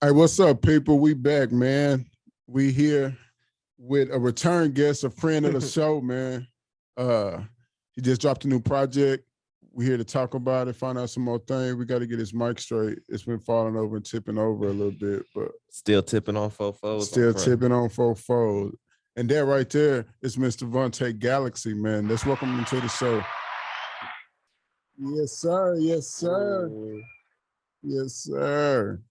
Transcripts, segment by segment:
Hey, what's up, people? We back, man. We here with a return guest, a friend of the show, man. Uh, he just dropped a new project. We're here to talk about it, find out some more things. We got to get his mic straight. It's been falling over and tipping over a little bit, but Still tipping on fofos. still tipping on four fold. And that right there is Mr. Vontay Galaxy, man. Let's welcome him to the show. Yes, sir. Yes, sir. Yes, sir.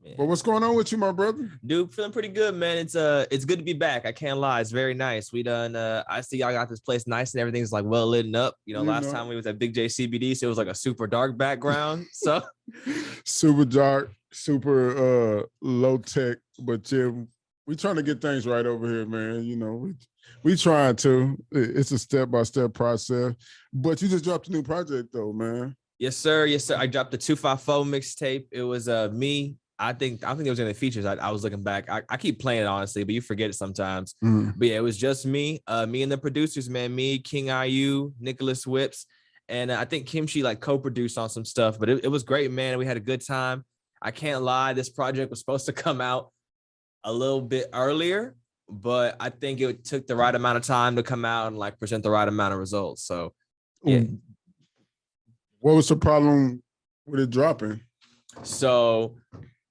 Yeah. Well, what's going on with you, my brother? Dude, feeling pretty good, man. It's good to be back. I can't lie. It's very nice. We done I see y'all got this place nice and everything's like well lit up. Last time we was at Big J CBD, so it was like a super dark background. So super dark, super low tech, but yeah, we trying to get things right over here, man. We trying to. It's a step-by-step process. But you just dropped a new project though, man. Yes, sir. Yes, sir. I dropped the 254 mixtape. It was me. I think it was in the features. I was looking back. I keep playing it honestly, but you forget it sometimes. But yeah, it was just me and the producers, man. Me, King IU, Nicholas Whips, and I think Kimchi like co-produced on some stuff. But it was great, man. We had a good time. I can't lie. This project was supposed to come out a little bit earlier, but I think it took the right amount of time to come out and like present the right amount of results. So yeah. What was the problem with it dropping? So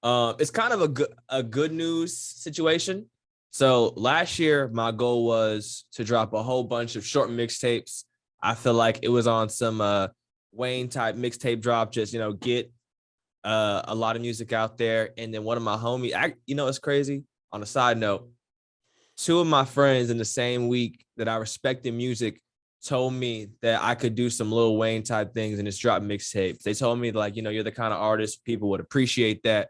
it's kind of a good news situation. So last year, my goal was to drop a whole bunch of short mixtapes. I feel like it was on some Wayne type mixtape drop, just, get a lot of music out there. And then one of my homies, it's crazy. On a side note, two of my friends in the same week that I respected music told me that I could do some Lil Wayne type things and just drop mixtapes. They told me like, you're the kind of artist people would appreciate that.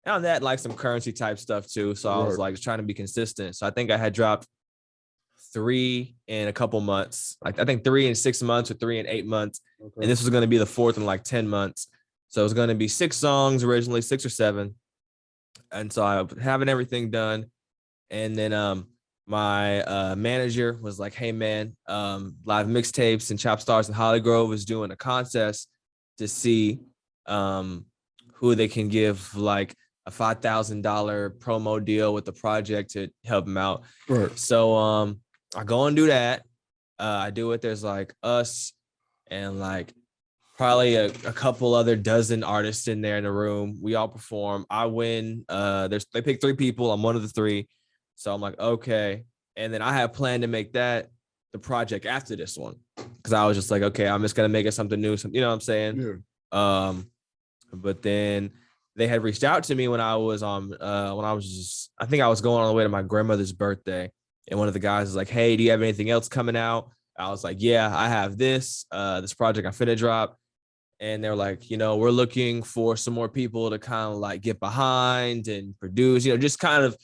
And on that, like some currency type stuff too. So I was like trying to be consistent. So I think I had dropped 3 in a couple months. Like I think 3 in 6 months or 3 in 8 months. Okay. And this was going to be the 4th in like 10 months. So it was going to be 6 songs originally, 6 or 7. And so I was having everything done. And then my manager was like, hey man, Live Mixtapes and Chop Stars in Holly Grove was doing a contest to see who they can give like a $5,000 promo deal with the project to help them out. Right. So I go and do that. I do it. There's like us and like probably a couple other dozen artists in there in the room. We all perform. I win. They pick 3 people. I'm one of the 3. So I'm like, okay. And then I had planned to make that the project after this one. Cause I was just like, okay, I'm just going to make it something new. You know what I'm saying? Yeah. But then they had reached out to me when I was I think I was going on the way to my grandmother's birthday. And one of the guys was like, hey, do you have anything else coming out? I was like, yeah, I have this project I'm finna drop. And they're like, we're looking for some more people to kind of like get behind and produce, just kind of,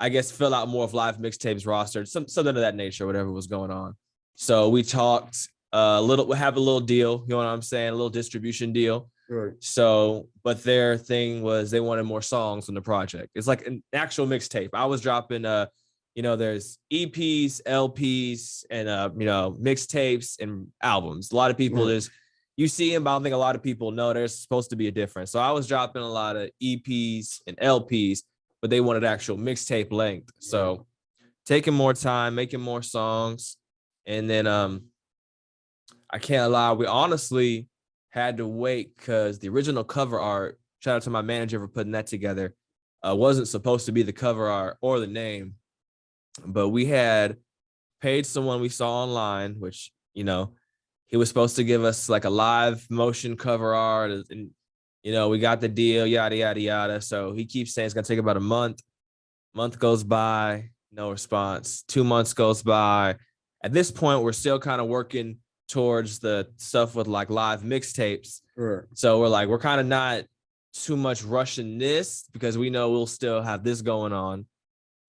I guess, fill out more of Live Mixtapes roster, something of that nature, whatever was going on. So we talked we'll have a little deal, you know what I'm saying? A little distribution deal. Right. So, but their thing was they wanted more songs on the project. It's like an actual mixtape. I was dropping, there's EPs, LPs, and, mixtapes and albums. A lot of people you see them, but I don't think a lot of people know there's supposed to be a difference. So I was dropping a lot of EPs and LPs, but they wanted actual mixtape length. So taking more time, making more songs. And then I can't lie, we honestly had to wait because the original cover art, shout out to my manager for putting that together, wasn't supposed to be the cover art or the name. But we had paid someone we saw online, which, he was supposed to give us like a live motion cover art. And, we got the deal, yada, yada, yada. So he keeps saying it's going to take about a month. Month goes by, no response. 2 months goes by. At this point, we're still kind of working towards the stuff with like Live Mixtapes. Right. So we're kind of not too much rushing this because we know we'll still have this going on.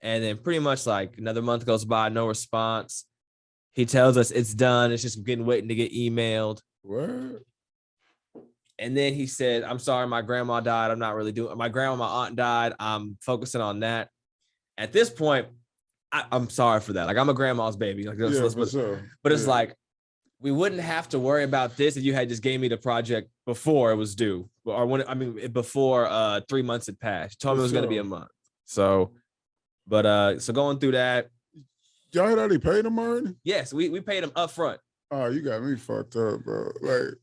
And then pretty much like another month goes by, no response. He tells us it's done. It's just waiting to get emailed. What? And then he said, I'm sorry, my grandma died. I'm not really doing my grandma, my aunt died. I'm focusing on that. At this point, I'm sorry for that. Like I'm a grandma's baby. Like, but it's like, we wouldn't have to worry about this if you had just gave me the project before it was due. or when, before 3 months had passed. He told me it was going to be a month. So, but so going through that. Y'all had already paid him already? Yes, we paid him up front. Oh, you got me fucked up, bro. Like,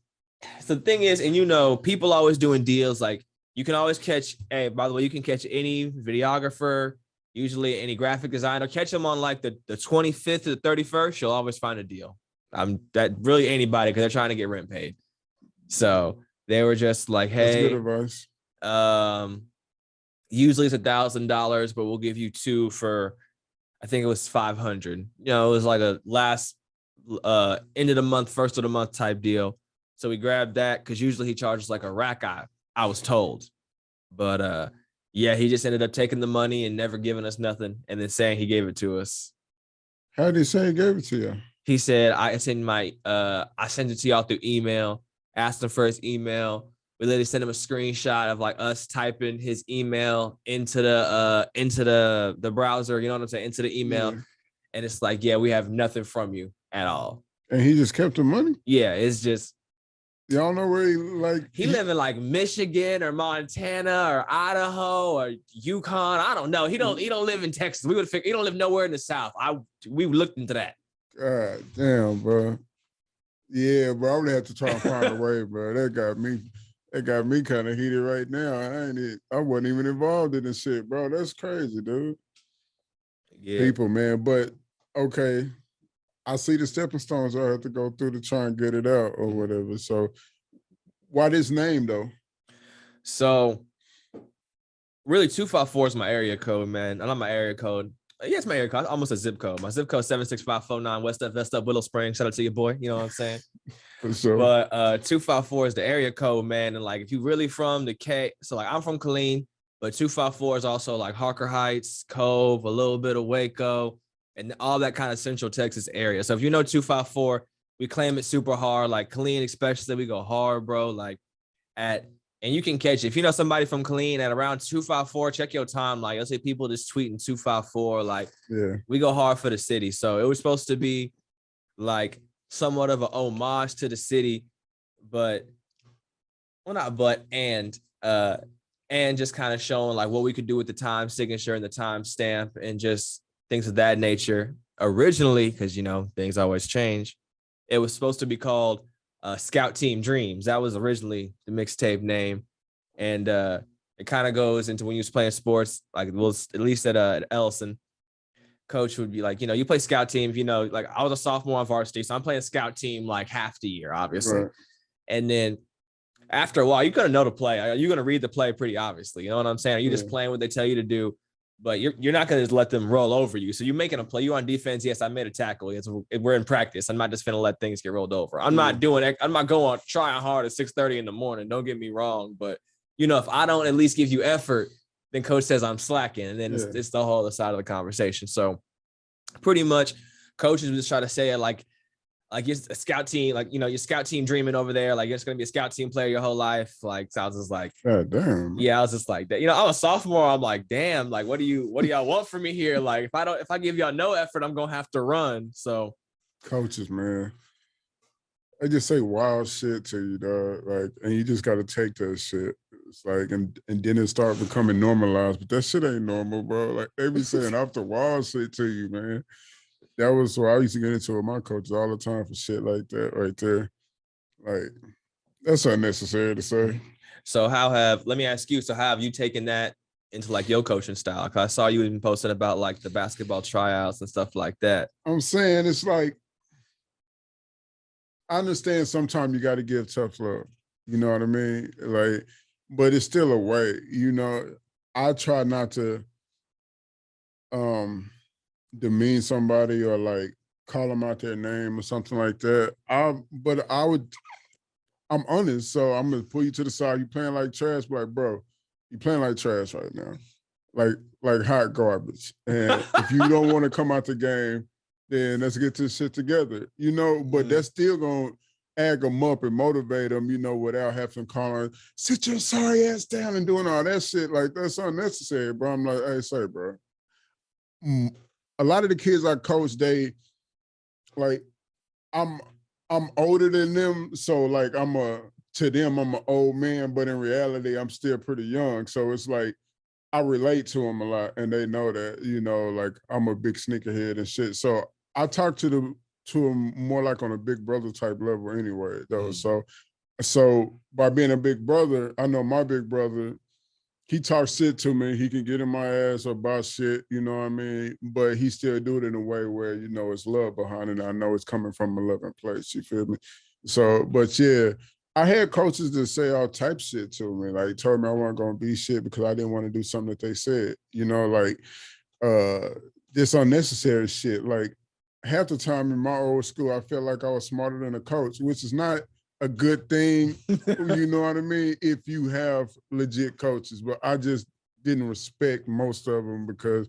so the thing is, and you know, people always doing deals. Like, you can always catch, hey, by the way, you can catch any videographer, usually any graphic designer, catch them on like the 25th to the 31st. You'll always find a deal. That really anybody, because they're trying to get rent paid. So they were just like, hey, that's good advice. Usually it's $1,000, but we'll give you 2 for, I think it was 500. You know, it was like a last end of the month, first of the month type deal. So we grabbed that because usually he charges like a rack, I was told. But yeah, he just ended up taking the money and never giving us nothing, and then saying he gave it to us. How did he say he gave it to you? He said, I sent it to y'all through email, asked him for his email. We literally sent him a screenshot of like us typing his email into the browser, you know what I'm saying, into the email. Yeah. And it's like, yeah, we have nothing from you at all. And he just kept the money? Yeah, it's just, y'all know where he live in like Michigan or Montana or Idaho or Yukon. I don't know. He don't live in Texas. We would figure he don't live nowhere in the South. We looked into that. God damn, bro. Yeah, bro. I'm gonna have to try and find a way, bro. That got me kind of heated right now. I wasn't even involved in this shit, bro. That's crazy, dude. Yeah. People, man. But okay. I see the stepping stones I have to go through to try and get it out or whatever. So why this name though? So really 254 is my area code, man. I love my area code. Yeah, it's my area code. Almost a zip code. My zip code 76549 West up, Willow Springs. Shout out to your boy. You know what I'm saying? For sure. But 254 is the area code, man. And like if you really from the K, so like I'm from Killeen, but 254 is also like Harker Heights, Cove, a little bit of Waco, and all that kind of Central Texas area. So if you know 254, we claim it super hard. Like Killeen, especially, we go hard, bro. Like and you can catch it. If you know somebody from Killeen at around 254, check your time. Like, you'll see people just tweeting 254. Like, yeah, we go hard for the city. So it was supposed to be like somewhat of an homage to the city, but and just kind of showing like what we could do with the time signature and the time stamp and just things of that nature. Originally, because you know things always change, it was supposed to be called Scout Team Dreams. That was originally the mixtape name, and it kind of goes into when you was playing sports, like well, at least at Ellison, coach would be like, you know, you play scout team, you know, like I was a sophomore on varsity, so I'm playing scout team like half the year, obviously, right. And then after a while, you're gonna know the play. You're gonna read the play pretty obviously. You know what I'm saying? Are you just playing what they tell you to do? But you're not going to just let them roll over you. So you're making a play. You on defense. Yes, I made a tackle. Yes, we're in practice. I'm not just going to let things get rolled over. I'm not doing it. I'm not going trying hard at 6:30 in the morning. Don't get me wrong. But, you know, if I don't at least give you effort, then coach says I'm slacking. And then it's the whole other side of the conversation. So pretty much coaches just try to say it like you're a scout team, like, you know, your scout team dreaming over there. Like, you're just going to be a scout team player your whole life. Like, so I was just like, God damn. Yeah, I was just like that. You know, I'm a sophomore. I'm like, damn, like, what do y'all want from me here? Like, if I give y'all no effort, I'm going to have to run. So coaches, man, they just say wild shit to you, dog. Like, and you just got to take that shit. It's like, and then it start becoming normalized, but that shit ain't normal, bro. Like, they be saying off the wall shit to you, man. That was what I used to get into with my coaches all the time for shit like that right there. Like, that's unnecessary to say. So let me ask you, so how have you taken that into like your coaching style? Because I saw you even posted about like the basketball tryouts and stuff like that. I'm saying it's like, I understand sometimes you got to give tough love. You know what I mean? Like, but it's still a way, you know. I try not to demean somebody or like call them out their name or something like that. I'm honest, so I'm gonna pull you to the side. You playing like trash, but like, bro, you playing like trash right now, like hot garbage. And if you don't want to come out the game, then let's get this shit together, you know. But that's still gonna ag them up and motivate them, you know, without having calling, sit your sorry ass down and doing all that shit. Like, that's unnecessary, bro. I'm like, hey, say, bro. A lot of the kids I coach, they like, I'm older than them, so like I'm a to them, I'm an old man, but in reality, I'm still pretty young. So it's like I relate to them a lot, and they know that, like I'm a big sneakerhead and shit. So I talk to them more like on a big brother type level anyway, though. So by being a big brother, I know my big brother, he talks shit to me. He can get in my ass about shit, you know what I mean? But he still do it in a way where, it's love behind it. I know it's coming from a loving place, you feel me? So, but yeah, I had coaches that say all type shit to me. Like told me I wasn't gonna be shit because I didn't want to do something that they said, like this unnecessary shit. Like half the time in my old school, I felt like I was smarter than a coach, which is not a good thing, you know what I mean, if you have legit coaches. But I just didn't respect most of them because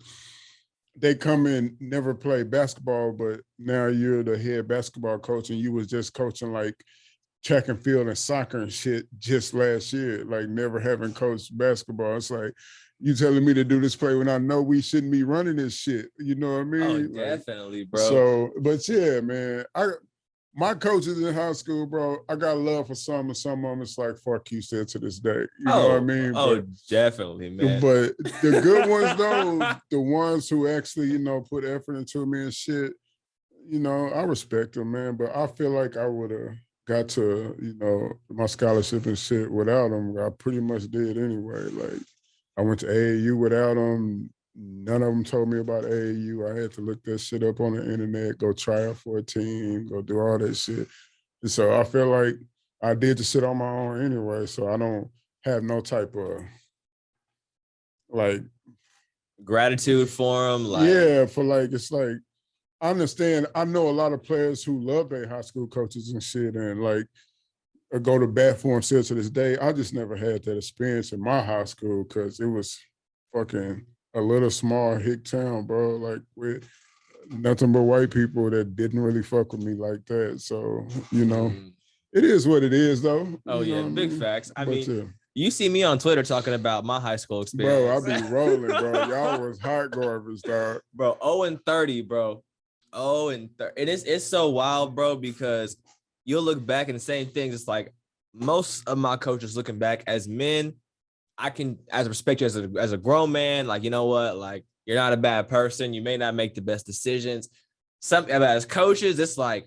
they come in, never play basketball, but now you're the head basketball coach and you was just coaching like track and field and soccer and shit just last year, like never having coached basketball. It's like, you telling me to do this play when I know we shouldn't be running this shit. You know what I mean? Oh, definitely, like, bro. So, but yeah, man, my coaches in high school, bro, I got love for some, and some of them it's like, fuck you said to this day. You know what I mean? Definitely, man. But the good ones, though, the ones who actually, put effort into me and shit, I respect them, man. But I feel like I would have got to, my scholarship and shit without them. I pretty much did anyway. Like, I went to AAU without them. None of them told me about AAU. I had to look that shit up on the internet, go try out for a team, go do all that shit. And so I feel like I did the shit on my own anyway. So I don't have no type of like gratitude for them. Like, yeah, for like, it's like, I understand. I know a lot of players who love their high school coaches and shit and like go to bat for them still to this day. I just never had that experience in my high school because it was fucking a little small hick town, bro, like with nothing but white people that didn't really fuck with me like that. So, it is what it is, though. Oh, yeah, big facts. I mean, yeah. You see me on Twitter talking about my high school experience. Bro, I be rolling, bro. Y'all was hot garbage, dog. Bro, 0-30, bro. 0-30. It's so wild, bro, because you'll look back and the same things. It's like most of my coaches looking back as men, I can respect you as a grown man. Like, you know what? Like, you're not a bad person. You may not make the best decisions. As coaches, it's like,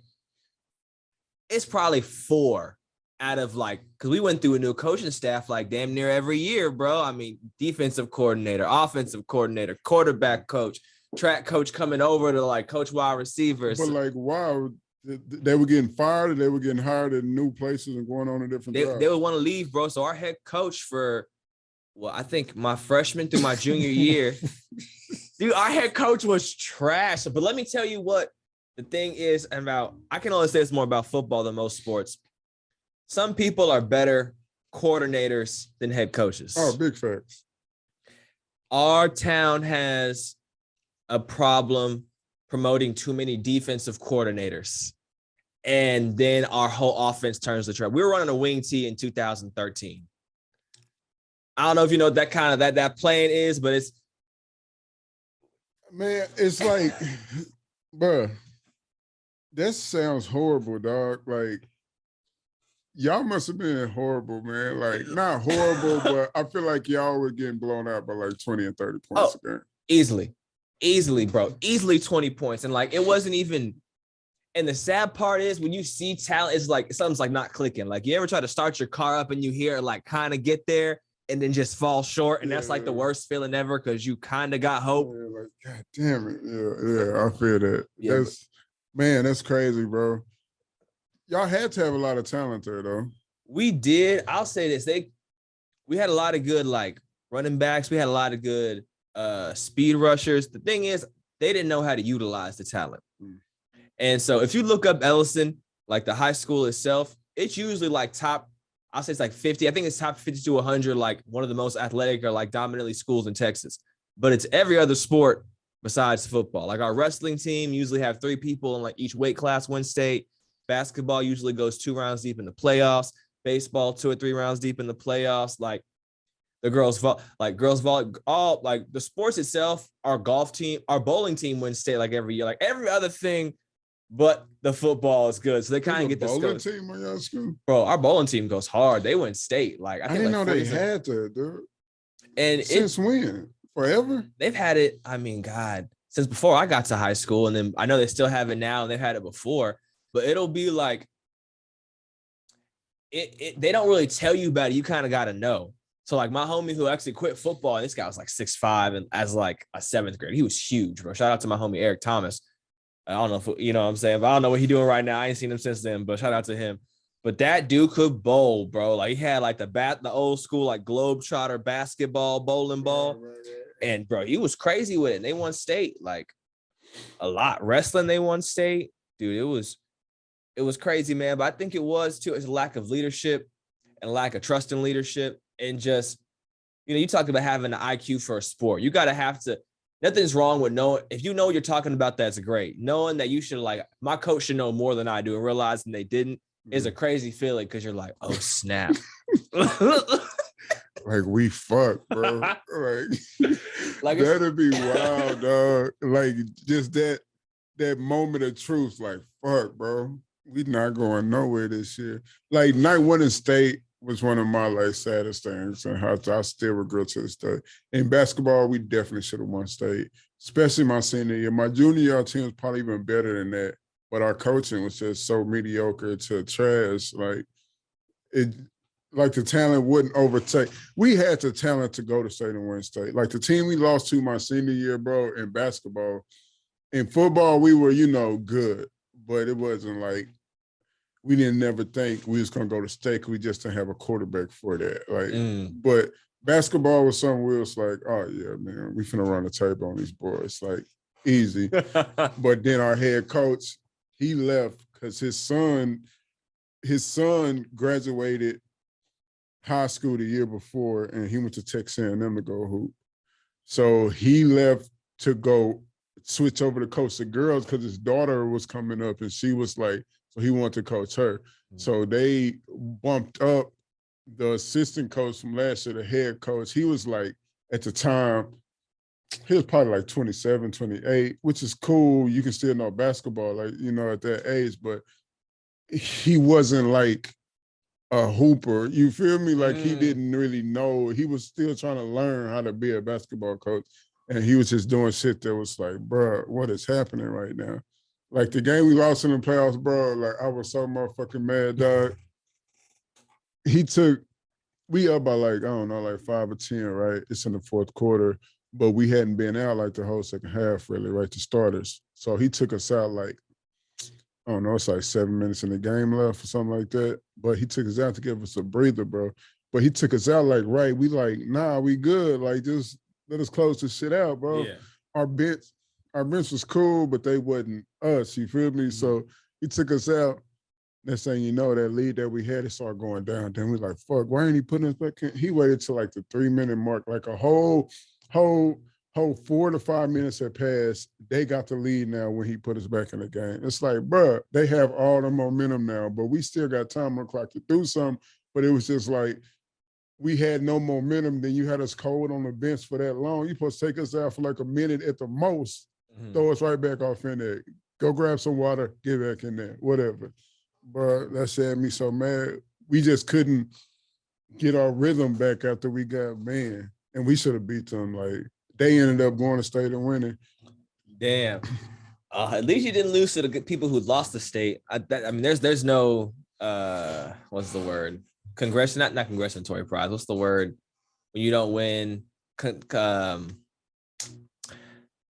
it's probably 4 out of like, because we went through a new coaching staff like damn near every year, bro. I mean, defensive coordinator, offensive coordinator, quarterback coach, track coach coming over to like coach wide receivers. But like, wow, they were getting fired or they were getting hired at new places and going on a different jobs? They would want to leave, bro. So our head coach for, I think my freshman through my junior year, dude, our head coach was trash. But let me tell you what the thing is about, I can only say it's more about football than most sports. Some people are better coordinators than head coaches. Oh, big facts. Our town has a problem promoting too many defensive coordinators. And then our whole offense turns the trap. We were running a wing tee in 2013. I don't know if you know what that plan is, but it's, man, it's like, bro, that sounds horrible, dog. Like, y'all must have been horrible, man. Like, not horrible, but I feel like y'all were getting blown out by like 20 and 30 points a game. Easily, bro. Easily 20 points. And like, it wasn't even, and the sad part is when you see talent, it's like, something's like not clicking. Like, you ever try to start your car up and you hear it like kind of get there and then just fall short? And that's like the worst feeling ever because you kind of got hope. Yeah, like, God damn it. Yeah, I feel that. Yeah, that's crazy, bro. Y'all had to have a lot of talent there, though. We did. I'll say this. We had a lot of good, like, running backs. We had a lot of good speed rushers. The thing is, they didn't know how to utilize the talent. And so if you look up Ellison, like the high school itself, it's usually like top, I'll say it's like 50. I think it's top 50 to 100, like one of the most athletic or like dominantly schools in Texas. But it's every other sport besides football. Like our wrestling team usually have 3 people in like each weight class win state. Basketball usually goes 2 rounds deep in the playoffs. Baseball 2 or 3 rounds deep in the playoffs. Like the girls volley, all like the sports itself. Our golf team, our bowling team wins state like every year. Like every other thing but the football is good. So they kind of get the bowling skills. team on your school? Bro, our bowling team goes hard. They went state. Like I think didn't like know 4 they years ago. had that, dude. And Since when? Forever? They've had it. I mean, God, since before I got to high school, and then I know they still have it now, and they've had it before. But it'll be like they don't really tell you about it. You kind of got to know. So like my homie who actually quit football, this guy was like 6'5" and as like a 7th grader. He was huge, bro. Shout out to my homie Eric Thomas. I don't know if you know what I'm saying, but I don't know what he's doing right now. I ain't seen him since then, but shout out to him. But that dude could bowl, bro. Like he had like the old school like Globetrotter basketball bowling ball. Right. And bro, he was crazy with it. And they won state like a lot. Wrestling, they won state. Dude, it was crazy, man. But I think it was too. It's a lack of leadership and lack of trust in leadership. And just, you talk about having an IQ for a sport. You got to have to, nothing's wrong with knowing, if you know what you're talking about, that's great. Knowing that you should my coach should know more than I do and realizing they didn't is a crazy feeling because you're like, oh, snap. Like we fucked, bro. Like that'd be wild, dog. Like just that moment of truth, like fuck, bro. We not going nowhere this year. Like night one in state was one of my like saddest things, and how I still regret to this day. In basketball, we definitely should have won state, especially my senior year. My junior year team was probably even better than that, but our coaching was just so mediocre to trash. Like the talent wouldn't overtake. We had the talent to go to state and win state. Like the team we lost to my senior year, bro, in basketball. In football, we were, good, but it wasn't like we didn't never think we was gonna go to state. We just didn't have a quarterback for that. But basketball was something we was like, oh yeah, man, we finna run the table on these boys, like easy. But then our head coach, he left because his son graduated high school the year before, and he went to Texas A&M to go hoop. So he left to go switch over to coach the girls because his daughter was coming up, and she was like, so he wanted to coach her. So they bumped up the assistant coach from last year, the head coach. He was like, at the time, he was probably like 27, 28, which is cool. You can still know basketball, like, at that age, but he wasn't like a hooper. You feel me? Like he didn't really know. He was still trying to learn how to be a basketball coach. And he was just doing shit that was like, bro, what is happening right now? Like the game we lost in the playoffs, bro, like I was so motherfucking mad, dog. We up by like, I don't know, like 5 or 10, right? It's in the fourth quarter, but we hadn't been out like the whole second half really, right, to starters. So he took us out like, I don't know, it's like 7 minutes in the game left or something like that. But he took us out to give us a breather, bro. But he took us out like, right, we like, nah, we good. Like, just let us close this shit out, bro. Yeah. Our bench was cool, but they wasn't us, you feel me? Mm-hmm. So he took us out. Next thing you know, that lead that we had, it started going down. Then we like, fuck, why ain't he putting us back in? He waited till like the 3-minute mark, like a whole 4 to 5 minutes had passed. They got the lead now when he put us back in the game. It's like, bruh, they have all the momentum now, but we still got time on the clock to do something. But it was just like, we had no momentum. Then you had us cold on the bench for that long. You supposed to take us out for like a minute at the most, throw us right back off in there. Go grab some water, get back in there, whatever. But that shit had me so mad. We just couldn't get our rhythm back after we got banned. And we should have beat them. Like, they ended up going to state and winning. Damn. At least you didn't lose to the people who lost the state. I mean, there's no what's the word? Not congratulatory prize. What's the word when you don't win?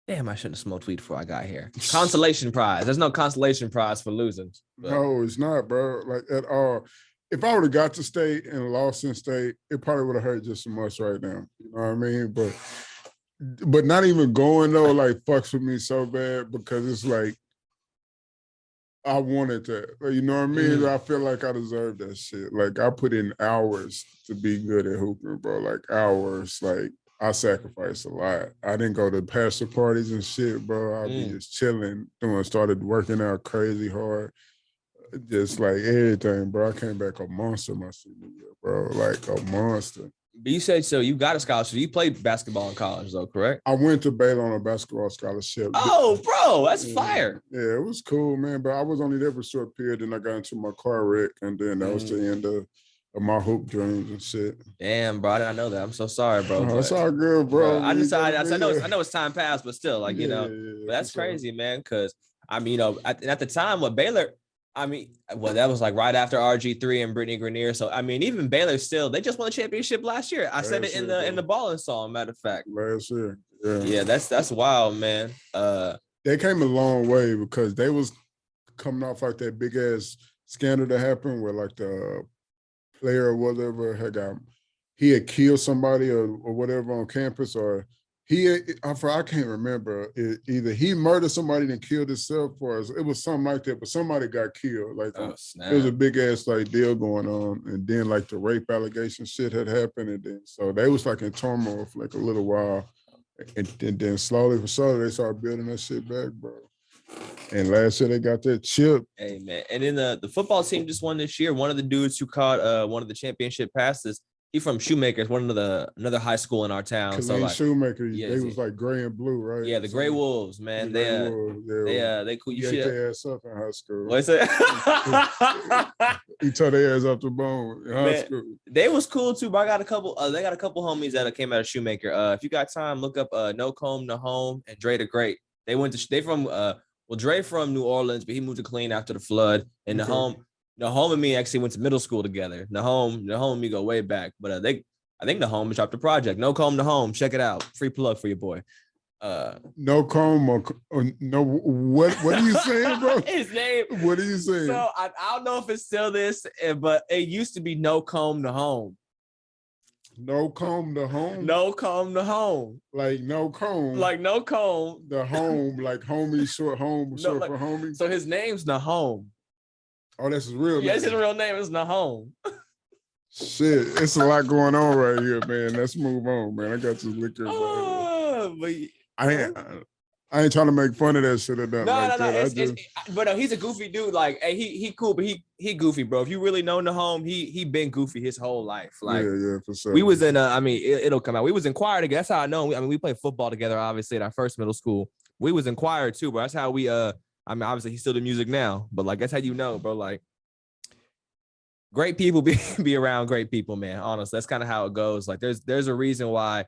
Damn, I shouldn't have smoked weed before I got here. Consolation prize. There's no consolation prize for losing. But. No, it's not, bro. Like at all. If I would have got to state and lost in state, it probably would have hurt just as much right now. You know what I mean? But not even going though, like fucks with me so bad because it's like I wanted that. You know what I mean? I feel like I deserve that shit. Like I put in hours to be good at hooping, bro. Like hours. Like I sacrificed a lot. I didn't go to pastor parties and shit, bro. I'd be just chilling. Then I started working out crazy hard. Just like everything, bro. I came back a monster my senior year, bro. Like a monster. But you said so. You got a scholarship. You played basketball in college, though, correct? I went to Baylor on a basketball scholarship. Oh, bro, that's fire. Yeah, it was cool, man. But I was only there for a short period. Then I got into my car wreck, and then that was the end of my hoop dreams and shit. Damn, bro, I didn't know that. I'm so sorry, bro. It's all good, bro. I know it's time passed, but still, like, but that's crazy, man. Because I mean, at the time with Baylor, I mean, well, that was like right after RG3 and Brittany Grenier. So I mean, even Baylor still, they just won the championship last year. I said it in the balling song, matter of fact. Last year. Yeah, that's wild, man. They came a long way because they was coming off like that big ass scandal that happened where like the player or whatever he had killed somebody or whatever on campus, or I can't remember. Either he murdered somebody and killed himself, or it was something like that. But somebody got killed. Like it was a big ass like deal going on, and then like the rape allegation shit had happened, and then so they was like in turmoil for like a little while, and then slowly they started building that shit back, bro. And last year they got that chip. Hey man, and then the football team just won this year. One of the dudes who caught one of the championship passes. He from Shoemakers, one of another high school in our town. Killeen, so like Shoemakers, they was like gray and blue, right? Yeah, the Gray Wolves, man. They cool. You ate their ass up in high school. What's it? He tore their ass off the bone in high school. They was cool too, but I got a couple. They got a couple homies that came out of Shoemaker. If you got time, look up No Comb, No Home, and Dre the Great. They from Dre from New Orleans, but he moved to Killeen after the flood. And Nahome and me actually went to middle school together. Nahome and me go way back. But I think Nahome dropped a project. No Comb, Nahome. Check it out. Free plug for your boy. No Comb or no. What are you saying, bro? His name. What are you saying? So I don't know if it's still this, but it used to be No Comb, Nahome. No Comb, the home. No Comb, the home. Like no comb. Like no comb. The home, like homie, short for homie. So his name's Nahome. Oh, that's his real name. Yes, his real name is Nahome. Shit, it's a lot going on right here, man. Let's move on, man. I got this liquor. I ain't trying to make fun of that shit or nothing. No. But he's a goofy dude. Like, hey, he cool, but he goofy, bro. If you really know Nahome, he been goofy his whole life. Like, yeah, for sure. We was in it'll come out. We was in choir together. That's how I know. We played football together, obviously, at our first middle school. We was in choir too, bro. That's how we obviously he's still doing music now, but like that's how you know, bro. Like, great people be around great people, man. Honestly, that's kind of how it goes. Like, there's a reason why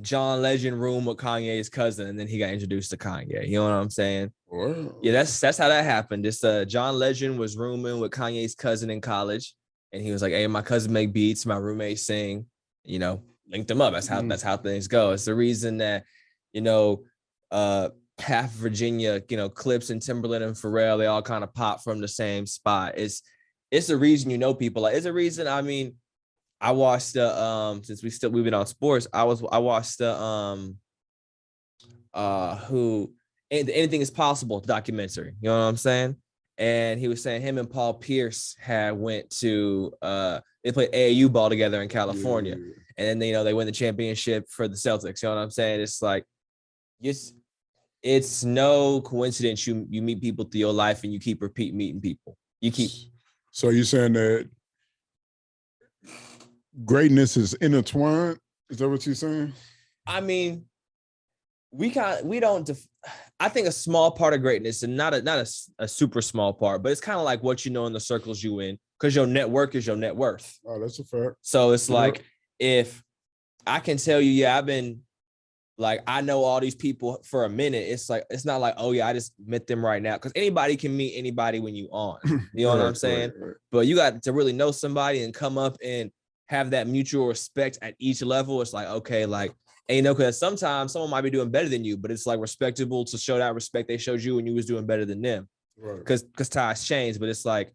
John Legend roomed with Kanye's cousin, and then he got introduced to Kanye. You know what I'm saying? Wow. Yeah, that's how that happened. This John Legend was rooming with Kanye's cousin in college, and he was like, "Hey, my cousin make beats, my roommate sing." You know, linked them up. That's how things go. It's the reason that half Virginia, Clips and Timberland and Pharrell, they all kind of pop from the same spot. It's the reason people. Like, it's a reason. I mean, I watched the since we've been on sports. I watched the Anything Is Possible documentary. You know what I'm saying? And he was saying him and Paul Pierce went to they played AAU ball together in California, and then they win the championship for the Celtics. You know what I'm saying? It's like it's no coincidence you meet people through your life and you keep meeting people. So you're saying that greatness is intertwined? Is that what you're saying? I mean, I think a small part of greatness, and not a super small part, but it's kind of like what you know in the circles you in, because your network is your net worth. Oh, that's a fact. So it's like, if I can tell you, I've been like, I know all these people for a minute. It's like, it's not like, oh yeah, I just met them right now. Because anybody can meet anybody when you on. You know what I'm saying? Right. But you got to really know somebody and come up and have that mutual respect at each level. It's like, okay, like, because sometimes someone might be doing better than you, but it's like respectable to show that respect they showed you when you was doing better than them. Right. Because ties change, but it's like,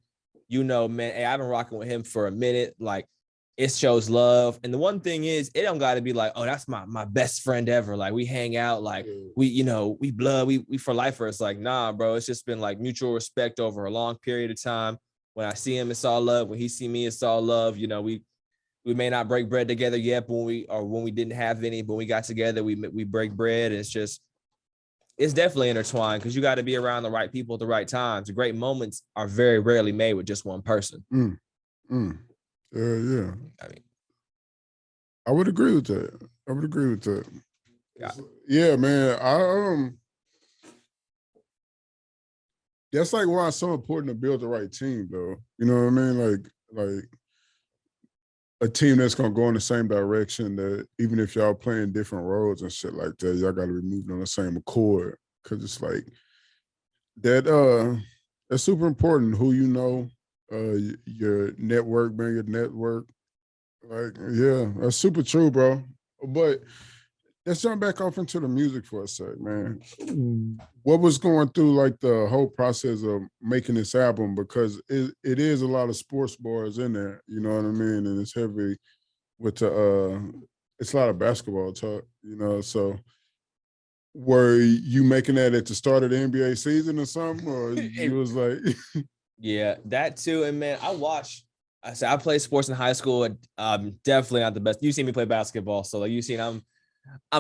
man, hey, I've been rocking with him for a minute. Like, it shows love. And the one thing is, it don't got to be like, oh, that's my best friend ever. Like, we hang out, like we blood, we for life. It's like, nah, bro, it's just been like mutual respect over a long period of time. When I see him, it's all love. When he see me, it's all love. We may not break bread together yet, but when we didn't have any, but we got together, we break bread. And it's definitely intertwined, because you got to be around the right people at the right times. The great moments are very rarely made with just one person. Yeah. I mean, I would agree with that. I would agree with that. Yeah. Yeah, man. That's like why it's so important to build the right team, though. You know what I mean? Like a team that's gonna go in the same direction. That even if y'all playing different roles and shit like that, y'all got to be moving on the same accord. Because it's like that. That's super important. Who you know, your network, man, your network. Like, yeah, that's super true, bro. But let's jump back off into the music for a sec, man. What was going through like the whole process of making this album? Because it is a lot of sports bars in there, you know what I mean? And it's heavy with it's a lot of basketball talk, you know. So were you making that at the start of the NBA season or something? Or you was like Yeah, that too. And man, I played sports in high school. And, definitely not the best. You see me play basketball, so like you seen, I'm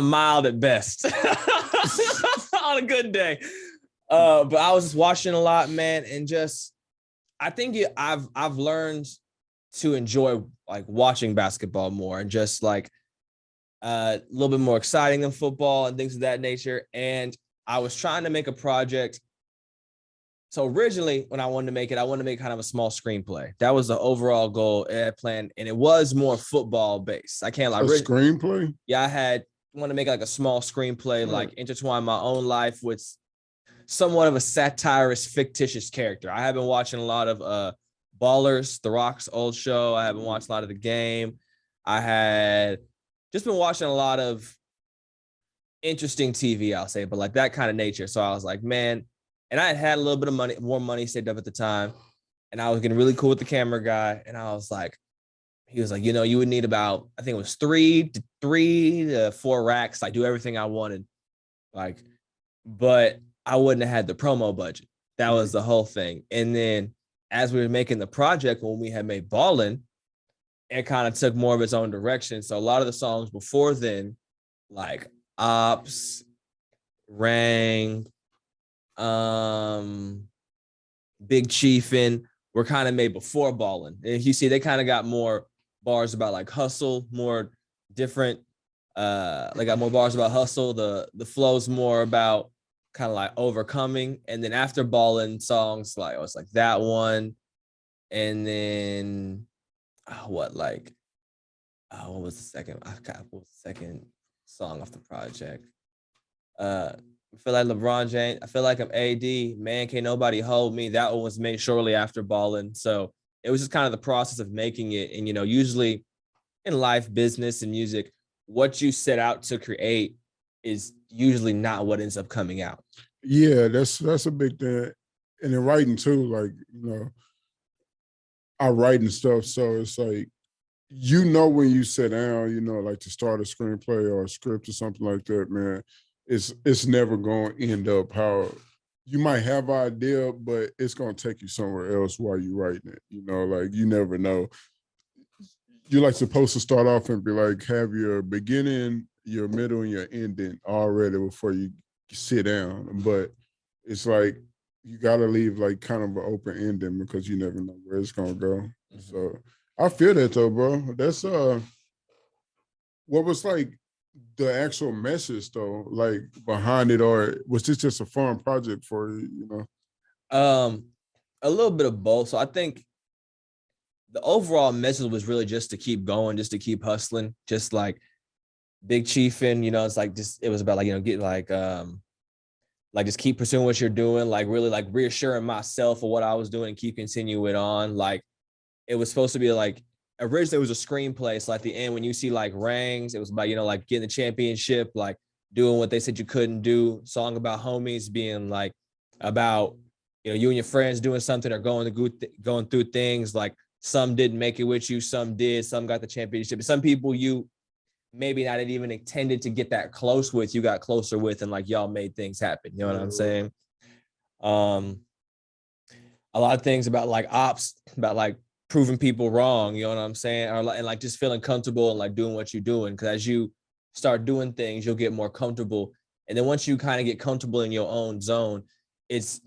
mild at best on a good day. But I was just watching a lot, man, and just I think I've learned to enjoy like watching basketball more and just like a little bit more exciting than football and things of that nature. And I was trying to make a project. So originally, when I wanted to make it, I wanted to make kind of a small screenplay. That was the overall goal I had planned, and it was more football based. I can't lie. a screenplay? Yeah, I want to make like a small screenplay, like intertwine my own life with somewhat of a satirist, fictitious character. I have been watching a lot of Ballers, The Rock's old show. I haven't watched a lot of The Game. I had just been watching a lot of interesting TV, I'll say, but like that kind of nature. So I was like, man, and I had a little bit of more money saved up at the time, and I was getting really cool with the camera guy. And I was like, he was like, you know, you would need about, I think it was 3 to 4 racks. Like do everything I wanted. Like, but I wouldn't have had the promo budget. That was the whole thing. And then as we were making the project, when we had made Ballin', it kind of took more of its own direction. So a lot of the songs before then, like Ops, Rang, Big Chiefin', were kind of made before Ballin'. And you see, they kind of got more bars about like hustle, more different. They got more bars about hustle. The flow's more about kind of like overcoming. And then after Ballin' songs, like it's like that one, and then what was the second? I forgot what was the second song off the project. I feel like LeBron James. I feel like I'm AD. Man, can't nobody hold me. That one was made shortly after Ballin'. So it was just kind of the process of making it. And, you know, usually in life, business, and music, what you set out to create is usually not what ends up coming out. Yeah, that's a big thing. And in writing too, like, you know, I write and stuff. So it's like, you know, when you sit down, you know, like to start a screenplay or a script or something like that, man, it's never going to end up how you might have an idea, but it's going to take you somewhere else while you're writing it. You know, like you never know. You're like supposed to start off and be like, have your beginning, your middle, and your ending already before you sit down. But it's like, you got to leave like kind of an open ending because you never know where it's going to go. Mm-hmm. So I feel that though, bro. That's what was like the actual message though, like behind it, or was this just a fun project for you, you know? A little bit of both. So I think the overall message was really just to keep going, just to keep hustling, just like Big Chiefin', you know, it's like just it was about like, you know, get like just keep pursuing what you're doing, like really like reassuring myself of what I was doing and keep continuing it on. Like it was supposed to be like originally it was a screenplay. So at the end, when you see like Rangs, it was about, you know, like getting the championship, like doing what they said you couldn't do. Song about homies being like about, you know, you and your friends doing something or going through things. Like some didn't make it with you, some did, some got the championship. Some people you maybe not even intended to get that close with, you got closer with, and like y'all made things happen. You know what I'm saying? A lot of things about like ops, about like proving people wrong, you know what I'm saying? Or and like just feeling comfortable and like doing what you're doing. Cause as you start doing things, you'll get more comfortable. And then once you kind of get comfortable in your own zone, there's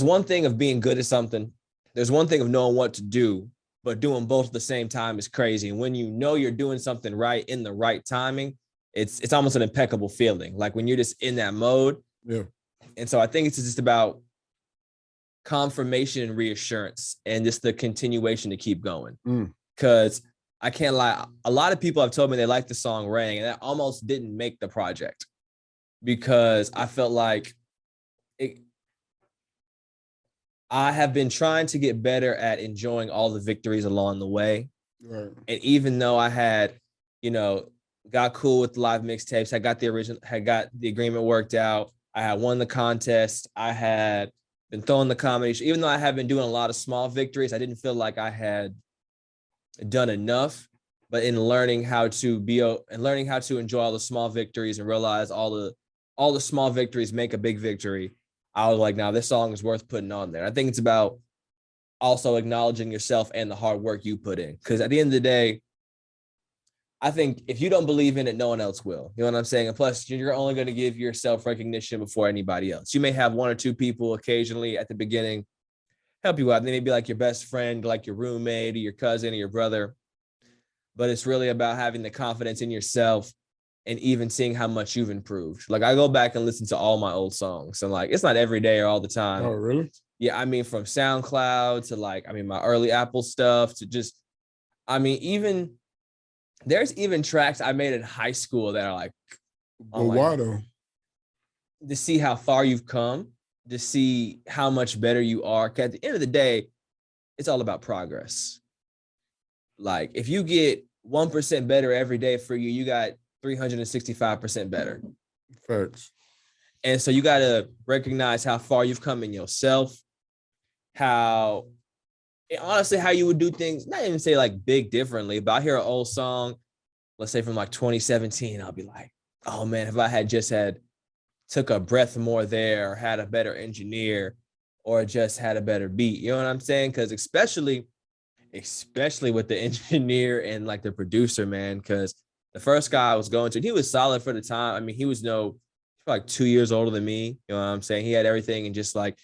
one thing of being good at something. There's one thing of knowing what to do, but doing both at the same time is crazy. And when you know you're doing something right in the right timing, it's almost an impeccable feeling. Like when you're just in that mode. Yeah. And so I think it's just about confirmation and reassurance and just the continuation to keep going. Because I can't lie, a lot of people have told me they like the song Rang, and that almost didn't make the project because I felt like I have been trying to get better at enjoying all the victories along the way. Right. And even though I had, got cool with the live mixtapes, had got the agreement worked out, I had won the contest, I had been throwing the comedy. Even though I have been doing a lot of small victories, I didn't feel like I had done enough. But in learning how to enjoy all the small victories and realize all the small victories make a big victory, I was like, now this song is worth putting on there. I think it's about also acknowledging yourself and the hard work you put in. Because at the end of the day, I think if you don't believe in it, no one else will. You know what I'm saying? And plus, you're only going to give yourself recognition before anybody else. You may have one or two people occasionally at the beginning help you out. They may be like your best friend, like your roommate or your cousin or your brother. But it's really about having the confidence in yourself and even seeing how much you've improved. Like I go back and listen to all my old songs and like, it's not every day or all the time. Oh, really? Yeah. I mean, from SoundCloud to my early Apple stuff to just, there's even tracks I made in high school that are like, oh, why though? To see how far you've come, to see how much better you are. 'Cause at the end of the day, it's all about progress. Like if you get 1% better every day for you, you got 365% better. Facts. And so you got to recognize how far you've come in yourself, how you would do things, not even say like big differently, but I hear an old song, let's say from like 2017, I'll be like, oh man, if I had just took a breath more there or had a better engineer or just had a better beat, you know what I'm saying? Because especially with the engineer and like the producer, man, because the first guy I was going to, he was solid for the time. I mean, he was like 2 years older than me. You know what I'm saying? He had everything and just like,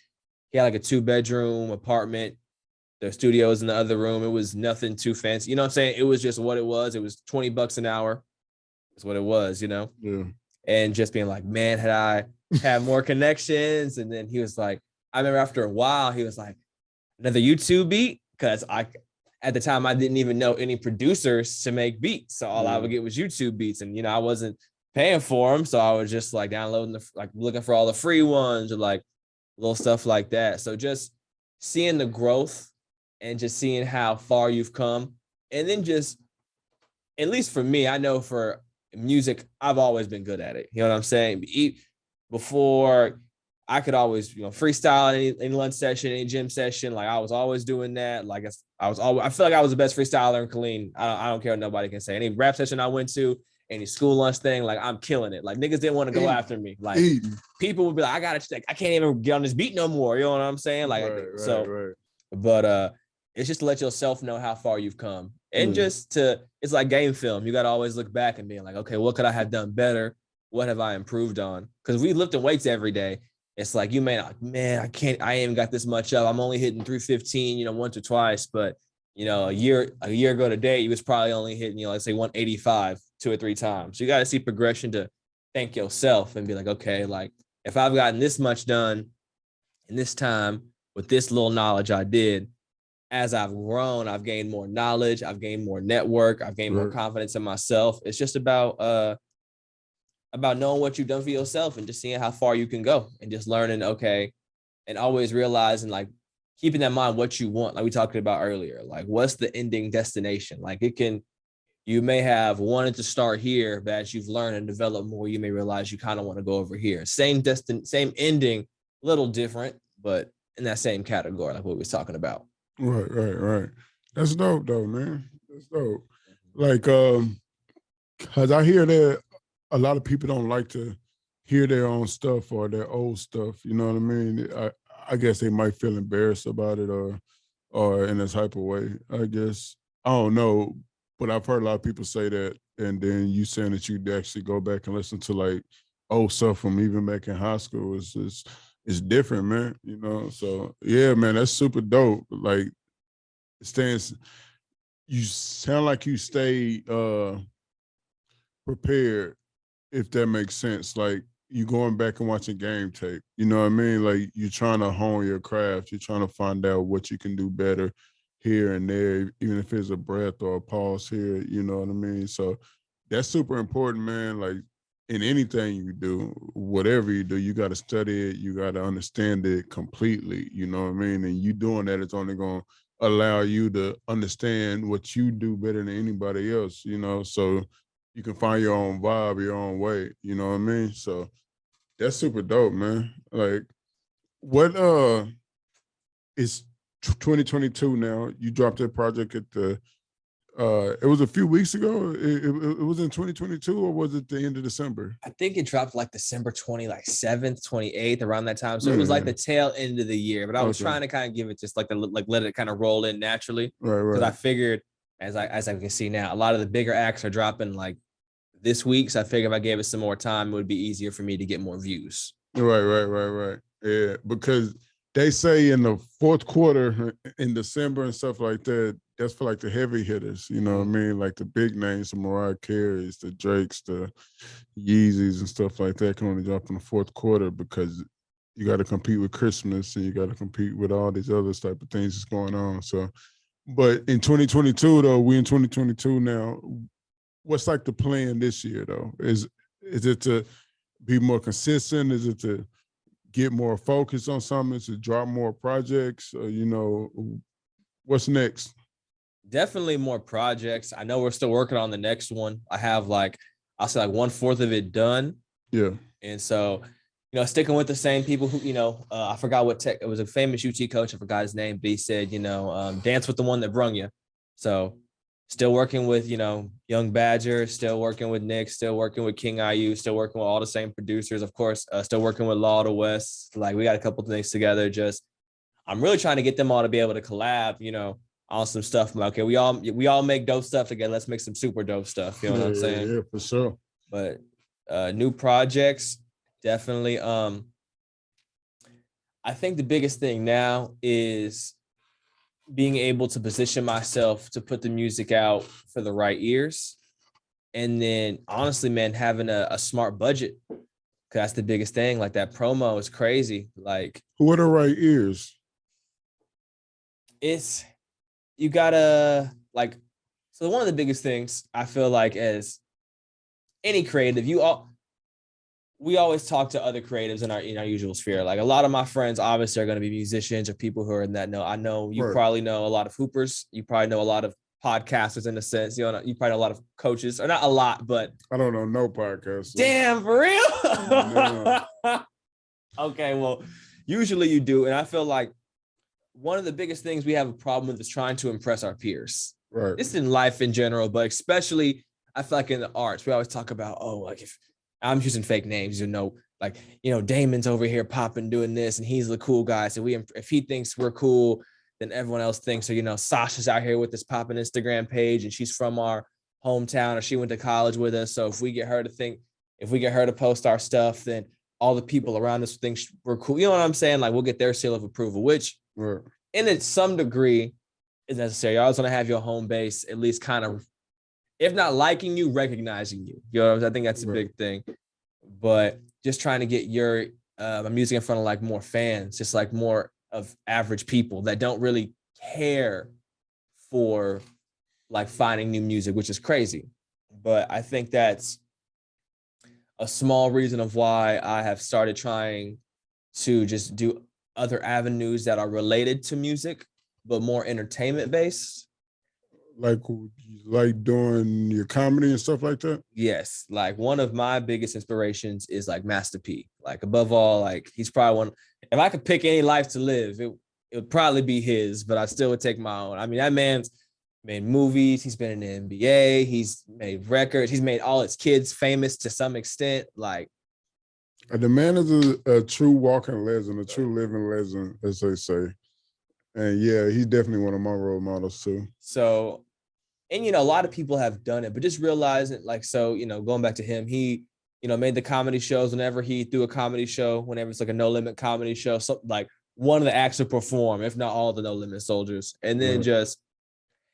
he had like a 2-bedroom apartment. The studio was in the other room. It was nothing too fancy. You know what I'm saying? It was just what it was. It was $20 an hour. That's what it was, Yeah. And just being like, man, had I had more connections. And then he was like, I remember after a while, he was like, another YouTube beat. Cause at the time, I didn't even know any producers to make beats. So all I would get was YouTube beats. And, I wasn't paying for them. So I was just like downloading looking for all the free ones or like little stuff like that. So just seeing the growth and just seeing how far you've come. And then just, at least for me, I know for music, I've always been good at it. You know what I'm saying? Before I could always, freestyle any lunch session, any gym session. Like I was always doing that. Like I feel like I was the best freestyler in Killeen. I don't care what nobody can say. Any rap session I went to, any school lunch thing, like I'm killing it. Like niggas didn't want to go after me. Like people would be like, I can't even get on this beat no more. You know what I'm saying? Like, right. But it's just to let yourself know how far you've come. And it's like game film. You got to always look back and be like, okay, what could I have done better? What have I improved on? Because we lifting weights every day. It's like, you may not, man, I ain't got this much up. I'm only hitting 315, once or twice. But, a year ago today, you was probably only hitting, let's say 185 2 or 3 times. So you got to see progression to thank yourself and be like, okay, like if I've gotten this much done in this time with this little knowledge I did, as I've grown, I've gained more knowledge, I've gained more network, I've gained more confidence in myself. It's just about knowing what you've done for yourself and just seeing how far you can go and just learning, okay, and always realizing like keeping in mind what you want, like we talked about earlier, like what's the ending destination? Like you may have wanted to start here, but as you've learned and developed more, you may realize you kind of want to go over here. Same ending, little different, but in that same category, like what we was talking about. Right. That's dope though, man. That's dope. Like, cause I hear that a lot of people don't like to hear their own stuff or their old stuff. You know what I mean? I guess they might feel embarrassed about it or in a type of way. I guess I don't know, but I've heard a lot of people say that. And then you saying that you'd actually go back and listen to like old stuff from even back in high school is different, man. So yeah, man, that's super dope. Like staying you sound like you stay prepared, if that makes sense. Like you going back and watching game tape. You know what I mean? Like you're trying to hone your craft. You're trying to find out what you can do better here and there, even if it's a breath or a pause here. You know what I mean? So that's super important, man. Like in anything you do, whatever you do, you got to study it. You got to understand it completely. You know what I mean? And you doing that is only going to allow you to understand what you do better than anybody else. You know, so you can find your own vibe, your own way. You know what I mean? So that's super dope, man. Like, what it's 2022 now. You dropped that project at the it was a few weeks ago. It was in 2022, or was it the end of December? I think it dropped like December 20, like 7th, 28th, around that time. So it was like Yeah. the tail end of the year. But I was Okay. trying to kind of give it just like let it kind of roll in naturally. Right, Because I right. figured, as I can see now, a lot of the bigger acts are dropping like this week. So I figured if I gave it some more time, it would be easier for me to get more views. Right. Yeah, because they say in the fourth quarter in December and stuff like that, that's for like the heavy hitters, you know what I mean? Like the big names, the Mariah Careys, the Drakes, the Yeezys and stuff like that can only drop in the fourth quarter because you got to compete with Christmas and you got to compete with all these other type of things that's going on. So, but in 2022 though, we in 2022 now. What's like the plan this year though? Is it to be more consistent? Is it to get more focus on something? Is it drop more projects? You know, what's next? Definitely more projects. I know we're still working on the next one. I have like, I'll say like 1/4 of it done. Yeah. And so, sticking with the same people who, I forgot what tech, it was a famous UT coach. I forgot his name, but he said, dance with the one that brung you. So still working with, Young Badger, still working with Nick, still working with King IU, still working with all the same producers, of course, still working with Law to West. Like we got a couple of things together. Just, I'm really trying to get them all to be able to collab, on some stuff. Okay, we all make dope stuff together. Let's make some super dope stuff. You know what I'm saying? Yeah, for sure. But new projects, definitely. I think the biggest thing now is being able to position myself to put the music out for the right ears. And then honestly, man, having a smart budget. Cause that's the biggest thing. Like that promo is crazy. Like who are the right ears? You gotta like, so one of the biggest things I feel like as any creative, we always talk to other creatives in our usual sphere. Like a lot of my friends obviously are going to be musicians or people who are in that know. I know you probably know a lot of hoopers. You probably know a lot of podcasters in a sense. You probably know a lot of coaches, or not a lot, but I don't know no podcasters. Damn, for real? No. Okay, well, usually you do. And I feel like one of the biggest things we have a problem with is trying to impress our peers. Right. It's in life in general, but especially I feel like in the arts, we always talk about, like if I'm using fake names, like, Damon's over here popping doing this and he's the cool guy. So if he thinks we're cool, then everyone else thinks. So, Sasha's out here with this popping Instagram page and she's from our hometown or she went to college with us. So if we get her to post our stuff, then all the people around us think we're cool. You know what I'm saying? Like we'll get their seal of approval, which in some degree is necessary. You always want to have your home base at least kind of, if not liking you, recognizing you. You know what I'm saying? I think that's a big thing. But just trying to get your music in front of like more fans, just like more of average people that don't really care for like finding new music, which is crazy. But I think that's a small reason of why I have started trying to just do other avenues that are related to music, but more entertainment based. Like doing your comedy and stuff like that? Yes. Like one of my biggest inspirations is like Master P. Like above all, like he's probably one. If I could pick any life to live, it would probably be his, but I still would take my own. I mean, that man's made movies. He's been in the NBA. He's made records. He's made all his kids famous to some extent. Like the man is a true walking legend, a true living legend, as they say. And yeah, he's definitely one of my role models too. So, and a lot of people have done it, but just realizing like, so, going back to him, he, made the comedy shows whenever he threw a comedy show, whenever it's like a No Limit comedy show, so like one of the acts to perform, if not all the No Limit soldiers. And then just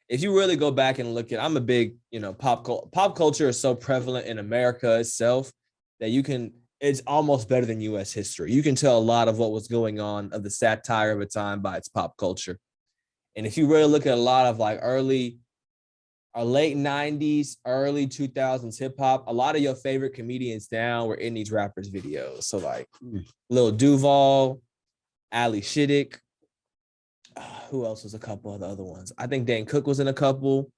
if you really go back and look at, I'm a big, pop culture is so prevalent in America itself that it's almost better than U.S. history. You can tell a lot of what was going on of the satire of a time by its pop culture. And if you really look at a lot of like late 90s, early 2000s hip hop, a lot of your favorite comedians now were in these rappers' videos. So like Lil Duval, Ali Shiddick, who else was a couple of the other ones? I think Dan Cook was in a couple.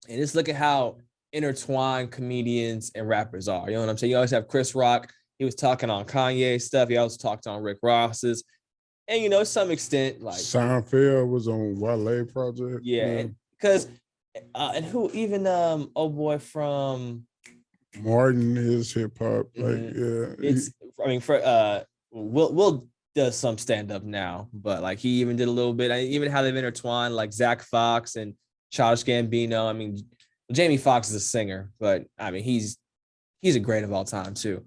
And just look at how intertwined comedians and rappers are. You know what I'm saying? You always have Chris Rock. He was talking on Kanye stuff. He also talked on Rick Ross's. And, to some extent, like Seinfeld was on Wale project. Yeah, because and who even old boy from Martin is hip hop. Like, it's for Will does some stand-up now, but like he even did a little bit. Even how they've intertwined like Zach Fox and Childish Gambino. I mean, Jamie Foxx is a singer, but I mean he's a great of all time too.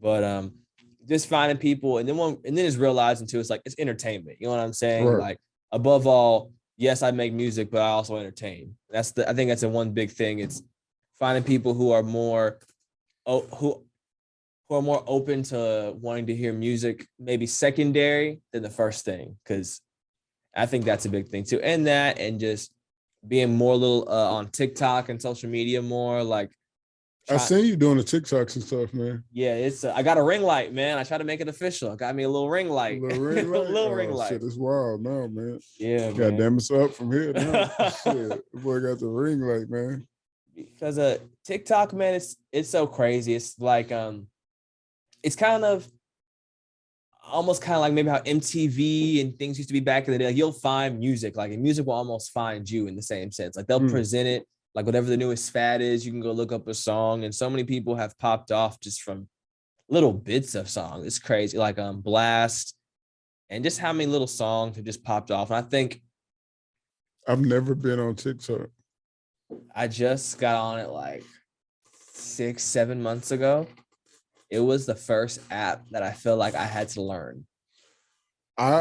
But just finding people and then just realizing too, it's like it's entertainment. You know what I'm saying? Right. Like above all, yes, I make music, but I also entertain. I think that's the one big thing. It's finding people who are more who are more open to wanting to hear music, maybe secondary than the first thing, because I think that's a big thing too. And just being more little on TikTok and social media more. Like I seen you doing the TikToks and stuff, man. Yeah, it's I got a ring light, man. I try to make it official. I got me a little ring light. A little ring light. Shit, it's wild now, man. Yeah, God damn, it's up from here now. Shit, the boy got the ring light, man. Because TikTok, man, it's so crazy. It's like it's kind of almost kind of like maybe how MTV and things used to be back in the day. Like you'll find music, like and music will almost find you in the same sense. Like they'll present it, like whatever the newest fad is, you can go look up a song. And so many people have popped off just from little bits of songs. It's crazy. Like Blast and just how many little songs have just popped off. And I think I've never been on TikTok. I just got on it like 6-7 months ago. It was the first app that I feel like I had to learn. I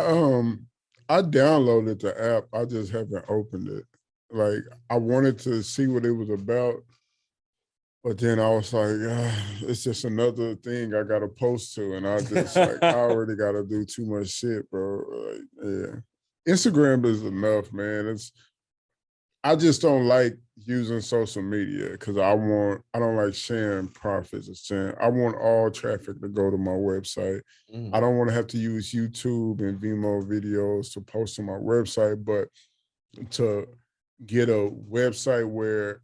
downloaded the app. I just haven't opened it. Like I wanted to see what it was about, but then I was like, it's just another thing I gotta post to, and I just like I already gotta do too much shit, bro. Like, yeah, Instagram is enough, man. I just don't like using social media because I don't like sharing profits. I want all traffic to go to my website. I don't want to have to use YouTube and Vimeo videos to post to my website, but to get a website where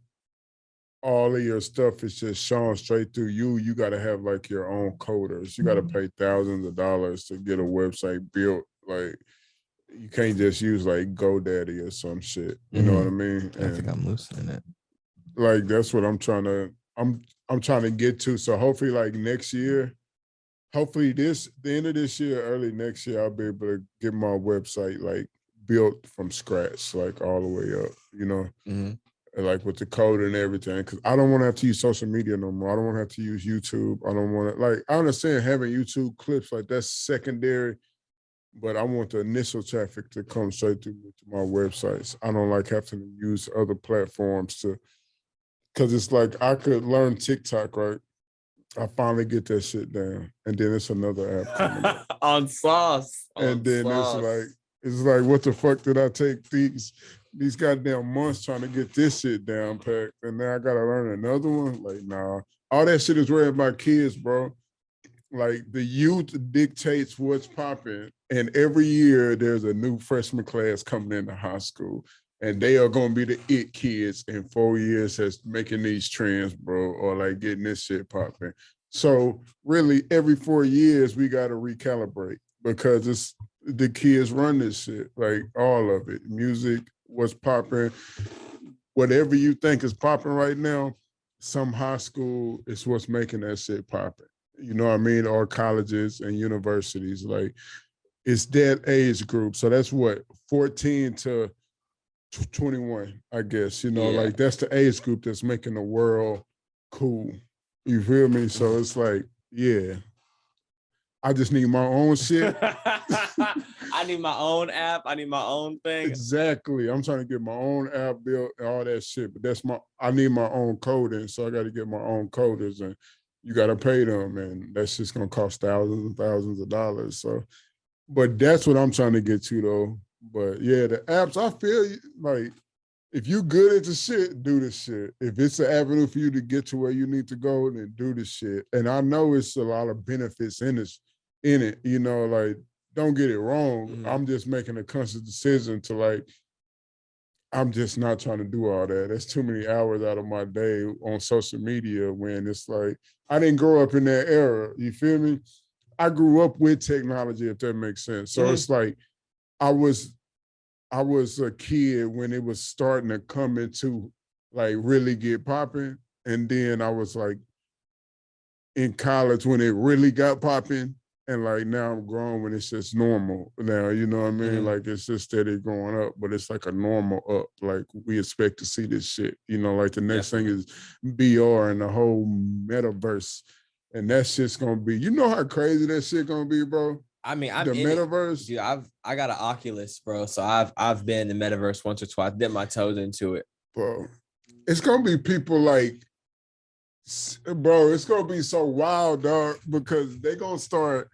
all of your stuff is just shown straight through you got to have like your own coders. You got to pay thousands of dollars to get a website built. Like, you can't just use like GoDaddy or some shit. You know what I mean? I think I'm loosening it. Like that's what I'm trying to get to. So hopefully like next year, the end of this year, early next year, I'll be able to get my website like built from scratch, like all the way up, and like with the code and everything. Cause I don't want to have to use social media no more. I don't want to have to use YouTube. I don't want to I understand having YouTube clips, like that's secondary. But I want the initial traffic to come straight through to my websites. I don't like having to use other platforms because it's like I could learn TikTok, right? I finally get that shit down, and then it's another app coming up. on sauce. And then it's like, what the fuck did I take these goddamn months trying to get this shit down packed, and now I gotta learn another one? Like, nah, all that shit is worried about kids, bro. Like the youth dictates what's popping, and every year there's a new freshman class coming into high school, and they are gonna be the it kids in 4 years that's making these trends, bro, or like getting this shit popping. So really, every 4 years we gotta recalibrate because it's the kids run this shit, like all of it, music, what's popping, whatever you think is popping right now. Some high school is what's making that shit popping. You know what I mean? Or colleges and universities. Like, it's that age group. So that's what, 14 to 21, I guess. Like that's the age group that's making the world cool. You feel me? So it's like, yeah. I just need my own shit. I I need my own app. I need my own thing. Exactly. I'm trying to get my own app built and all that shit. But I need my own coding, so I got to get my own coders, and you got to pay them, and that's just gonna cost thousands and thousands of dollars. So, but that's what I'm trying to get to, though. But yeah, the apps, I feel like if you good at the shit, do the shit. If it's an avenue for you to get to where you need to go, then do the shit. And I know it's a lot of benefits in it. You know, like, don't get it wrong. Mhm. I'm just making a conscious decision to, like, I'm just not trying to do all that. That's too many hours out of my day on social media when it's like, I didn't grow up in that era. You feel me? I grew up with technology, if that makes sense. So it's like, I was a kid when it was starting to come into, like, really get popping. And then I was like in college when it really got popping. And like now I'm grown when it's just normal now, you know what I mean? Like it's just steady going up, but it's like a normal up. Like we expect to see this shit, you know, like the next thing is VR and the whole metaverse. And that shit's gonna be, you know how crazy that shit gonna be, bro? I mean, I'm the in metaverse. Dude, I got an Oculus, bro. So I've been in the metaverse once or twice, dipped my toes into it. Bro, it's gonna be people like, bro, it's gonna be so wild, dog, because they gonna start,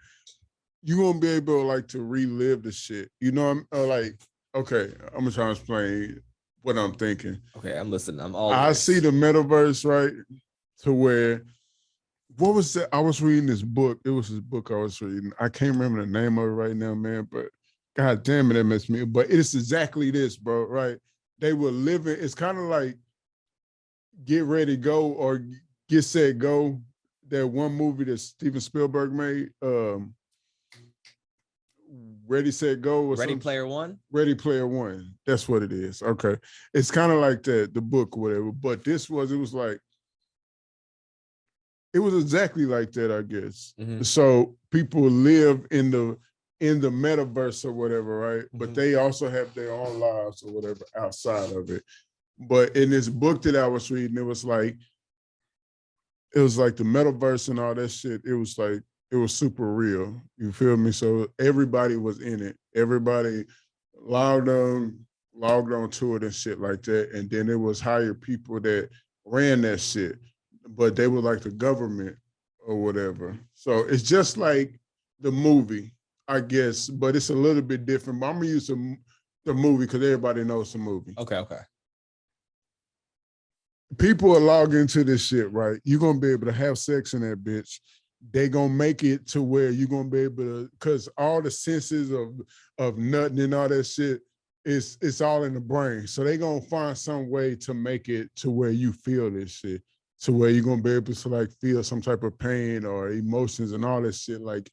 you gonna be able like to relive the shit. You know, like, okay, I'm gonna try to explain what I'm thinking. Okay, I'm listening. I'm all I ears. see the metaverse, right? To where, what was that? I was reading this book. It was this book I was reading. I can't remember the name of it right now, man, but God damn it, that messed me up. But it's exactly this, bro, right? They were living, it's kind of like Get Ready, Go, or Get Set, Go. That one movie that Steven Spielberg made, Ready, Set, Go. Or Ready something. Player One? Ready Player One. That's what it is. Okay. It's kind of like that, the book or whatever. But it was exactly like that, I guess. Mm-hmm. So people live in the metaverse or whatever, right? Mm-hmm. But they also have their own lives or whatever outside of it. But in this book that I was reading, it was like the metaverse and all that shit. It was super real. You feel me? So everybody was in it. Everybody logged on to it and shit like that. And then it was hired people that ran that shit, but they were like the government or whatever. So it's just like the movie, I guess, but it's a little bit different. But I'm gonna use the movie because everybody knows the movie. Okay. People are logging into this shit, right? You're gonna be able to have sex in that bitch. They gonna make it to where you're gonna be able to, because all the senses of nutting and all that shit, it's all in the brain. So they gonna find some way to make it to where you feel this shit, to where you're gonna be able to like feel some type of pain or emotions and all that shit. Like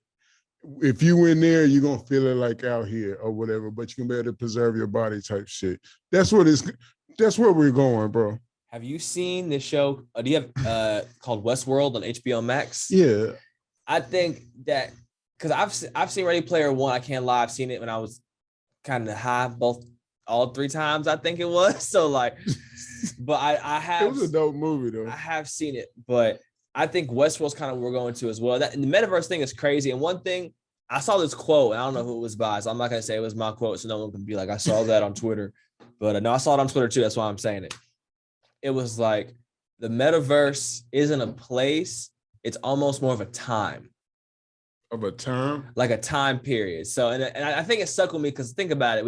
if you in there, you're gonna feel it like out here or whatever, but you can be able to preserve your body type shit. That's where we're going, bro. Have you seen this show? Do you have called Westworld on HBO Max? Yeah. I think that because I've seen Ready Player One. I can't lie. I've seen it when I was kind of high, all 3 times, I think it was. So like, but I have. It was a dope movie though. I have seen it, but I think Westworld's kind of what we're going to as well. And the metaverse thing is crazy. And one thing, I saw this quote, and I don't know who it was by, so I'm not going to say it was my quote, so no one can be like, I saw that on Twitter. But no, I saw it on Twitter too. That's why I'm saying it. It was like, the metaverse isn't a place. It's almost more of a time. Of a time? Like a time period. So, and I think it stuck with me because think about it.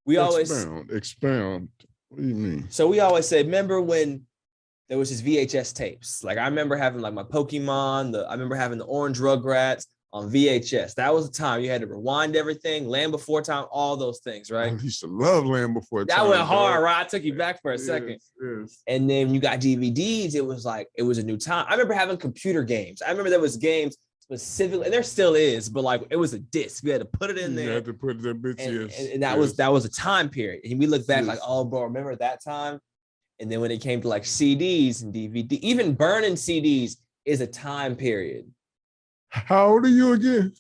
Expound. What do you mean? So we always say, remember when there was just VHS tapes? Like I remember having like my Pokemon, I remember having the Orange Rugrats on VHS. That was the time you had to rewind everything, Land Before Time, all those things, right? I used to love Land Before Time. That went hard, right? I took you back for a second. Yes. And then you got DVDs. It was like, it was a new time. I remember having computer games. I remember there was games specifically, and there still is, but like it was a disc. You had to put it in there. You had to put it in bitch, and that was a time period. And we look back like, oh, bro, remember that time? And then when it came to like CDs and DVD, even burning CDs is a time period. How old are you again?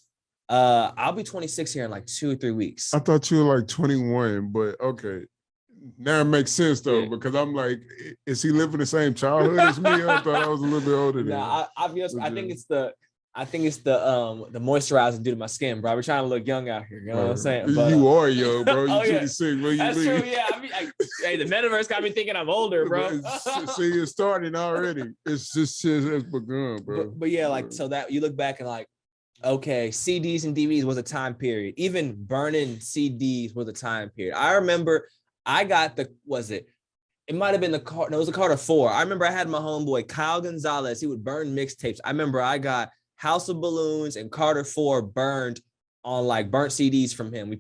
I'll be 26 here in like 2 or 3 weeks. I thought you were like 21, but okay. Now it makes sense though, because I'm like, is he living the same childhood as me? I thought I was a little bit older than him. I think it's I think it's the moisturizer due to my skin, bro. We're trying to look young out here. You know what I'm saying? But, you are young, bro. You oh, 26. What you that's mean? true. Yeah. I mean, hey, the metaverse got me thinking I'm older, bro. See, it's starting already. It's begun, bro. But yeah, like so that you look back and like, okay, CDs and DVDs was a time period. Even burning CDs was a time period. I remember I got it might have been no, it was a Carter 4. I remember I had my homeboy Kyle Gonzalez. He would burn mixtapes. I remember I got House of Balloons and Carter 4 burned on like burnt CDs from him.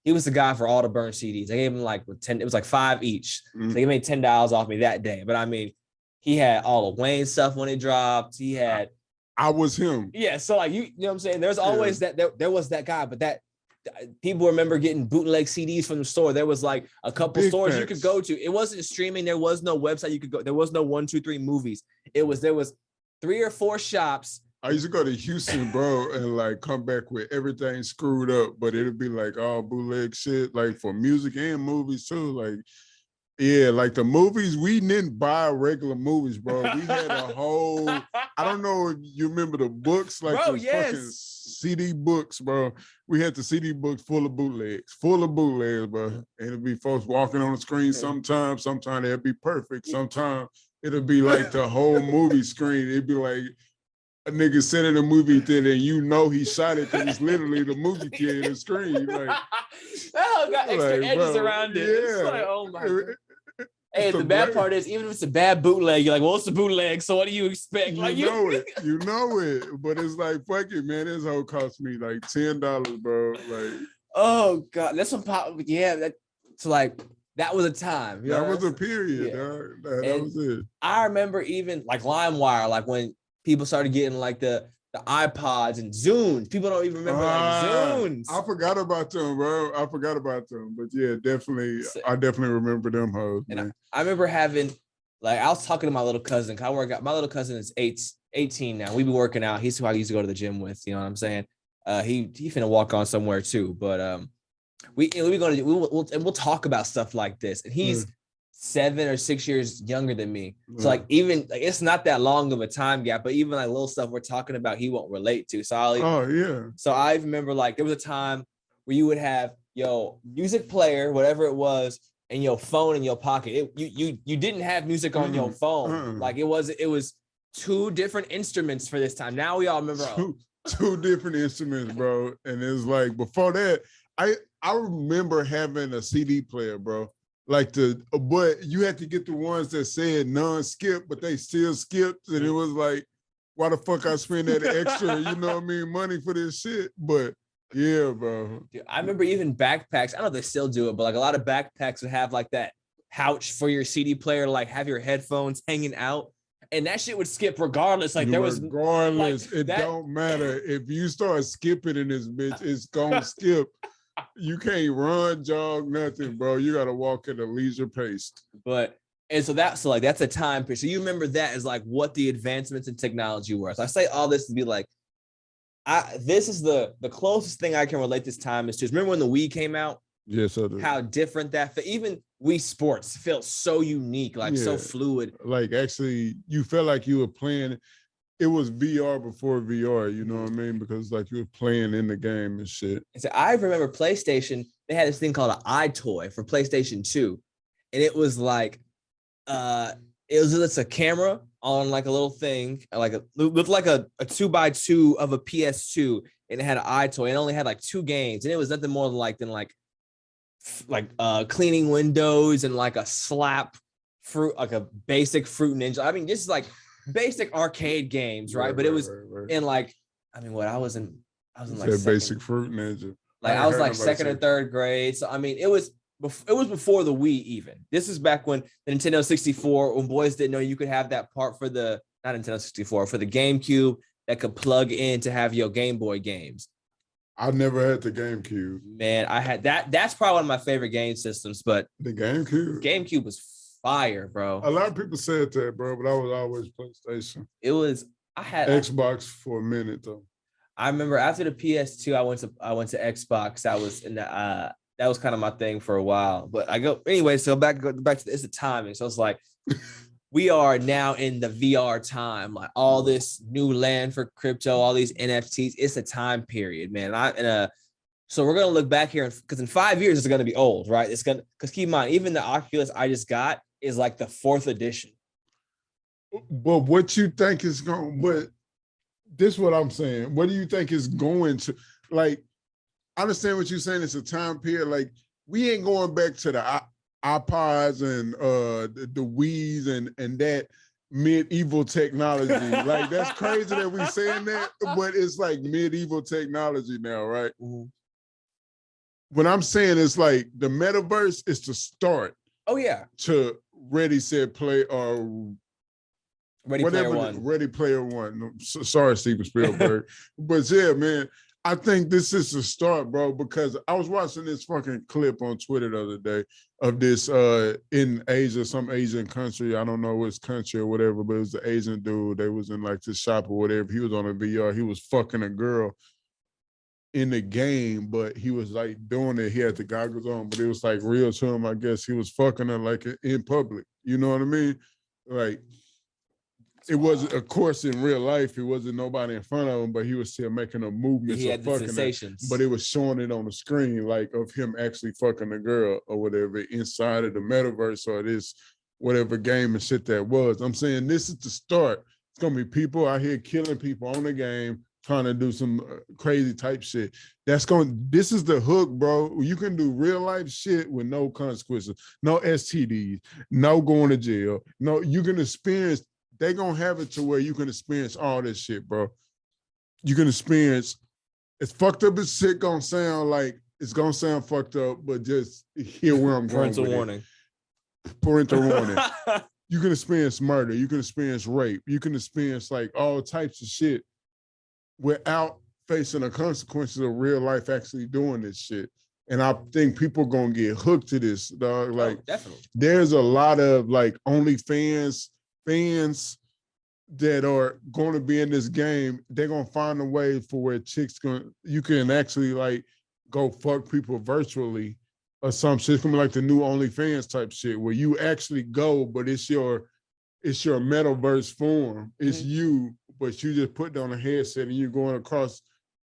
He was the guy for all the burnt CDs. I gave him like 10, it was like 5 each. So he made $10 off me that day. But I mean, he had all of Wayne stuff when it dropped. He had I was him. Yeah, so like you know what I'm saying? There's always that there was that guy, but that people remember getting bootleg CDs from the store. There was like a couple stores you could go to. It wasn't streaming. There was no website you could go. There was no 1-2-3 movies. There was 3 or 4 shops. I used to go to Houston, bro, and like come back with everything screwed up, but it'd be like all bootleg shit, like for music and movies too. Like, yeah, like the movies, we didn't buy regular movies, bro. We had a whole, I don't know if you remember the books, like bro, the fucking CD books, bro. We had the CD books full of bootlegs, bro. And it'd be folks walking on the screen sometimes it'd be perfect. Sometimes it'll be like the whole movie screen. It'd be like a nigga sitting in a movie theater and you know he shot it because it's literally the movie theater screen. Like, that got extra edges around it. Yeah. It's like, oh my God. Hey, the bad part is, even if it's a bad bootleg, you're like, well, it's a bootleg, so what do you expect? Like, you know it. But it's like, fuck it, man. This whole cost me like $10, bro. Like, oh God, that's what pop. Yeah, so like that was a time. That was a period. Yeah. That was it. I remember even like LimeWire, like when people started getting like the iPods and Zunes. People don't even remember like Zunes. I forgot about them, bro. But yeah, definitely. I definitely remember them hoes. And I remember having, like, I was talking to my little cousin. My little cousin is 18 now. We be working out. He's who I used to go to the gym with. You know what I'm saying? He finna walk on somewhere too. But we'll talk about stuff like this. And he's 7 or 6 years younger than me. So like even like it's not that long of a time gap, but even like little stuff we're talking about, he won't relate to. So So I remember like there was a time where you would have your music player, whatever it was, and your phone in your pocket. You didn't have music on your phone. Like it was 2 different instruments for this time. Now we all remember two different instruments, bro. And it's like before that, I remember having a CD player, bro. Like but you had to get the ones that said non-skip, but they still skipped. And it was like, why the fuck I spend that extra, you know what I mean, money for this shit? But yeah, bro. Dude, I remember even backpacks. I don't know if they still do it, but like a lot of backpacks would have like that pouch for your CD player, like have your headphones hanging out. And that shit would skip regardless. Like regardless, it don't matter. If you start skipping in this bitch, it's gonna skip. You can't run, jog, nothing, bro. You gotta walk at a leisure pace. So that's a time period. So you remember that as like what the advancements in technology were. So I say all this to be like, this is the closest thing I can relate this time is to. Remember when the Wii came out? Yes, I do. How different that even Wii Sports felt so unique, like so fluid. Like actually, you felt like you were playing. It was VR before VR, you know what I mean? Because like you were playing in the game and shit. And so I remember PlayStation, they had this thing called an iToy for PlayStation 2. And it was like, it's a camera on like a little thing, with like a 2x2 of a PS2, and it had an iToy. It only had like 2 games, and it was nothing more than cleaning windows and like a slap fruit, like a basic Fruit Ninja. I mean, just like basic arcade games, right? But it was in like, I mean, I was in like basic Fruit Ninja. Like I was like 2nd or 3rd grade. So I mean, it was before the Wii even. This is back when the Nintendo 64, when boys didn't know you could have that part for the, not Nintendo 64, for the GameCube that could plug in to have your Game Boy games. I never had the GameCube. Man, I had that. That's probably one of my favorite game systems, but the GameCube was fire, bro. A lot of people said that, bro, but I was always PlayStation. I had Xbox for a minute though. I remember after the PS2, I went to Xbox. That was kind of my thing for a while. But I go anyway. So back to it's the timing. So it's like we are now in the VR time, like all this new land for crypto, all these NFTs. It's a time period, man. So we're gonna look back here because in 5 years it's gonna be old, right? It's gonna because keep in mind, even the Oculus I just got is like the 4th edition. But what you think is going? But this is what I'm saying. What do you think is going to like? I understand what you're saying. It's a time period. Like we ain't going back to the iPods and the Wii's and that medieval technology. Like that's crazy that we saying that, but it's like medieval technology now, right? Mm-hmm. What I'm saying is like the metaverse is the start. Oh yeah. To Ready Set Play or Ready Player One. Ready Player One. Sorry, Steven Spielberg, but yeah, man. I think this is the start, bro, because I was watching this fucking clip on Twitter the other day of this in Asia, some Asian country. I don't know which country or whatever, but it was an Asian dude. They was in like this shop or whatever. He was on a VR. He was fucking a girl in the game, but he was like doing it. He had the goggles on, but it was like real to him, I guess. He was fucking her like in public. You know what I mean? Like, it wasn't, of course, in real life, it wasn't nobody in front of him, but he was still making a movement. He had the sensations. But it was showing it on the screen, like of him actually fucking a girl or whatever inside of the metaverse or this whatever game and shit that was. I'm saying this is the start. It's gonna be people out here killing people on the game, trying to do some crazy type shit. This is the hook, bro. You can do real life shit with no consequences, no STDs, no going to jail. No, you can experience. They gonna have it to where you can experience all this shit, bro. You can experience, as fucked up as shit gonna sound like, it's gonna sound fucked up, but just hear where I'm going. Parental warning. Parental warning. You can experience murder. You can experience rape. You can experience like all types of shit without facing the consequences of real life actually doing this shit. And I think people gonna get hooked to this, dog. Like, definitely. There's a lot of like OnlyFans fans that are going to be in this game. They're gonna find a way for where you can actually like go fuck people virtually or some shit. It's gonna be like the new OnlyFans type shit where you actually go, but it's your metaverse form. It's you, but you just put on a headset and you're going across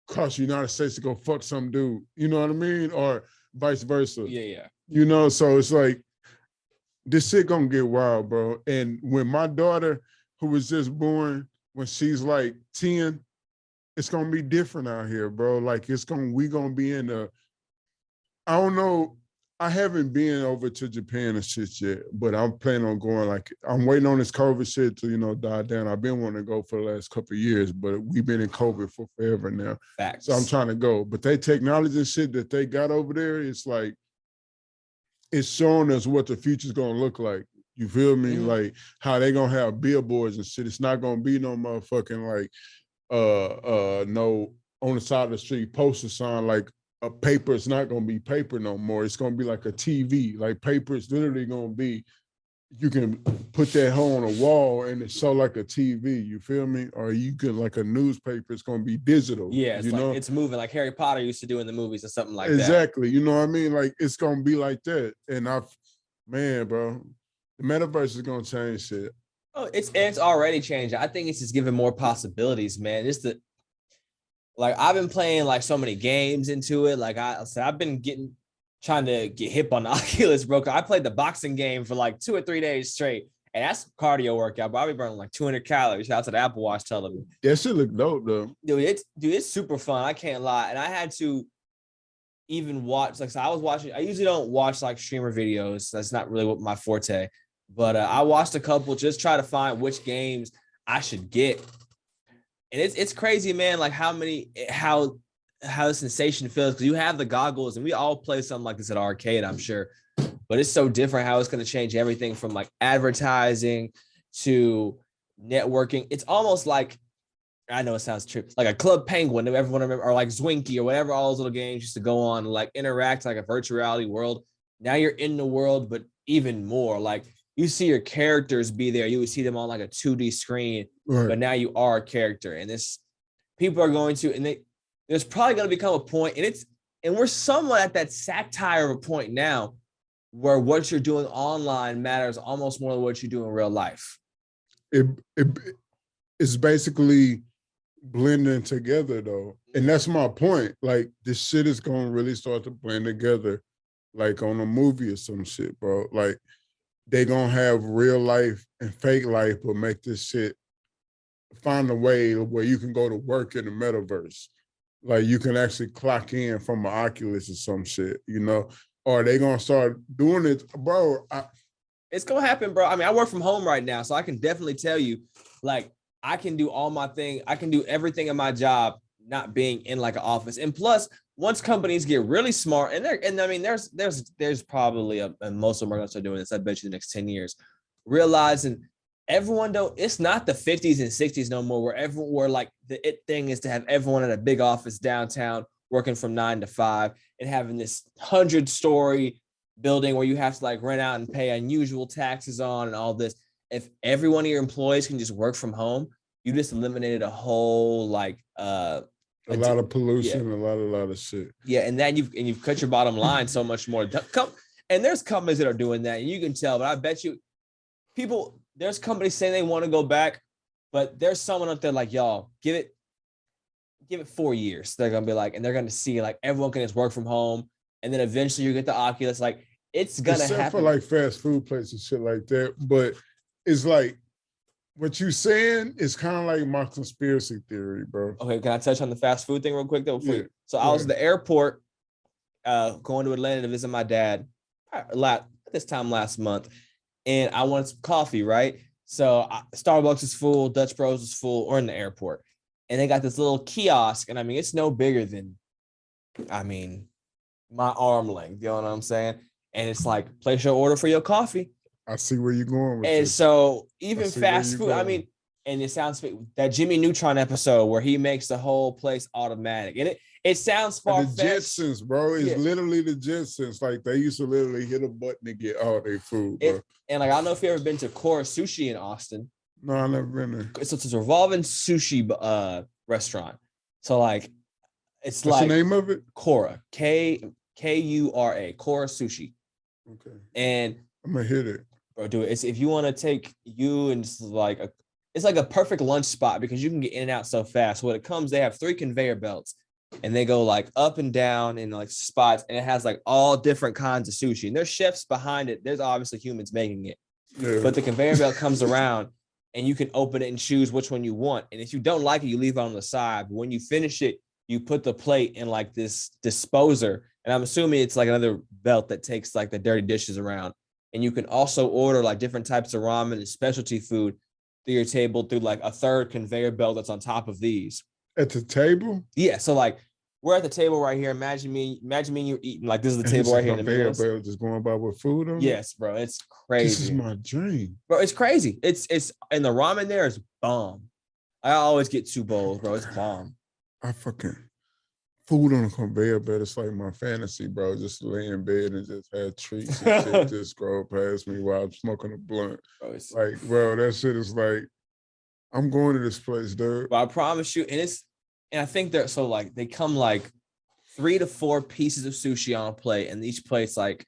the United States to go fuck some dude. You know what I mean? Or vice versa. Yeah. You know, so it's like this shit gonna get wild, bro. And when my daughter, who was just born, when she's like 10, it's gonna be different out here, bro. Like we gonna be in I don't know. I haven't been over to Japan and shit yet, but I'm planning on going. Like, I'm waiting on this COVID shit to, die down. I've been wanting to go for the last couple of years, but we've been in COVID for forever now. Facts. So I'm trying to go. But they technology and shit that they got over there, it's like, it's showing us what the future's gonna look like. You feel me? Like how they gonna have billboards and shit. It's not gonna be no motherfucking like no on the side of the street poster sign like a paper. It's not gonna be paper no more. It's gonna be like a TV. Like paper is literally gonna be, you can put that on a wall and it show like a TV, you feel me? Or you can like a newspaper, it's gonna be digital. Yeah, it's moving like Harry Potter used to do in the movies or something like that. Exactly, you know what I mean? Like it's gonna be like that. And man, bro, the metaverse is gonna change shit. Oh, it's already changing. I think it's just giving more possibilities, man. I've been playing like so many games into it. Like I said, I've been trying to get hip on the Oculus, bro. I played the boxing game for like 2 or 3 days straight. And that's cardio workout, but I'll be burning like 200 calories. Shout out to the Apple Watch telling me. That shit look dope, though. Dude, it's super fun. I can't lie. And I had to even watch, like, so I usually don't watch like streamer videos. That's not really what my forte. But I watched a couple, just try to find which games I should get. And it's crazy, man, like how the sensation feels, because you have the goggles and we all play something like this at arcade, I'm sure, but it's so different how it's going to change everything from like advertising to networking. It's almost like, I know it sounds true, like a Club Penguin, if everyone remember, or like Zwinky or whatever, all those little games used to go on, like interact like a virtual reality world. Now you're in the world, but even more, like you see your characters be there. You would see them on like a 2D screen, right. But now you are a character, and people are going to, and there's probably going to become a point, and we're somewhat at that satire of a point now where what you're doing online matters almost more than what you do in real life. It's basically blending together though. And that's my point. Like this shit is gonna really start to blend together like on a movie or some shit, bro. Like they gonna have real life and fake life, but make this shit find a way where you can go to work in the metaverse. Like you can actually clock in from an Oculus or some shit, you know? Or they gonna start doing it, bro. It's gonna happen, bro. I mean, I work from home right now, so I can definitely tell you, like, I can do all my thing. I can do everything in my job, not being in like an office. And plus, once companies get really smart, and I mean, there's probably and most of them are gonna start doing this. I bet you the next 10 years, realizing everyone though, it's not the 50s and 60s no more, where like the it thing is to have everyone in a big office downtown working from 9 to 5 and having this 100-story building where you have to like rent out and pay unusual taxes on and all this. If every one of your employees can just work from home, you just eliminated a whole like a lot of pollution, yeah. a lot of shit. Yeah, and then you've cut your bottom line so much more. And there's companies that are doing that, and you can tell. But I bet you, there's companies saying they want to go back, but there's someone up there like, y'all, give it 4 years. They're gonna be like, and they're gonna see like everyone can just work from home, and then eventually you get the Oculus. Like it's gonna happen for like fast food places and shit like that, but. It's like what you saying is kind of like my conspiracy theory, bro. Okay, can I touch on the fast food thing real quick though? Yeah. So I was at the airport going to Atlanta to visit my dad this time last month, and I wanted some coffee, right? So Starbucks is full, Dutch Bros is full, or in the airport, and they got this little kiosk, and I mean it's no bigger than, I mean, my arm length. You know what I'm saying? And it's like place your order for your coffee. I see where you're going with and this. So even fast food, I mean, and it sounds that Jimmy Neutron episode where he makes the whole place automatic, and it sounds far-fetched. The Jetsons, bro, it's literally the Jetsons. Like they used to literally hit a button to get all their food, bro. And like I don't know if you ever been to Cora Sushi in Austin. No, I never been there. It's a revolving sushi restaurant. So like it's What's like the name of it? Cora, Kura, Cora Sushi. Okay, and I'm gonna hit it. Bro, do it. It's if you want to take you and it's like a perfect lunch spot because you can get in and out so fast. When it comes, they have 3 conveyor belts and they go like up and down in like spots, and it has like all different kinds of sushi. And there's chefs behind it. There's obviously humans making it, but the conveyor belt comes around and you can open it and choose which one you want. And if you don't like it, you leave it on the side. But when you finish it, you put the plate in like this disposer. And I'm assuming it's like another belt that takes like the dirty dishes around. And you can also order like different types of ramen and specialty food through your table through like a 3rd conveyor belt that's on top of these. At the table? Yeah. So like we're at the table right here. Imagine me you're eating. Like this is the table right here. Conveyor belt just going by with food on. Yes, bro. It's crazy. This is my dream. Bro, it's crazy. It's and the ramen there is bomb. I always get 2 bowls, bro. It's bomb. I fucking food on a conveyor belt. It's like my fantasy, bro. Just lay in bed and just have treats and shit just scroll past me while I'm smoking a blunt. Bro, like, bro, that shit is like, I'm going to this place, dude. But I promise you, and I think they're so like they come like 3 to 4 pieces of sushi on a plate, and each plate's like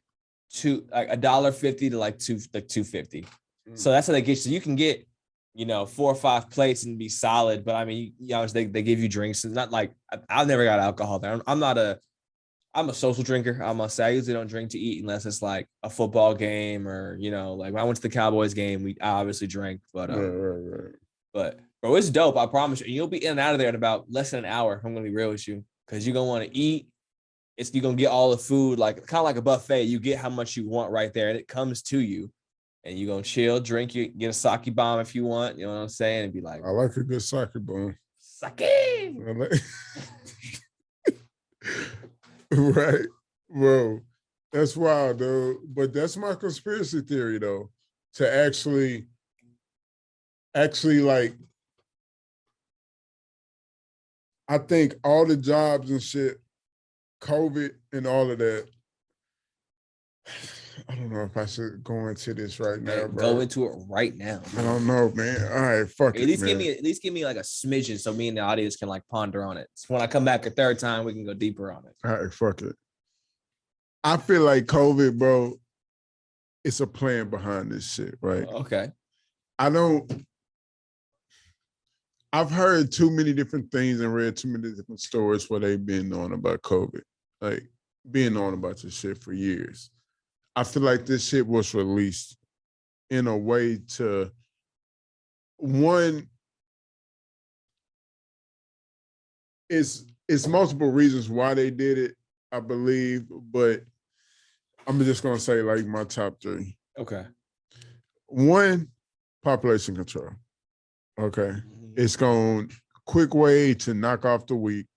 $1.50 to like $2.50. So that's how they get you. So you can get 4 or 5 plates and be solid. But I mean, they give you drinks. It's not like I've never got alcohol there. I'm a social drinker. I must say, I usually don't drink to eat unless it's like a football game or like when I went to the Cowboys game, I obviously drank. But right. But bro, it's dope. I promise you. You'll be in and out of there in about less than an hour. I'm gonna be real with you because you're gonna want to eat. You're gonna get all the food, like kind of like a buffet. You get how much you want right there, and it comes to you. And you're going to chill, drink, you get a sake bomb if you want. You know what I'm saying? And be like, I like a good sake bomb. Sake! Right. Bro, that's wild, though. But that's my conspiracy theory, though. To actually like, I think all the jobs and shit, COVID and all of that, I don't know if I should go into this right now, bro. Go into it right now. I don't know, man. All right, fuck it, man. At least give me like a smidgen so me and the audience can like ponder on it. So when I come back a 3rd time, we can go deeper on it. All right, fuck it. I feel like COVID, bro, it's a plan behind this shit, right? Okay. I've heard too many different things and read too many different stories where they've been on about COVID, like being on about this shit for years. I feel like this shit was released in a way to, one, it's multiple reasons why they did it, I believe, but I'm just gonna say like my top three. Okay. One, population control. Okay. It's going quick way to knock off the week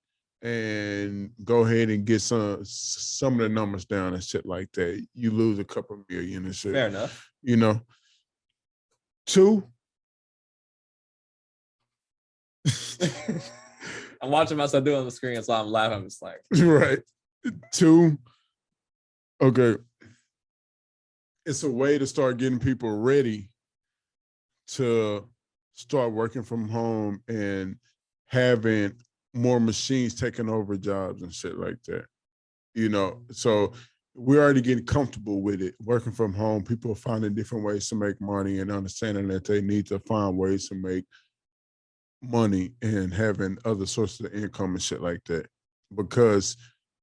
and go ahead and get some of the numbers down and shit like that. You lose a couple million and shit. Fair enough. You know. Two. I'm watching myself do it on the screen, so I'm laughing. I'm just like, right. Two. Okay. It's a way to start getting people ready to start working from home and having more machines taking over jobs and shit like that. You know, so we're already getting comfortable with it. Working from home, people are finding different ways to make money and understanding that they need to find ways to make money and having other sources of income and shit like that. Because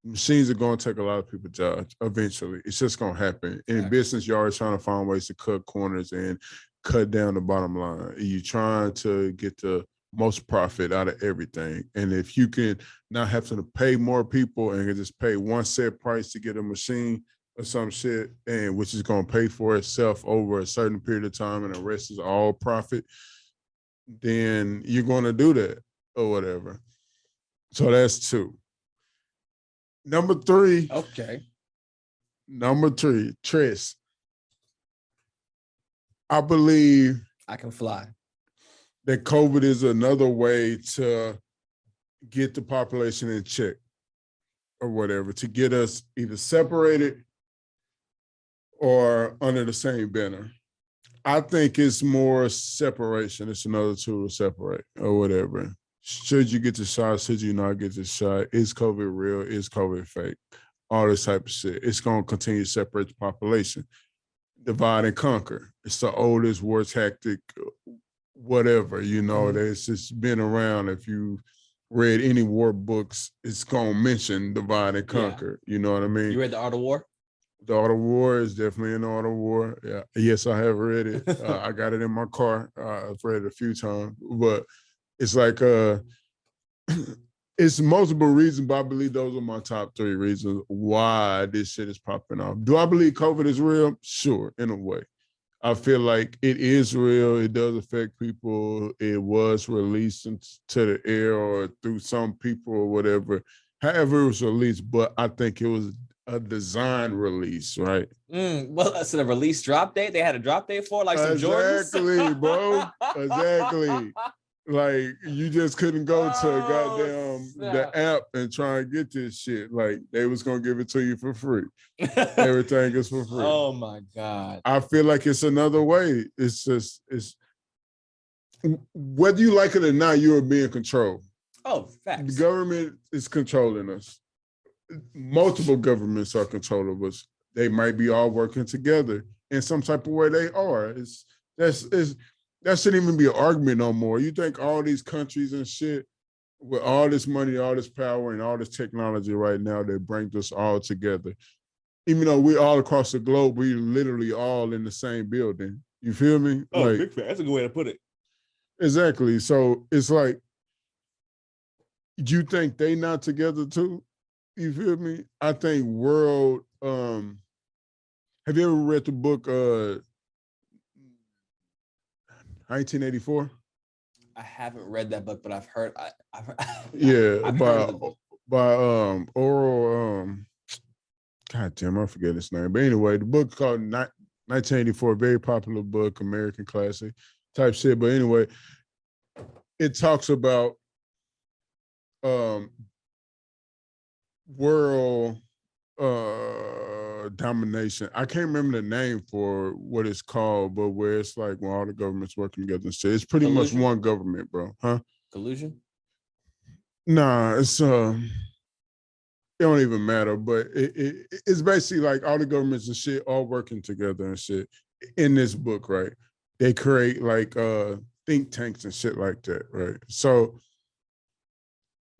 machines are going to take a lot of people's jobs eventually. It's just going to happen. In business, you're always trying to find ways to cut corners and cut down the bottom line. You're trying to get the most profit out of everything. And if you can not have to pay more people and can just pay one set price to get a machine or some shit, and which is going to pay for itself over a certain period of time and the rest is all profit, then you're going to do that or whatever. So that's two. Number three. okay. Number three, Tris. I believe I can fly. that COVID is another way to get the population in check or whatever, to get us either separated or under the same banner. I think it's more separation. It's another tool to separate or whatever. Should you get the shot? Should you not get the shot? Is COVID real? Is COVID fake? All this type of shit. It's going to continue to separate the population. Divide and conquer. It's the oldest war tactic, whatever, you know, that's just been around. If you read any war books, it's going to mention divide and conquer. You know what I mean? You read The Art of War? The Art of War is definitely an Art of War. Yeah. Yes, I have read it. I got it in my car. I've read it a few times, but it's like, it's multiple reasons, but I believe those are my top three reasons why this shit is popping off. Do I believe COVID is real? Sure, in a way. I feel like it is real. It does affect people. It was released into the air or through some people or whatever. However, it was released, but I think it was a design release, right? Well, so the release drop date, they had a drop date for like some Jordans? Exactly, bro. Exactly. Like, you just couldn't go to the app and try and get this shit. Like, they was going to give it to you for free. Everything is for free. Oh, my God. I feel like it's another way. It's just, whether you like it or not, you're being controlled. Oh, facts. The government is controlling us. Multiple governments are controlling us. They might be all working together in some type of way. They are. That shouldn't even be an argument no more. You think all these countries and shit with all this money, all this power, and all this technology right now that brings us all together. Even though we're all across the globe, we're literally all in the same building. You feel me? Oh, like, big fan. That's a good way to put it. Exactly. So it's like, you think they not together too? You feel me? I think world. Have you ever read the book 1984? I haven't read that book, but I've heard. By Oral. God damn, I forget his name. But anyway, the book called 1984, very popular book, American classic type shit. But anyway, it talks about world domination. I can't remember the name for what it's called, but where it's like when all the governments working together and shit. It's pretty much one government, bro. Huh? Collusion? Nah, it's don't even matter, but it's basically like all the governments and shit all working together and shit in this book, right? They create like think tanks and shit like that, right? So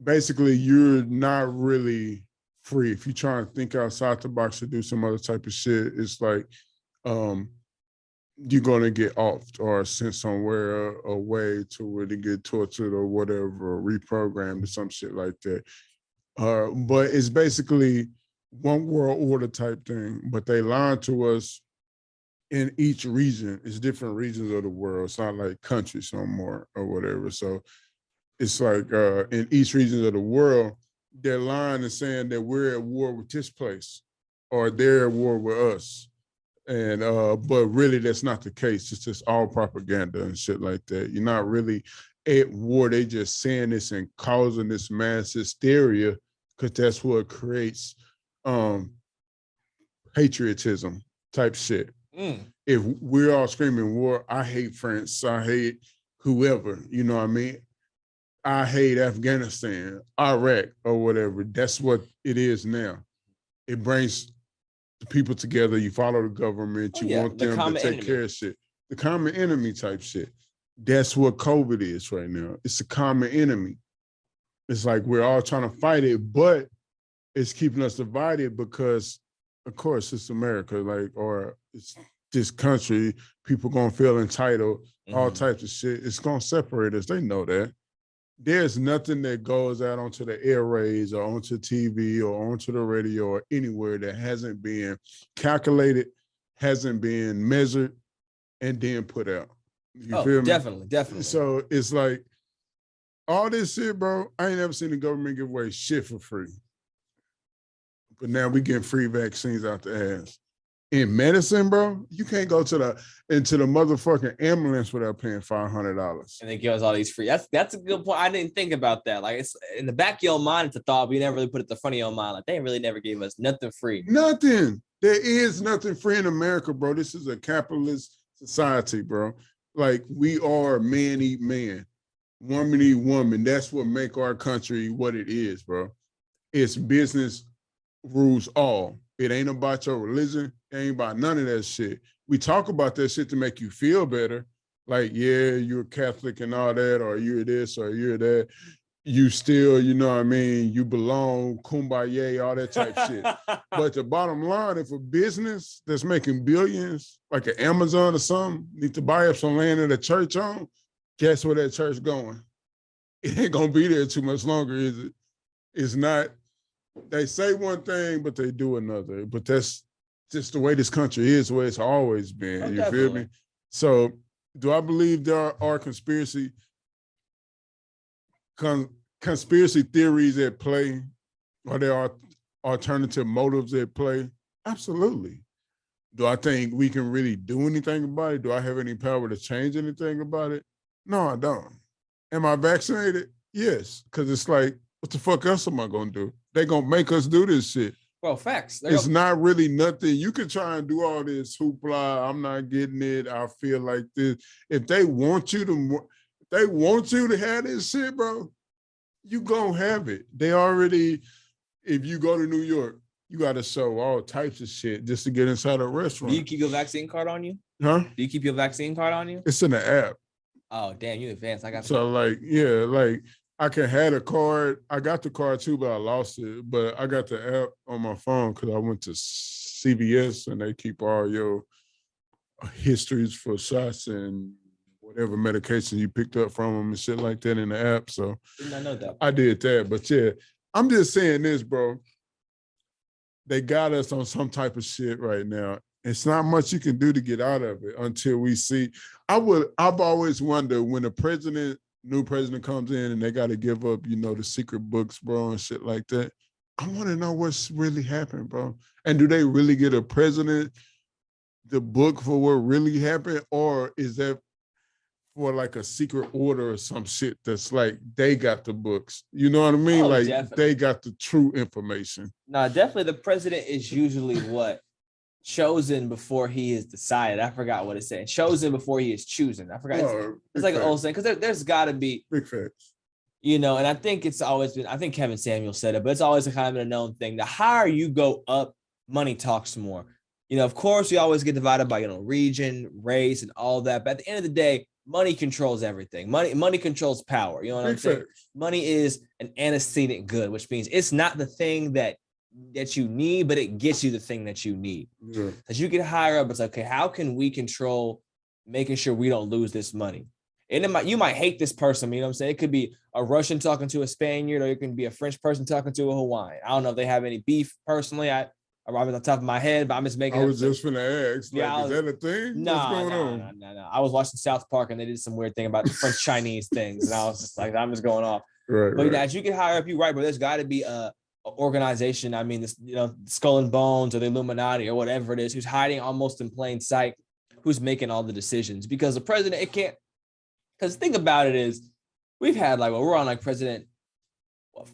basically you're not really free. If you're trying to think outside the box to do some other type of shit, it's like you're gonna get off or sent somewhere away to where they get tortured or whatever, or reprogrammed or some shit like that. But it's basically one world order type thing, but they lie to us in each region. It's different regions of the world. It's not like countries no more or whatever. So it's like in each region of the world, they're lying and saying that we're at war with this place or they're at war with us. And but really that's not the case. It's just all propaganda and shit like that. You're not really at war. They just saying this and causing this mass hysteria because that's what creates patriotism type shit. If we're all screaming war, I hate France, I hate whoever, you know what I mean? I hate Afghanistan, Iraq, or whatever. That's what it is now. It brings the people together. You follow the government. You want them to take care of shit. The common enemy type shit. That's what COVID is right now. It's a common enemy. It's like we're all trying to fight it, but it's keeping us divided because, of course, it's America, like, or it's this country. People gonna feel entitled, all types of shit. It's gonna separate us. They know that. There's nothing that goes out onto the airways or onto TV or onto the radio or anywhere that hasn't been calculated, hasn't been measured, and then put out. You feel me? Definitely. So it's like all this shit, bro. I ain't never seen the government give away shit for free. But now we getting free vaccines out the ass. In medicine, bro, you can't go into the motherfucking ambulance without paying $500. And they give us all these free. That's a good point. I didn't think about that. Like it's in the back of your mind, it's a thought, but you never really put it at the front of your mind. Like they really never gave us nothing free. Nothing. There is nothing free in America, bro. This is a capitalist society, bro. Like we are man eat man, woman eat woman. That's what make our country what it is, bro. It's business rules all. It ain't about your religion. It ain't about none of that shit. We talk about that shit to make you feel better. Like, yeah, you're Catholic and all that, or you're this, or you're that. You still, you know what I mean? You belong, kumbaya, all that type shit. But the bottom line, if a business that's making billions, like an Amazon or something, need to buy up some land that a church on, guess where that church going? It ain't gonna be there too much longer, is it? It's not. They say one thing, but they do another. But that's just the way this country is, the way it's always been. You feel me? So do I believe there are conspiracy theories at play, or there are alternative motives at play? Absolutely. Do I think we can really do anything about it? Do I have any power to change anything about it? No, I don't. Am I vaccinated? Yes, because it's like, what the fuck else am I gonna do? They gonna make us do this shit. Well, facts. It's not really nothing. You can try and do all this hoopla. I'm not getting it. I feel like this. If they want you to have this shit, bro, you gonna have it. They already, if you go to New York, you gotta show all types of shit just to get inside a restaurant. Do you keep your vaccine card on you? Huh? Do you keep your vaccine card on you? It's in the app. Oh, damn, you advanced. I got so like, yeah, like I can have a card. I got the card too, but I lost it. But I got the app on my phone because I went to CVS and they keep all your histories for shots and whatever medication you picked up from them and shit like that in the app. So didn't I know that? I did that. But yeah, I'm just saying this, bro. They got us on some type of shit right now. It's not much you can do to get out of it until we see. I've always wondered when the new president comes in and they got to give up, you know, the secret books, bro, and shit like that. I want to know what's really happened, bro. And do they really get a president the book for what really happened? Or is that for like a secret order or some shit that's like they got the books? You know what I mean? Like definitely. They got the true information. No, definitely the president is usually what? Chosen before he is decided. I forgot what it said. Chosen before he is choosing. I forgot. It's like an old saying because there's got to be big facts. You know, and I think it's always been, I think Kevin Samuel said it, but it's always a kind of a known thing. The higher you go up, money talks more. You know, of course, we always get divided by, region, race, and all that. But at the end of the day, money controls everything. Money controls power. You know what I'm saying? Money is an antecedent good, which means it's not the thing that you need, but it gets you the thing that you need. As you get higher up, it's like, okay, how can we control making sure we don't lose this money? And you might hate this person, you know what I'm saying? It could be a Russian talking to a Spaniard, or it can be a French person talking to a Hawaiian. I don't know if they have any beef personally. I'm on the top of my head, but I'm just making. I was just finna ask, is that a thing? What's going on? No. I was watching South Park and they did some weird thing about the French Chinese things, and I was just like, I'm just going off. Right. But as you get higher up, you're right, but there's got to be a organization. I mean, this, Skull and Bones or the Illuminati or whatever it is, who's hiding almost in plain sight, who's making all the decisions, because the president, it can't. Because think about it is, we've had we're on president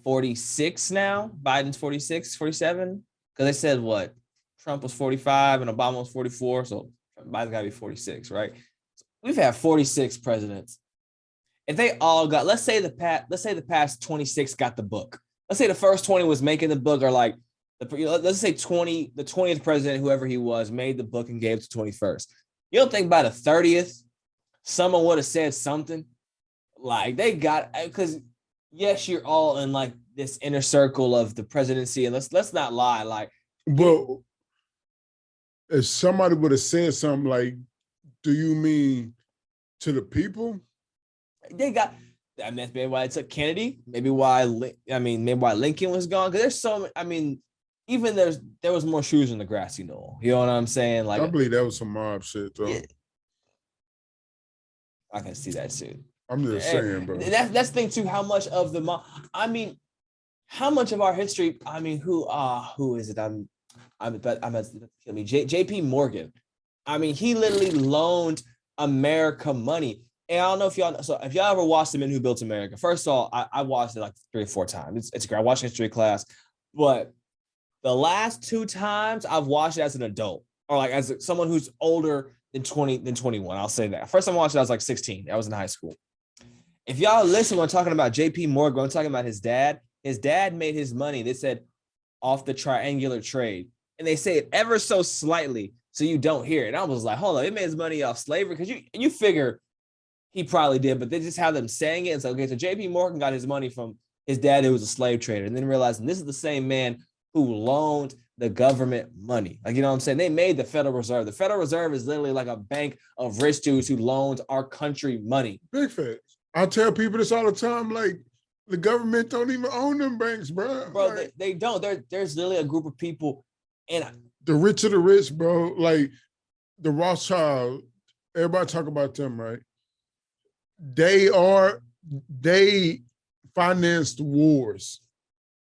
46 now. Biden's 46, 47. Because they said Trump was 45 and Obama was 44. So Biden's got to be 46, right? So we've had 46 presidents. If they all got, let's say the past 26 got the book. Let's say the first 20 was making the book, or let's say the 20th president, whoever he was, made the book and gave it to 21st. You don't think by the 30th, someone would have said something they got, because yes, you're all in this inner circle of the presidency, and let's not lie. But if somebody would have said something do you mean to the people? They got. I mean, that's maybe why it took Kennedy. Maybe why Lincoln was gone. Because there's so. I mean, even there was more shoes in the grassy knoll. You know what I'm saying? I believe that was some mob shit, though. Yeah. I can see that too. I'm just saying, bro. That's the thing too. How much of how much of our history? I mean, who is it? I'm kill me. J.P. Morgan. I mean, he literally loaned America money. And I don't know if y'all know. So if y'all ever watched The Men Who Built America, first of all, I watched it 3 or 4 times. It's great. I watched history class, but the last 2 times I've watched it as an adult, or as someone who's older than 21. I'll say that. First time I watched it, I was 16. I was in high school. If y'all listen when I'm talking about J.P. Morgan, I'm talking about his dad. His dad made his money, they said, off the triangular trade. And they say it ever so slightly so you don't hear it. And I was like, hold on, he made his money off slavery? Because you figure he probably did, but they just have them saying it. And so, okay, so J.P. Morgan got his money from his dad, who was a slave trader, and then realizing this is the same man who loaned the government money. You know what I'm saying? They made the Federal Reserve. The Federal Reserve is literally like a bank of rich dudes who loaned our country money. Big facts. I tell people this all the time, the government don't even own them banks, bro. Bro, they don't. There's literally a group of people, and the rich of the rich, bro. The Rothschild, everybody talk about them, right? They financed wars.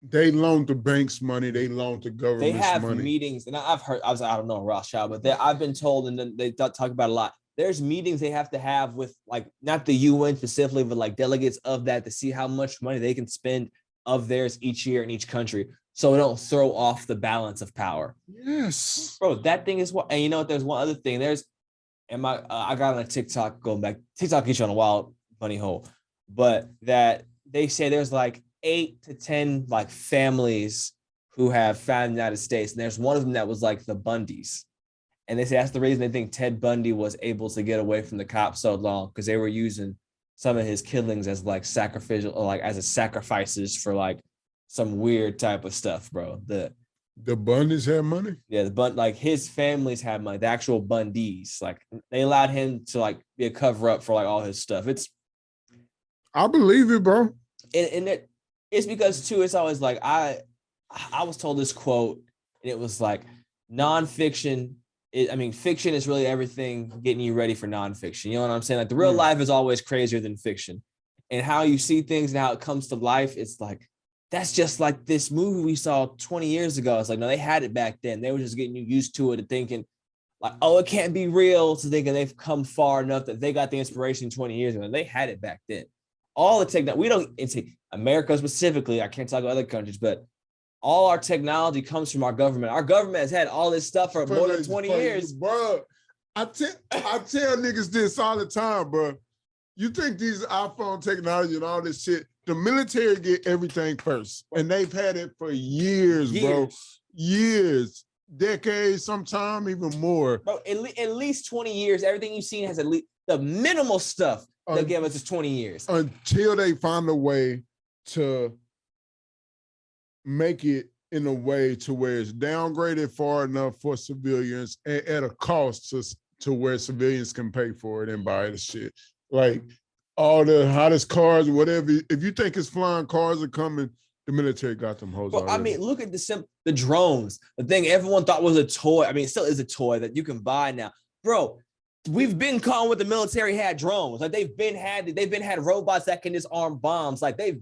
They loaned the banks money. They loaned the government money. They have meetings, and I've heard, I don't know Rothschild, but I've been told, and then they talk about a lot. There's meetings they have to have with not the UN specifically, but delegates of that to see how much money they can spend of theirs each year in each country, so it don't throw off the balance of power. Yes, bro, that thing is what. And you know what? There's one other thing. I got on a TikTok going back. TikTok gets you on a wild bunny hole, but that they say there's 8 to 10 families who have found in the United States, and there's one of them that was the Bundys. And they say that's the reason they think Ted Bundy was able to get away from the cops so long, because they were using some of his killings as sacrificial, or as a sacrifices for some weird type of stuff, bro. The Bundys have money? Yeah, his families have money. The actual Bundys, they allowed him to be a cover up for all his stuff. I believe it, bro. And it's because too, it's always I was told this quote, and it was nonfiction. Fiction is really everything getting you ready for nonfiction. You know what I'm saying? The real life is always crazier than fiction. And how you see things and how it comes to life, it's that's just this movie we saw 20 years ago. It's no, they had it back then. They were just getting you used to it and thinking oh, it can't be real, to thinking they've come far enough that they got the inspiration 20 years ago. They had it back then. All the technology, we don't, it's America specifically, I can't talk about other countries, but all our technology comes from our government. Our government has had all this stuff for more than 20 years. Bro, I tell niggas this all the time, bro. You think these iPhone technology and all this shit the military get everything first, and they've had it for years, bro. Years, decades, sometime even more. Bro, at least 20 years. Everything you've seen has at least the minimal stuff they'll give us is 20 years. Until they find a way to make it in a way to where it's downgraded far enough for civilians and at a cost to where civilians can pay for it and buy the shit. Like all the hottest cars, whatever. If you think it's flying cars are coming, the military got them hoes already. I mean, look at the drones. The thing everyone thought was a toy. I mean, it still is a toy that you can buy now. Bro, we've been calling what the military had drones. Like they've been had robots that can disarm bombs. Like they've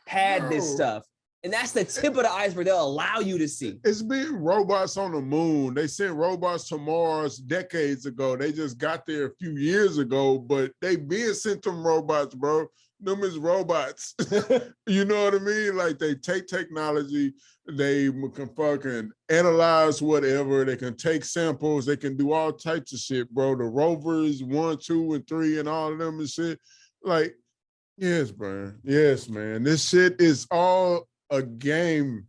had this stuff. And that's the tip of the iceberg they'll allow you to see. It's been robots on the moon. They sent robots to Mars decades ago. They just got there a few years ago, but they been sent them robots, bro. Them is robots. You know what I mean? Like they take technology, they can fucking analyze whatever. They can take samples. They can do all types of shit, bro. The rovers 1, 2, and 3 and all of them and shit. Like, yes, bro. Yes, man. This shit is all a game.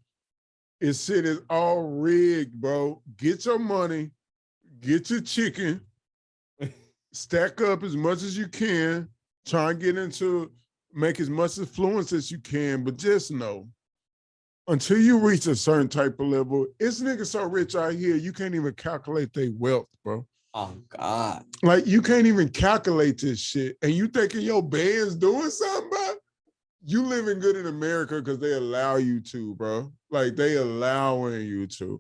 This shit is all rigged, bro. Get your money, get your chicken, stack up as much as you can, try and make as much influence as you can, but just know, until you reach a certain type of level, it's niggas so rich out here, you can't even calculate their wealth, bro. Oh, God. Like, you can't even calculate this shit, and you thinking your band's doing something, bro? You living good in America because they allow you to, bro. Like, they allowing you to.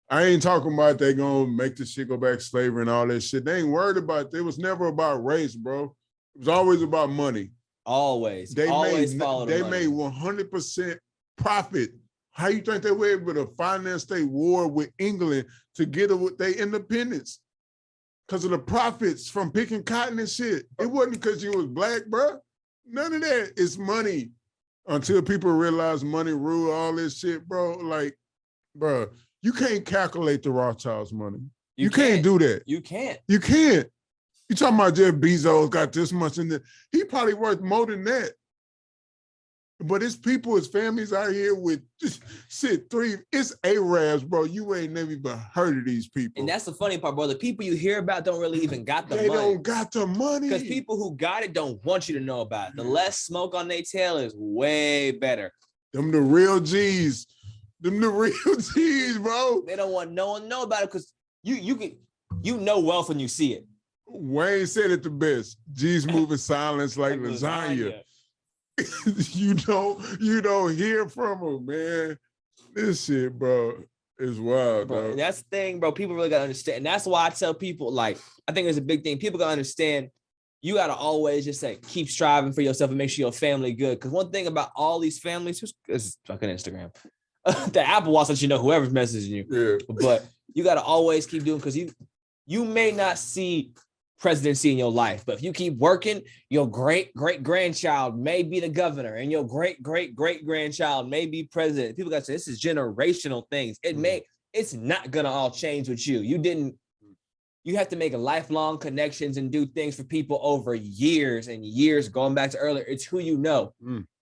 I ain't talking about they gonna make the shit go back to slavery and all that shit. They ain't worried about it. It was never about race, bro. It was always about money. Always. They always follow the made money. 100% profit. How you think they were able to finance their war with England to get their independence? Because of the profits from picking cotton and shit. It wasn't because you was black, bro. None of that. It's money. Until people realize money rule all this shit, bro. Like, bro, you can't calculate the Rothschilds' money. You can't do that. You can't. You can't. You talking about Jeff Bezos got this much in there. He probably worth more than that. But it's people, his families out here with shit, it's Arabs, bro. You ain't never even heard of these people. And that's the funny part, bro. The people you hear about don't really even got the money. They don't got the money. Because people who got it don't want you to know about it. The less smoke on their tail is way better. Them the real G's. Them the real G's, bro. They don't want no one to know about it because you know wealth when you see it. Wayne said it the best. G's moving silence like lasagna. You don't hear from them, man. This shit, bro, is wild, bro. And that's the thing, bro. People really gotta understand. And that's why I tell people, like, I think it's a big thing. People gotta understand. You gotta always just say, keep striving for yourself and make sure your family good. Because one thing about all these families, is fucking Instagram. The Apple Watch lets you know whoever's messaging you. Yeah. But you gotta always keep doing, because you may not see presidency in your life, but if you keep working, your great-great-grandchild may be the governor, and your great-great-great-grandchild may be president. People gotta say this is generational things. It's not gonna all change with you. You have to make lifelong connections and do things for people over years and years. Going back to earlier, it's who you know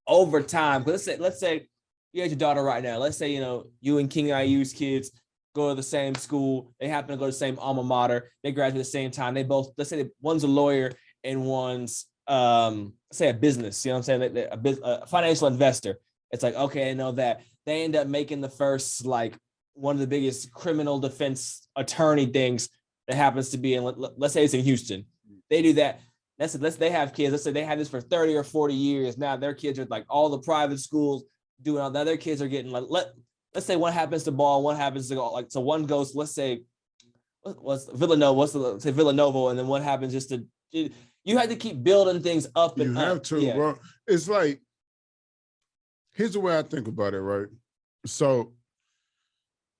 over time. Let's say you have your daughter right now. Let's say you and King IU's kids go to the same school. They happen to go to the same alma mater. They graduate at the same time. They both, let's say one's a lawyer and one's, say a business, you know what I'm saying? A financial investor. It's like, okay, I know that. They end up making the first, like, one of the biggest criminal defense attorney things that happens to be in, let's say it's in Houston. They do that. They have kids. Let's say they had this for 30 or 40 years. Now their kids are like all the private schools doing all that. Their kids are getting like, let's say one happens to ball, one happens to go, like, so one goes, let's say, what's Villanova, and then one happens just to, you have to keep building things up and up. You have to, bro. It's like, here's the way I think about it, right? So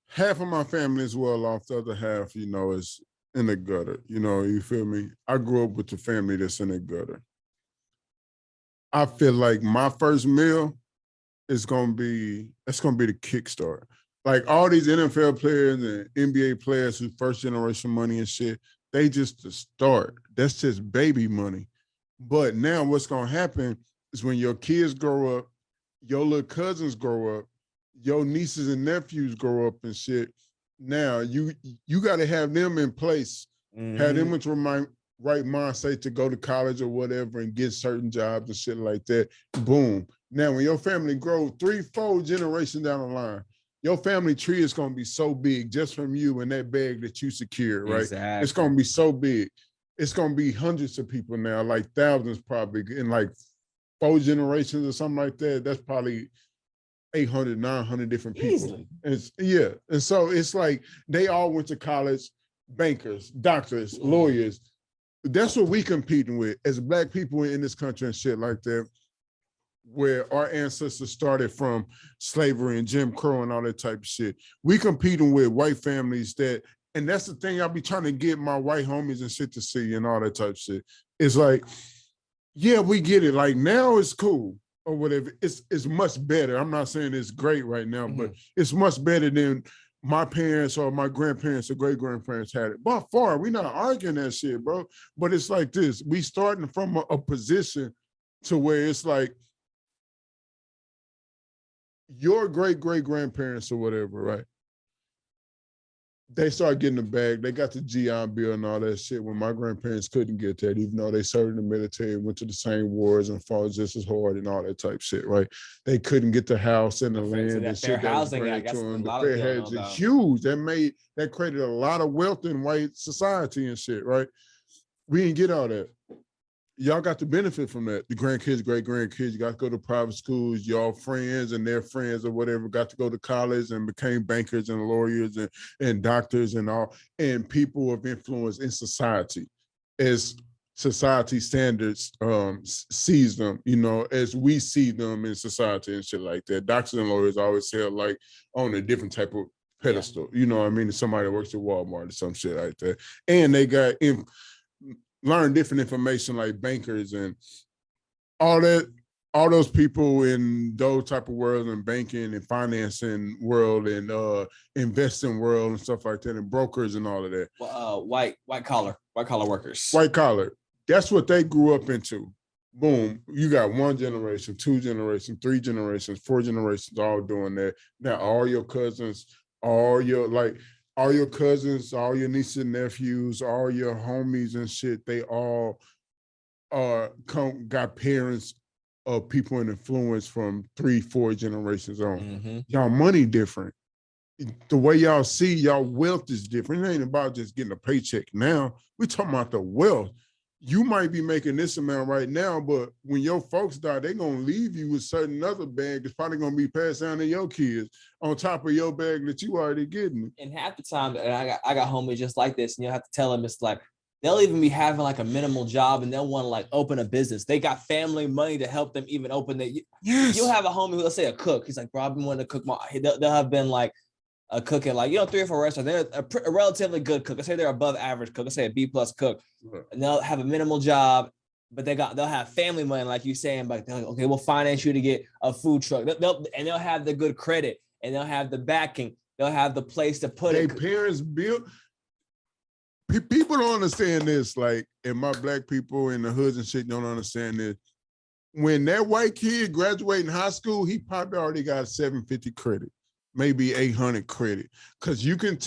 half of my family is well off, the other half, is in the gutter, you feel me? I grew up with the family that's in the gutter. I feel like my first meal, it's gonna be the kickstart. Like all these NFL players and NBA players who first generation money and shit, they just to start. That's just baby money. But now what's gonna happen is when your kids grow up, your little cousins grow up, your nieces and nephews grow up and shit. Now you got to have them in place, have them into my right mindset to go to college or whatever and get certain jobs and shit like that. Boom. Now when your family grows 3-4 generations down the line, your family tree is going to be so big just from you and that bag that you secure, right? Exactly. It's going to be so big. It's going to be hundreds of people now, like thousands probably, in like 4 generations or something like that. That's probably 800, 900 different people. Easily. And so it's like they all went to college, bankers, doctors, lawyers. That's what we competing with as Black people in this country and shit like that, where our ancestors started from slavery and Jim Crow and all that type of shit. We competing with white families that, and that's the thing I'll be trying to get my white homies and shit to see and all that type of shit. It's like, yeah, we get it. Like now it's cool or whatever. It's much better. I'm not saying it's great right now, but it's much better than my parents or my grandparents or great-grandparents had it. By far, we're not arguing that shit, bro. But it's like this. We starting from a position to where it's like, your great-great-grandparents or whatever, right? They started getting the bag. They got the GI Bill and all that shit when my grandparents couldn't get that, even though they served in the military, went to the same wars and fought just as hard and all that type shit, right? They couldn't get the house and the land and shit that was granted to them. The fair housing is huge. That created a lot of wealth in white society and shit, right? We didn't get all that. Y'all got to benefit from that. The grandkids, great-grandkids, you got to go to private schools. Y'all friends and their friends or whatever got to go to college and became bankers and lawyers and doctors and all, and people of influence in society as society standards sees them, as we see them in society and shit like that. Doctors and lawyers always held like on a different type of pedestal, you know what I mean? Somebody that works at Walmart or some shit like that. And they got learn different information like bankers and all those people in those type of worlds and banking and financing world and investing world and stuff like that and brokers and all of that. White collar workers. White collar. That's what they grew up into. Boom. You got 1 generation, 2 generations, 3 generations, 4 generations all doing that. Now all your cousins, all your cousins, all your nieces and nephews, all your homies and shit, they all got parents of people in influence from 3-4 generations on. Y'all money different. The way y'all see y'all wealth is different. It ain't about just getting a paycheck now. We talking about the wealth. You might be making this amount right now, but when your folks die, they're going to leave you with certain other bag that's probably going to be passed down to your kids on top of your bag that you already getting. And half the time, and I got homies just like this, and you'll have to tell them, it's like, they'll even be having like a minimal job and they'll want to like open a business. They got family money to help them even open it. Yes. You'll have a homie, let's say a cook. He's like, bro, I've been wanting to cook they'll have been like a cook at 3 or 4 restaurants. They're a relatively good cook. Let's say they're above average cook. Let's say a B+ cook. And they'll have a minimal job, but they'll have family money, like you saying, but they're like, okay, we'll finance you to get a food truck. They'll have the good credit and they'll have the backing. They'll have the place to put it. Parents built. People don't understand this, like, and my Black people in the hoods and shit don't understand this. When that white kid graduating high school, he probably already got 750 credit, maybe 800 credit. Because you can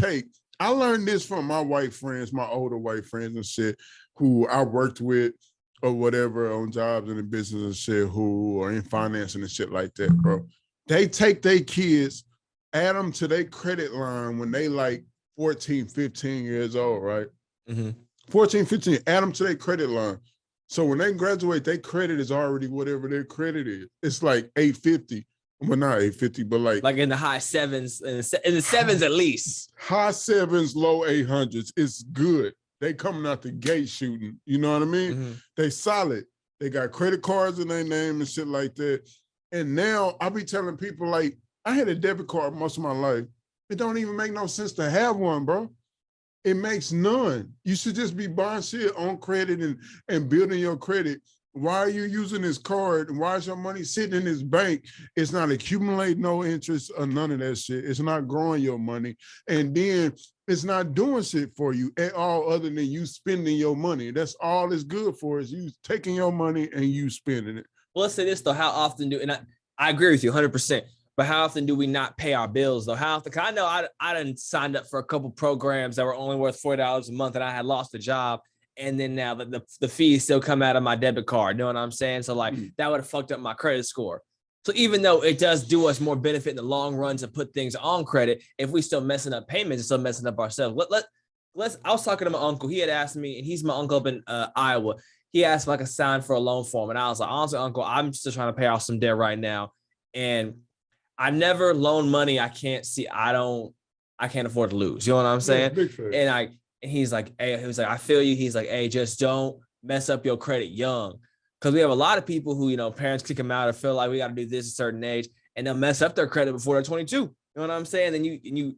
I learned this from my white friends, my older white friends and shit, who I worked with or whatever on jobs in the business and shit, who are in financing and shit like that, bro. They take their kids, add them to their credit line when they like 14, 15 years old, right? 14, 15, add them to their credit line. So when they graduate, their credit is already whatever their credit is. It's like 850. Well, not 850, but like in the high 7s, in the 7s at least. High 7s, low 800s. It's good. They coming out the gate shooting. You know what I mean? They solid. They got credit cards in their name and shit like that. And now I be telling people, like, I had a debit card most of my life. It don't even make no sense to have one, bro. It makes none. You should just be buying shit on credit and building your credit. Why are you using this card? And why is your money sitting in this bank? It's not accumulating no interest or none of that shit. It's not growing your money. And then it's not doing shit for you at all other than you spending your money. That's all it's good for, is you taking your money and you spending it. Well, let's say this though. How often do, and I agree with you 100%, but how often do we not pay our bills though? How often? Cause I know I done signed up for a couple programs that were only worth $40 a month and I had lost a job. And then now the fees still come out of my debit card. You know what I'm saying? So like that would have fucked up my credit score. So even though it does do us more benefit in the long run to put things on credit, if we still messing up payments, it's still messing up ourselves. I was talking to my uncle. He had asked me, and he's my uncle up in Iowa. He asked if I could sign for a loan for him. And I was like, honestly, uncle, I'm just trying to pay off some debt right now. And I never loan money I can't afford to lose. You know what I'm saying? And he's like, hey, he was like, I feel you. He's like, hey, just don't mess up your credit young. Because we have a lot of people who, parents kick them out or feel like we got to do this at a certain age, and they'll mess up their credit before they're 22. You know what I'm saying? Then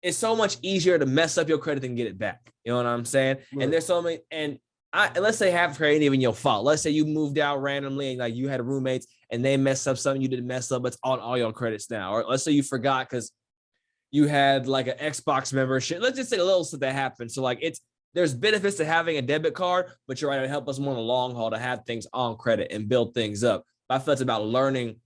it's so much easier to mess up your credit than get it back. You know what I'm saying? Right. And there's so many, and let's say half credit ain't even your fault. Let's say you moved out randomly and like you had roommates and they messed up something you didn't mess up, but it's on all your credits now. Or let's say you forgot because you had like an Xbox membership. Let's just say a little stuff that happened. So like there's benefits to having a debit card, but you're right, it help us more in the long haul to have things on credit and build things up. I feel it's about learning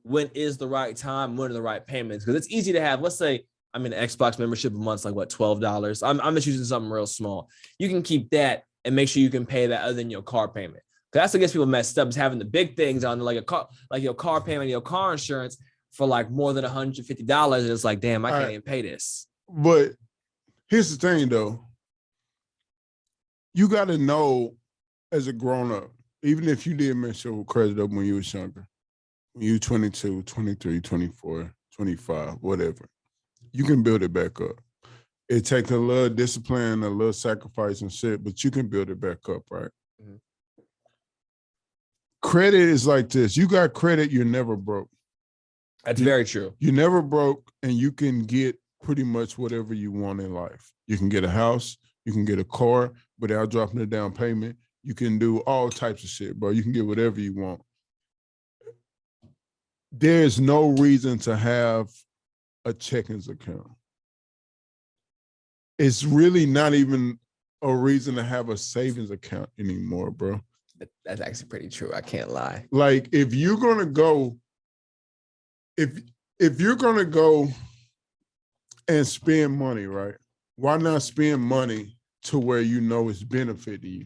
when is the right time, when are the right payments. Because it's easy to have, let's say, I'm in an Xbox membership a month's like what, $12. I'm just using something real small. You can keep that and make sure you can pay that other than your car payment. Because that's what gets people messed up, is having the big things on like your car payment, your car insurance for like more than $150. And it's like, damn, I can't even pay this. But here's the thing though. You got to know as a grown up, even if you did mess your credit up when you was younger, when you 22, 23, 24, 25, whatever, you can build it back up. It takes a little discipline, a little sacrifice and shit, but you can build it back up, right? Mm-hmm. Credit is like this. You got credit, you're never broke. That's very true. You're never broke, and you can get pretty much whatever you want in life. You can get a house, you can get a car without dropping a down payment. You can do all types of shit, bro. You can get whatever you want. There's no reason to have a checkings account. It's really not even a reason to have a savings account anymore, bro. That's actually pretty true. I can't lie. Like if you're gonna go and spend money, right? Why not spend money to where you know it's benefiting you?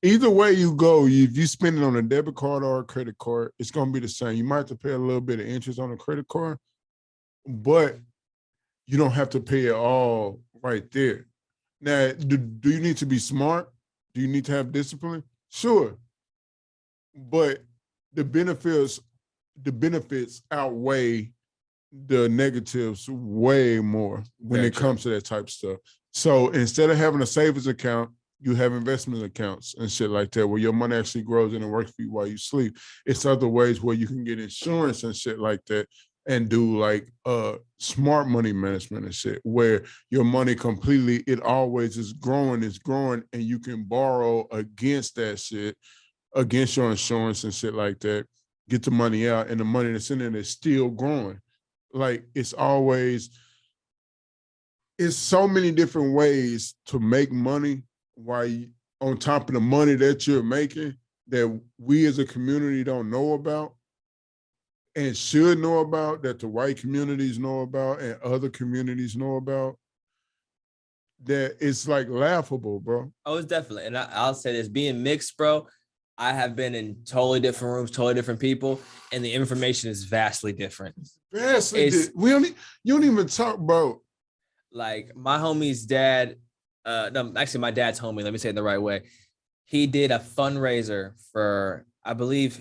Either way you go, if you spend it on a debit card or a credit card, it's gonna be the same. You might have to pay a little bit of interest on a credit card, but you don't have to pay it all right there. Now, do you need to be smart? Do you need to have discipline? Sure. But the benefits outweigh the negatives way more when it comes to that type of stuff. So instead of having a savings account, you have investment accounts and shit like that where your money actually grows and it works for you while you sleep. It's other ways where you can get insurance and shit like that and do like smart money management and shit where your money completely, it always is growing, and you can borrow against that shit, against your insurance and shit like that, get the money out, and the money that's in there is still growing. Like it's so many different ways to make money while on top of the money that you're making that we as a community don't know about and should know about, that the white communities know about and other communities know about, that it's like laughable, bro. Oh, it's definitely. And I'll say this, being mixed, bro, I have been in totally different rooms, totally different people, and the information is vastly different. You don't even talk about. Like my homie's dad, no, actually my dad's homie, let me say it the right way. He did a fundraiser for, I believe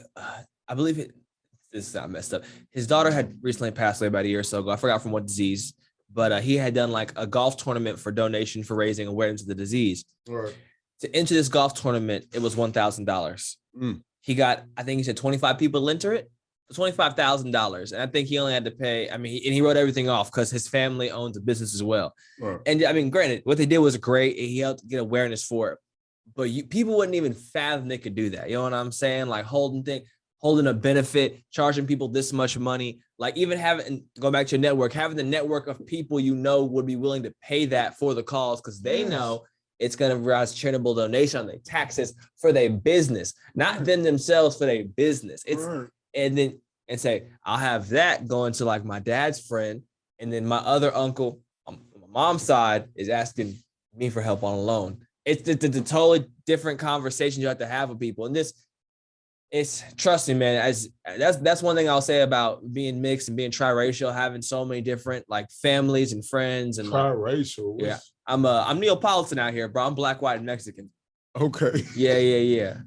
this is not messed up. His daughter had recently passed away about a year or so ago. I forgot from what disease, but he had done like a golf tournament for donation for raising awareness of the disease. Right. To enter this golf tournament, it was $1,000. He got, I think he said 25 people enter it, $25,000. And I think he only had to pay, and he wrote everything off because his family owns a business as well. Right. And granted, what they did was great. He helped get awareness for it. But people wouldn't even fathom they could do that. You know what I'm saying? Like holding a benefit, charging people this much money, like even go back to your network, having the network of people would be willing to pay that for the cause because they know it's going to rise charitable donation on their taxes for their business, not them themselves, for their business. It's and say, I'll have that going to like my dad's friend. And then my other uncle on my mom's side is asking me for help on a loan. It's the totally different conversation you have to have with people. And it's trust me, man. As that's one thing I'll say about being mixed and being triracial, having so many different like families and friends and triracial. Like, yeah, I'm Neapolitan out here, bro. I'm black, white, and Mexican. Okay. Yeah.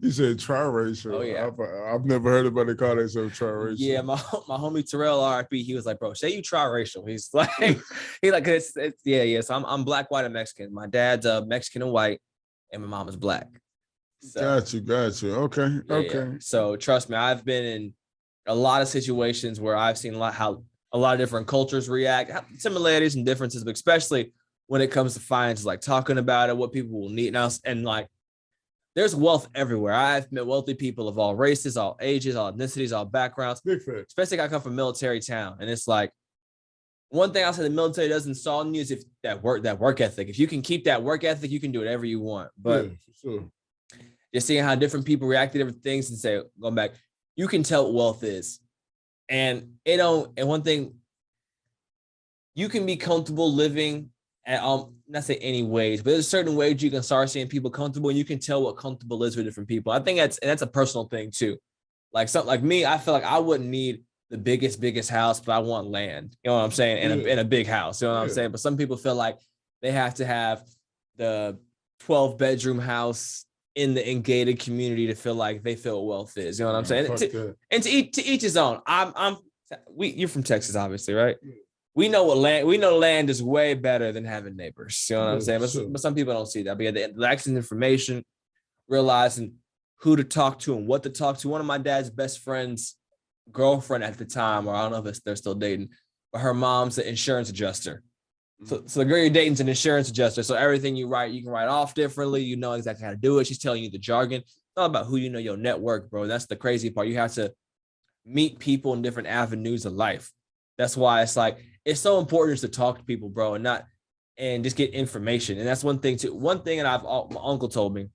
You said triracial. Oh yeah. I've never heard anybody call themselves triracial. Yeah, my homie Terrell RIP, he was like, bro, say you triracial. He's like, it's yeah. So I'm black, white, and Mexican. My dad's Mexican and white, and my mom is black. So, got you. Okay. Yeah. So trust me, I've been in a lot of situations where I've seen how a lot of different cultures react, similarities and differences, but especially when it comes to finances, like talking about it, what people will need now, and like there's wealth everywhere. I've met wealthy people of all races, all ages, all ethnicities, all backgrounds. Big fact. Especially I come from a military town, and it's like one thing I'll say the military doesn't install in you is if that work ethic. If you can keep that work ethic, you can do whatever you want. But yeah, for sure. Just seeing how different people react to different things and say, going back, you can tell what wealth is. And and one thing, you can be comfortable living at not say any wage, but there's a certain wage you can start seeing people comfortable, and you can tell what comfortable is for different people. I think that's a personal thing too. Like something like me, I feel like I wouldn't need the biggest house, but I want land. You know what I'm saying? And a big house. You know what I'm saying? But some people feel like they have to have the 12-bedroom house in the gated community to feel like they feel what wealth is. You know what I'm saying? And to each his own. You're from Texas, obviously, right? Yeah. We know land is way better than having neighbors. You know what I'm saying? But some people don't see that. But yeah, the access to information, realizing who to talk to and what to talk to. One of my dad's best friend's girlfriend at the time, or I don't know if they're still dating, but her mom's an insurance adjuster. So the girl you're dating's an insurance adjuster. So everything you write, you can write off differently. You know exactly how to do it. She's telling you the jargon. It's all about who you know, your network, bro. That's the crazy part. You have to meet people in different avenues of life. That's why it's like, it's so important to talk to people, bro, and just get information. And that's one thing too. One thing that my uncle told me,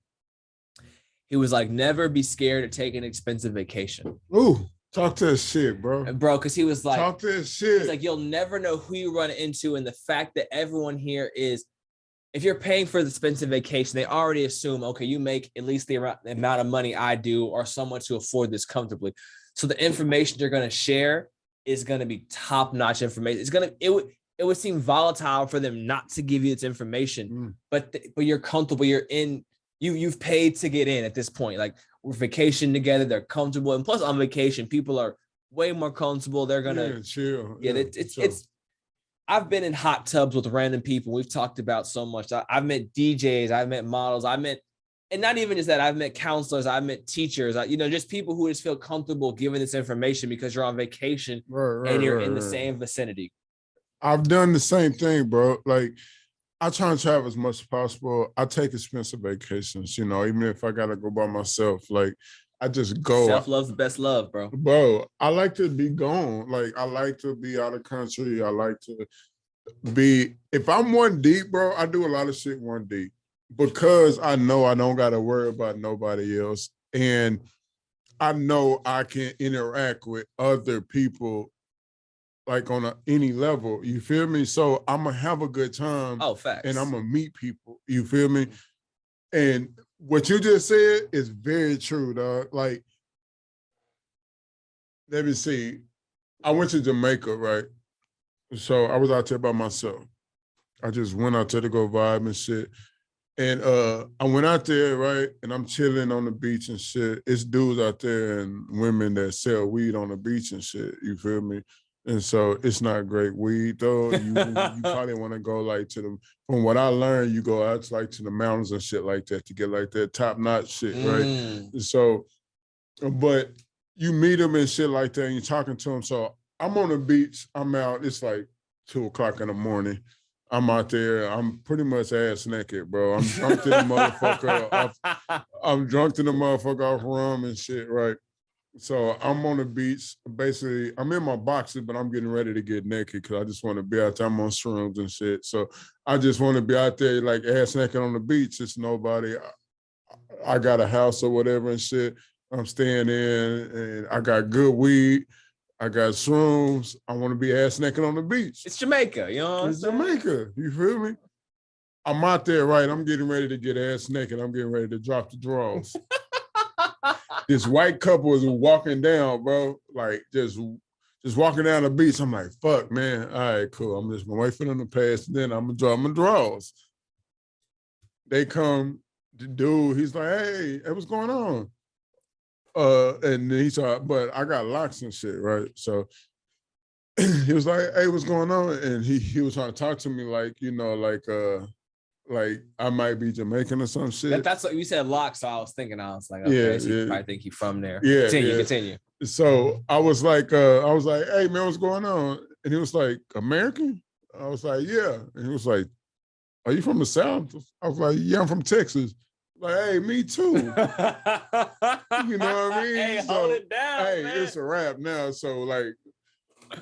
he was like, never be scared to take an expensive vacation. Ooh. Talk to his shit, bro. Bro, because he was like, talk to his shit. He's like, you'll never know who you run into. And the fact that everyone here is, if you're paying for the expensive vacation, they already assume, okay, you make at least the amount of money I do or someone to afford this comfortably. So the information you're going to share is going to be top-notch information. It would seem volatile for them not to give you this information, but you're comfortable. You've paid to get in at this point. Like, we're vacation together, they're comfortable, and plus on vacation, people are way more comfortable. They're gonna chill. It's. I've been in hot tubs with random people. We've talked about so much. I've met DJs, I've met models, and not even just that. I've met counselors, I've met teachers. Just people who just feel comfortable giving this information because you're on vacation and you're in the same vicinity. I've done the same thing, bro. Like, I try and travel as much as possible. I take expensive vacations, even if I gotta go by myself. Like, I just go. Self-love's the best love, bro. Bro, I like to be gone. Like, I like to be out of country. I like to be, if I'm one deep, bro, I do a lot of shit one deep because I know I don't gotta worry about nobody else. And I know I can interact with other people like on any level, you feel me? So I'm gonna have a good time. Oh, facts. And I'm gonna meet people, you feel me? And what you just said is very true, dog. Like, let me see. I went to Jamaica, right? So I was out there by myself. I just went out there to go vibe and shit. And I went out there, right? And I'm chilling on the beach and shit. It's dudes out there and women that sell weed on the beach and shit, you feel me? And so it's not great weed though. You probably want to go like from what I learned, you go out like to the mountains and shit like that to get like that top-notch shit, right? And so, but you meet them and shit like that and you're talking to them. So I'm on the beach, I'm out, it's like 2:00 in the morning. I'm out there, I'm pretty much ass naked, bro. I'm drunk to the motherfucker. I'm drunk to the motherfucker off rum and shit, right? So I'm on the beach. Basically, I'm in my boxes, but I'm getting ready to get naked because I just want to be out there. I'm on shrooms and shit. So I just want to be out there like ass naked on the beach. It's nobody. I got a house or whatever and shit. I'm staying in and I got good weed. I got shrooms. I want to be ass naked on the beach. It's Jamaica, you know what I'm saying? Jamaica. You feel me? I'm out there, right? I'm getting ready to get ass naked. I'm getting ready to drop the drawers. This white couple is walking down, bro. Like just walking down the beach. I'm like, fuck, man. All right, cool. I'm just gonna wait for them to pass, and then I'm gonna drop my drawers. They come, the dude, he's like, hey, what's going on? And then he's like, but I got locks and shit, right? So he was like, hey, what's going on? And he was trying to talk to me like, you know, like I might be Jamaican or some shit. That's what you said, lock. So I was like, okay, so you probably think you from there. Yeah, continue. So I was like, hey man, what's going on? And he was like, American? I was like, yeah. And he was like, are you from the South? I was like, yeah, I'm from Texas. Like, hey, me too. You know what I mean? Hey, hold it down. Hey, man. It's a wrap now. So like,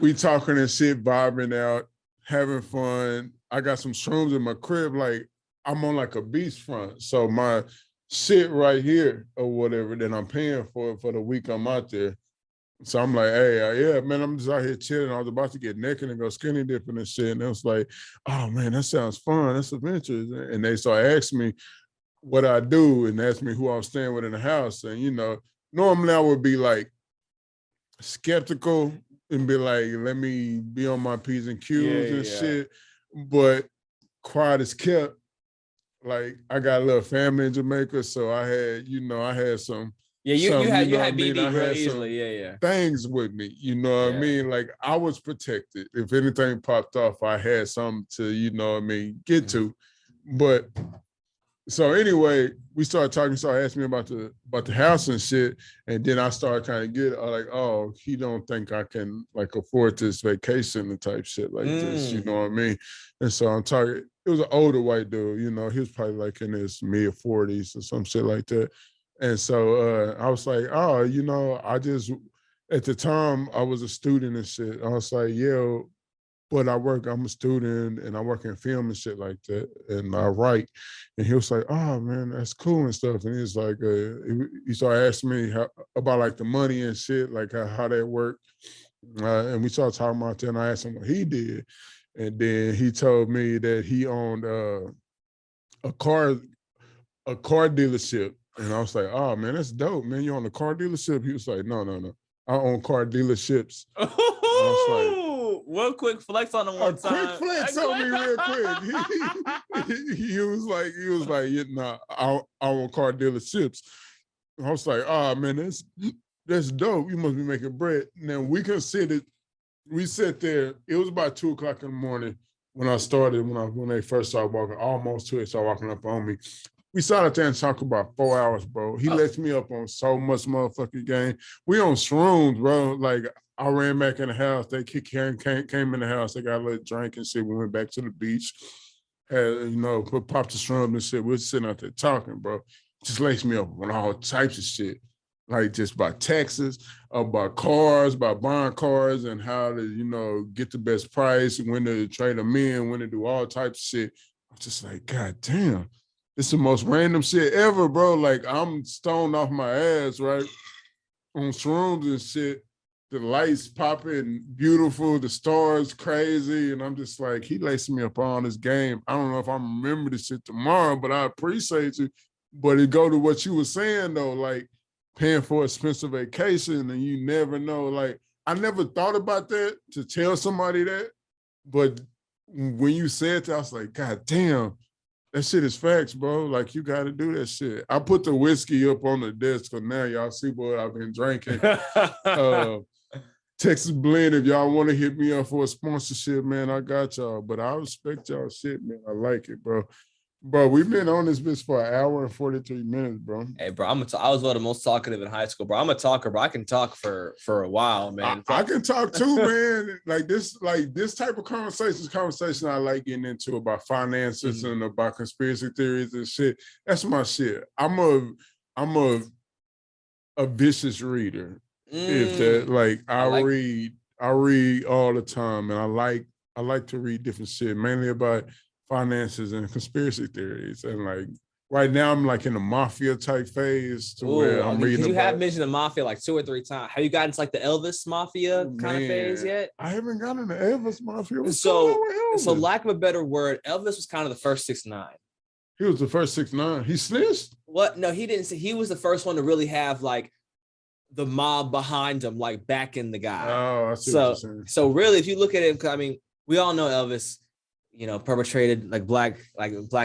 we talking and shit, vibing out, having fun. I got some shrooms in my crib. Like, I'm on like a beachfront. So my shit right here or whatever that I'm paying for the week I'm out there. So I'm like, hey, yeah, man, I'm just out here chilling. I was about to get naked and go skinny dipping and shit. And it was like, oh man, that sounds fun. That's adventurous. And they started asking me what I do and asked me who I was staying with in the house. And, you know, normally I would be like skeptical and be like, let me be on my P's and Q's and shit. But quiet as kept. Like, I got a little family in Jamaica, so I had some. Yeah, you had BB real easily. Things with me, you know what I mean? Like, I was protected. If anything popped off, I had something to, you know what I mean, get to. But so anyway, we started talking, started asking me about the house and shit. And then I started kind of get like, oh, he don't think I can like afford this vacation and type shit like this, you know what I mean? And so I'm talking, it was an older white dude, you know, he was probably like in his mid 40s or some shit like that. And so I was like, oh, you know, at the time I was a student and shit. I was like, yeah, but I'm a student and I work in film and shit like that. And I write. And he was like, oh man, that's cool and stuff. And he's like, he started asking me about like the money and shit, like how that worked. And we started talking about that and I asked him what he did. And then he told me that he owned a car dealership. And I was like, oh man, that's dope, man. You own a car dealership? He was like, no. I own car dealerships. I was like, one quick flex on him one time. Quick flex on me real quick. He was like, I own car dealerships. I was like, oh man, that's dope. You must be making bread. Now we sat there, it was about 2:00 in the morning when I started, when they first started walking, almost 2, they started walking up on me. We sat out there and talked about 4 hours, bro. He lets me up on so much motherfucking game. We on shrooms, bro. Like, I ran back in the house. They came in the house. They got a little drink and shit. We went back to the beach. Had, popped the shrooms and shit. We were sitting out there talking, bro. Just laced me up on all types of shit. Like, just about taxes, about cars, about buying cars and how to, get the best price, when to trade them in, when to do all types of shit. I'm just like, God damn. It's the most random shit ever, bro. Like, I'm stoned off my ass, right? On shrooms and shit. The lights popping, beautiful, the stars crazy. And I'm just like, he lacing me up on this game. I don't know if I remember this shit tomorrow, but I appreciate you. But it go to what you were saying, though, like paying for an expensive vacation and you never know. Like, I never thought about that to tell somebody that. But when you said that, I was like, God damn. That shit is facts, bro. Like, you got to do that shit. I put the whiskey up on the desk because now y'all see what I've been drinking. Texas Blend, if y'all want to hit me up for a sponsorship, man, I got y'all. But I respect y'all shit, man. I like it, bro. Bro, we've been on this bitch for 1 hour and 43 minutes, bro. Hey, bro, I was one of the most talkative in high school, bro. I'm a talker, bro. I can talk for a while, man. I can talk too, man. Like this type of conversation I like getting into about finances and about conspiracy theories and shit. That's my shit. I'm a vicious reader. If that, like, I read all the time, and I like to read different shit, mainly about finances and conspiracy theories. And like right now, I'm like in a mafia type phase to where I'm reading. Because you have about mentioned the mafia like 2 or 3 times. Have you gotten to like the Elvis mafia kind of phase yet? I haven't gotten the Elvis mafia. What's So, going on with Elvis? so lack of a better word, Elvis was kind of the first 6ix9ine. He was the first 6ix9ine. He snitched? What? No, he didn't. He was the first one to really have like the mob behind him, like backing the guy. Oh, I see what you're saying. So really, if you look at it, I mean, we all know Elvis, perpetrated like black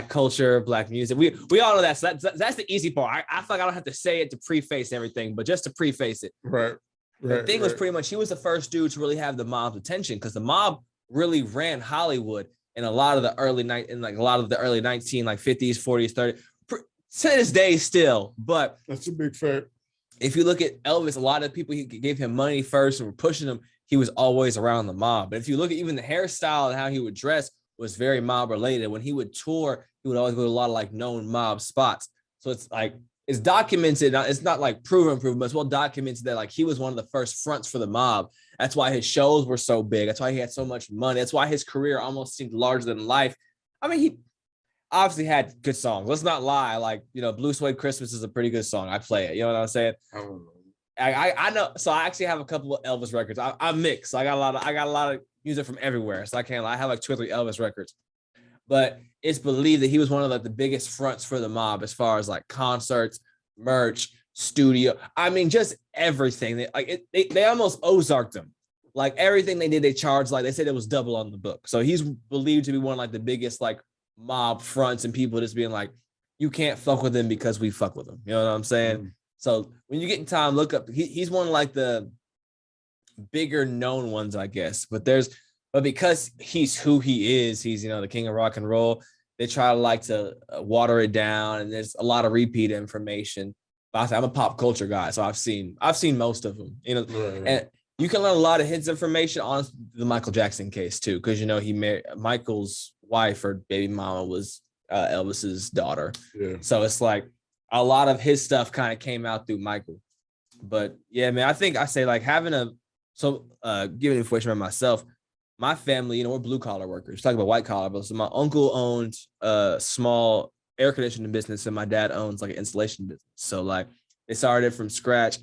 culture, black music. We all know that. So that's the easy part. I feel like I don't have to say it to preface everything, but just to preface it. Right. The thing was pretty much he was the first dude to really have the mob's attention because the mob really ran Hollywood in a lot of the early 19 like 50s, 40s, 30s to this day still. But that's a big fact. If you look at Elvis, a lot of people he gave him money first and were pushing him. He was always around the mob. But if you look at even the hairstyle and how he would dress was very mob related. When he would tour, he would always go to a lot of like known mob spots. So it's like it's documented. It's not like proven, but it's well documented that like he was one of the first fronts for the mob. That's why his shows were so big. That's why he had so much money. That's why his career almost seemed larger than life. I mean, he obviously had good songs. Let's not lie. Like, Blue Suede Christmas is a pretty good song. I play it. You know what I'm saying? I know. So I actually have a couple of Elvis records. I mix. I got a lot of music from everywhere. So I have like 2 or 3 Elvis records. But it's believed that he was one of like the biggest fronts for the mob as far as like concerts, merch, studio. I mean, just everything. They almost Ozarked him. Like everything they did, they charged like they said it was double on the book. So he's believed to be one of like the biggest like mob fronts and people just being like, you can't fuck with him because we fuck with him. You know what I'm saying? Mm-hmm. So when you get in time, look up. He's one of like the bigger known ones, I guess. But because he's who he is, he's the king of rock and roll. They try to water it down, and there's a lot of repeat information. But I'm a pop culture guy, so I've seen most of them. Right. And you can learn a lot of his information on the Michael Jackson case too, because he married Michael's wife or baby mama was Elvis's daughter. Yeah. So it's like a lot of his stuff kind of came out through Michael. But yeah, man, I think I say like giving information about myself. My family, we're blue collar workers. Talking about white collar, but so my uncle owned a small air conditioning business, and my dad owns like an installation business. So like they started from scratch,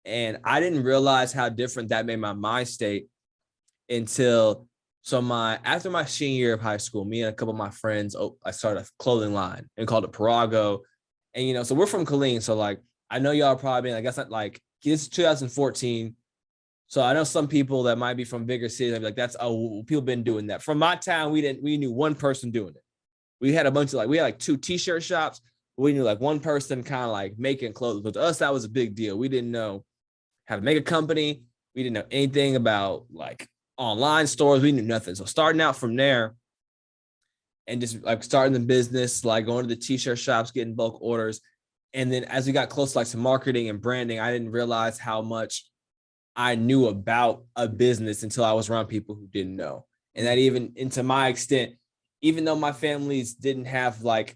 and I didn't realize how different that made my mind state until after my senior year of high school. Me and a couple of my friends, I started a clothing line and called it Parago, and so we're from Killeen, so like I know y'all probably, I guess not like it's 2014. So I know some people that might be from bigger cities. I'd be like, people been doing that. From my town, we knew one person doing it. We had we had 2 t-shirt shops. We knew like one person kind of like making clothes. But to us, that was a big deal. We didn't know how to make a company. We didn't know anything about like online stores. We knew nothing. So starting out from there and just like starting the business, like going to the t-shirt shops, getting bulk orders. And then as we got close like to marketing and branding, I didn't realize how much I knew about a business until I was around people who didn't know. And that even to my extent, even though my families didn't have there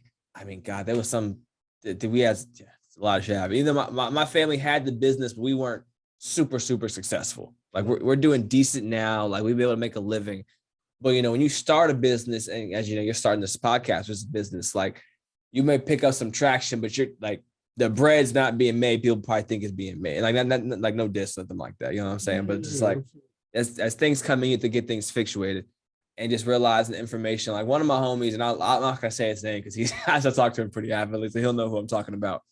was we had a lot of shit. Even though my family had the business, but we weren't super, super successful. Like we're doing decent now. Like we'd be able to make a living. But, when you start a business, and as you're starting this podcast, this business, like you may pick up some traction, but you're like, the bread's not being made. People probably think it's being made. Like not like no diss, nothing like that. You know what I'm saying? But just like as things come in, you have to get things fixuated and just realizing the information. Like one of my homies, and I'm not gonna say his name because I talk to him pretty avidly, so he'll know who I'm talking about.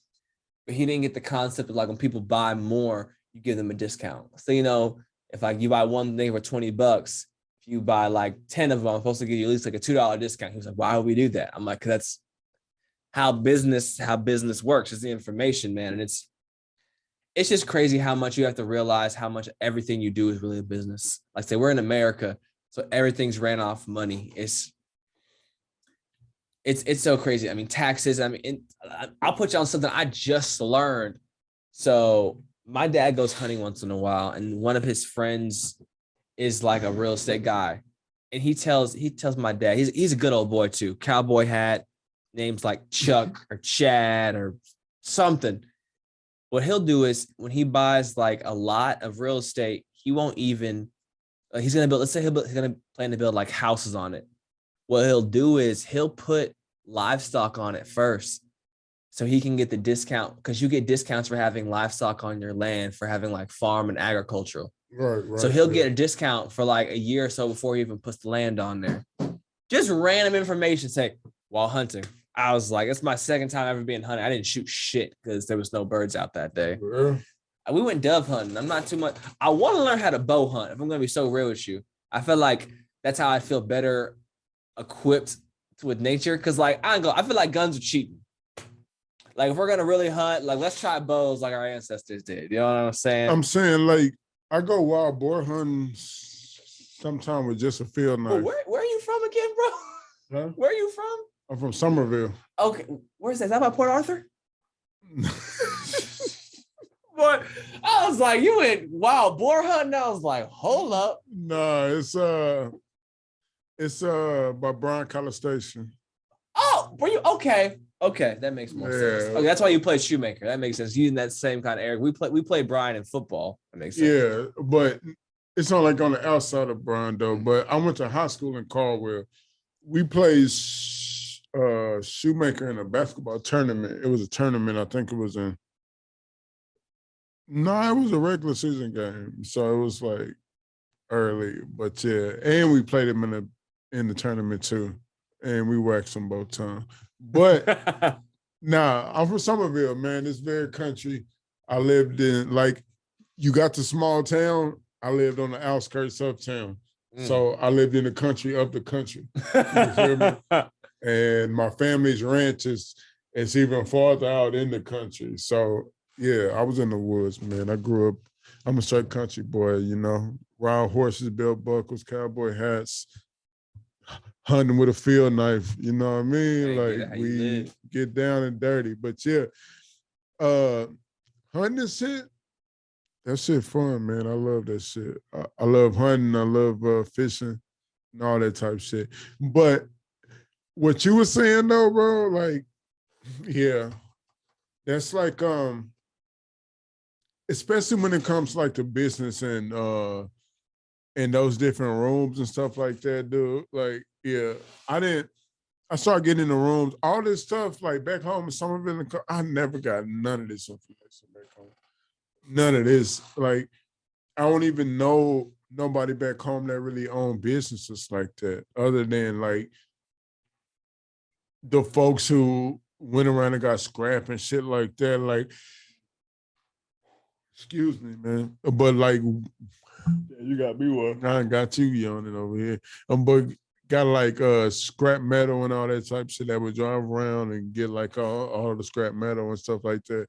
But he didn't get the concept of like when people buy more, you give them a discount. So if like you buy one thing for $20, if you buy like 10 of them, I'm supposed to give you at least like a $2 discount. He was like, why would we do that? I'm like, 'cause that's how business works. Is the information, man. And it's just crazy how much you have to realize how much everything you do is really a business. Like say we're in America, so everything's ran off money. It's so crazy. I mean, taxes. I mean, I'll put you on something I just learned. So my dad goes hunting once in a while, and one of his friends is like a real estate guy. And he tells my dad, he's a good old boy too, cowboy hat, names like Chuck or Chad or something. what he'll do is when he buys like a lot of real estate, he won't even he's gonna build. Let's say he's gonna plan to build like houses on it. What he'll do is he'll put livestock on it first, so he can get the discount because you get discounts for having livestock on your land for having like farm and agricultural. Right. So he'll get a discount for like a year or so before he even puts the land on there. Just random information. Say while hunting. I was like, it's my second time ever being hunted. I didn't shoot shit because there was no birds out that day. Yeah. We went dove hunting. I'm not too much. I want to learn how to bow hunt. If I'm going to be so real with you, I feel like that's how I feel better equipped with nature. Because like I feel like guns are cheating. Like if we're gonna really hunt, like let's try bows like our ancestors did. You know what I'm saying? I'm saying like I go wild boar hunting sometime with just a field knife. Where are you from again, bro? Huh? Where are you from? I'm from Somerville. Okay, where's that? Is that by Port Arthur? Boy, I was like, you went wild boar hunting. I was like, hold up. No, it's by Bryan College Station. Oh, were you okay? Okay, that makes more sense. Okay, that's why you played Shoemaker. That makes sense. You in that same kind of area. We played Bryan in football. That makes sense. Yeah, but it's not like on the outside of Bryan though. But I went to high school in Caldwell. We played Shoemaker in a basketball tournament. It was a tournament. I think it was it was a regular season game. So it was like early. But yeah, and we played him in the tournament too. And we waxed them both times. But I'm from Somerville, man. It's very country. I lived in you got the small town. I lived on the outskirts of town. So I lived in the country of the country. You feel me? And my family's ranch is even farther out in the country. So yeah, I was in the woods, man. I grew up, I'm a straight country boy, you know. Wild horses, belt buckles, cowboy hats, hunting with a field knife, you know what I mean? Like we get down and dirty. But yeah, hunting is shit. That shit fun, man. I love that shit. I love hunting. I love fishing and all that type of shit. But what you were saying though, bro, like, yeah, that's like, especially when it comes like to business and in those different rooms and stuff like that, dude. Like, yeah, I started getting in the rooms, all this stuff, like back home in Somerville, I never got none of this information back home. None of this. Like, I don't even know nobody back home that really owned businesses like that, other than like the folks who went around and got scrap and shit like that. Like, excuse me, man. But like, you got me one. I got you yawning over here. But got like scrap metal and all that type of shit that would drive around and get like all the scrap metal and stuff like that.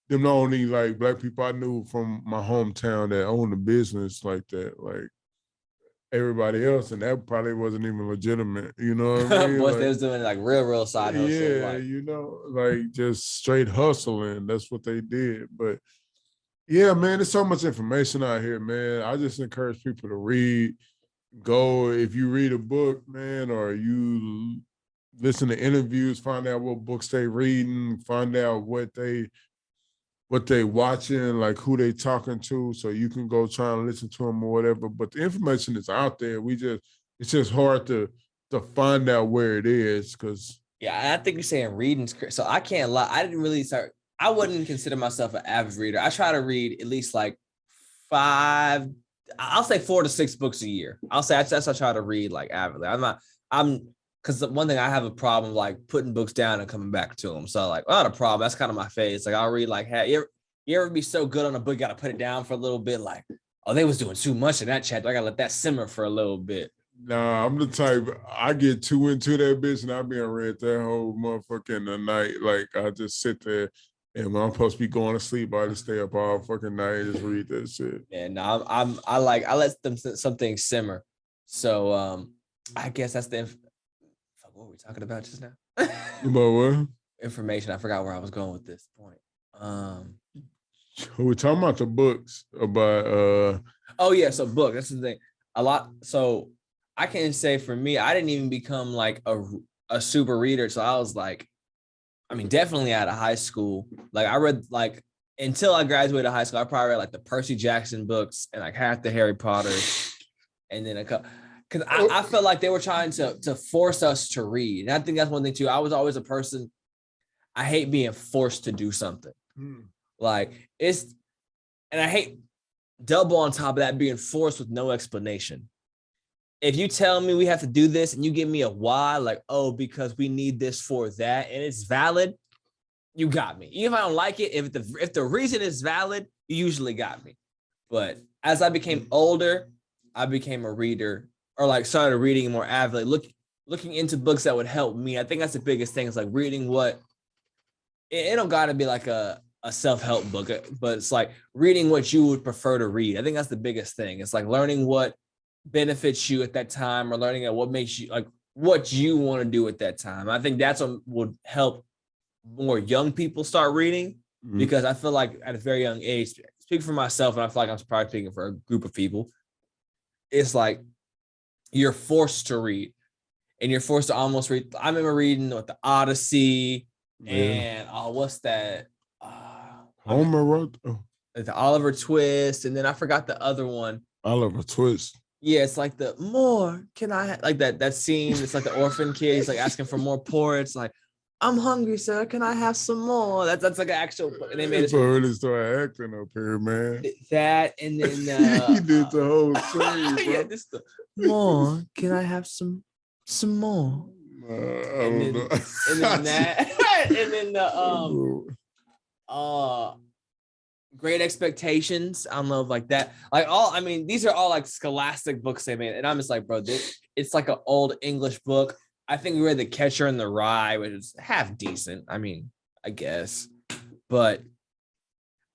Them the only like black people I knew from my hometown that owned a business like that. Like everybody else, and that probably wasn't even legitimate. You know what I mean? Boys, they was doing like real side hustle. Yeah, you know, like just straight hustling. That's what they did. But yeah, man, there's so much information out here, man. I just encourage people to read. Go, if you read a book, man, or you listen to interviews, find out what books they reading, find out what they watching, like who they talking to, so you can go try and listen to them or whatever. But the information is out there. It's just hard to find out where it is, because yeah, I think you're saying reading. So I can't lie. I wouldn't consider myself an avid reader. I try to read at least like 4 to 6 books a year. I'll say that's I try to read like avidly. Because one thing I have a problem like putting books down and coming back to them. So like, not a problem. That's kind of my phase. Like I'll read like, hey, you ever be so good on a book, you got to put it down for a little bit. Like, oh, they was doing too much in that chapter. I got to let that simmer for a little bit. Nah, I'm the type, I get too into that bitch and I be read that whole motherfucking night. Like I just sit there, and when I'm supposed to be going to sleep, I just stay up all fucking night and just read that shit. Yeah, no, I let some things simmer. So I guess that's what were we talking about just now? About what? Information. I forgot where I was going with this point. We're talking about the books about oh yeah, so book. That's the thing. A lot. So I can say for me, I didn't even become like a super reader. So I was like, I mean, definitely out of high school. Like I read like until I graduated high school, I probably read like the Percy Jackson books and like half the Harry Potters, and then a couple. Because I felt like they were trying to force us to read, and I think that's one thing too. I was always a person. I hate being forced to do something. Like and I hate double on top of that being forced with no explanation. If you tell me we have to do this and you give me a why, like, oh, because we need this for that, and it's valid, you got me. Even if I don't like it, if the reason is valid, you usually got me. But as I became older, I became a reader, or like started reading more avidly, looking into books that would help me. I think that's the biggest thing, is like reading what it don't gotta be like a self-help book, but it's like reading what you would prefer to read. I think that's the biggest thing. It's like learning what benefits you at that time, or learning at what makes you like what you want to do at that time. I think that's what would help more young people start reading, because I feel like at a very young age, speak for myself, and I feel like I'm probably speaking for a group of people, it's like you're forced to read, and you're forced to almost read. I remember reading the Odyssey and what's that? Homer wrote the Oliver Twist, and then I forgot the other one. Oliver Twist. Yeah, it's like the more can I like that scene. It's like the orphan kid. He's like asking for more porridge. Like, I'm hungry, sir. Can I have some more? That's like an actual. And they made it. Really start acting up here, man. That and then he did the whole thing. Yeah, this the more. Can I have some more? And then that, and then the Great Expectations. I don't know if like that. Like I mean, these are all like scholastic books they made, and I'm just like, bro, it's like an old English book. I think we read The Catcher in the Rye, which is half decent. I mean, I guess, but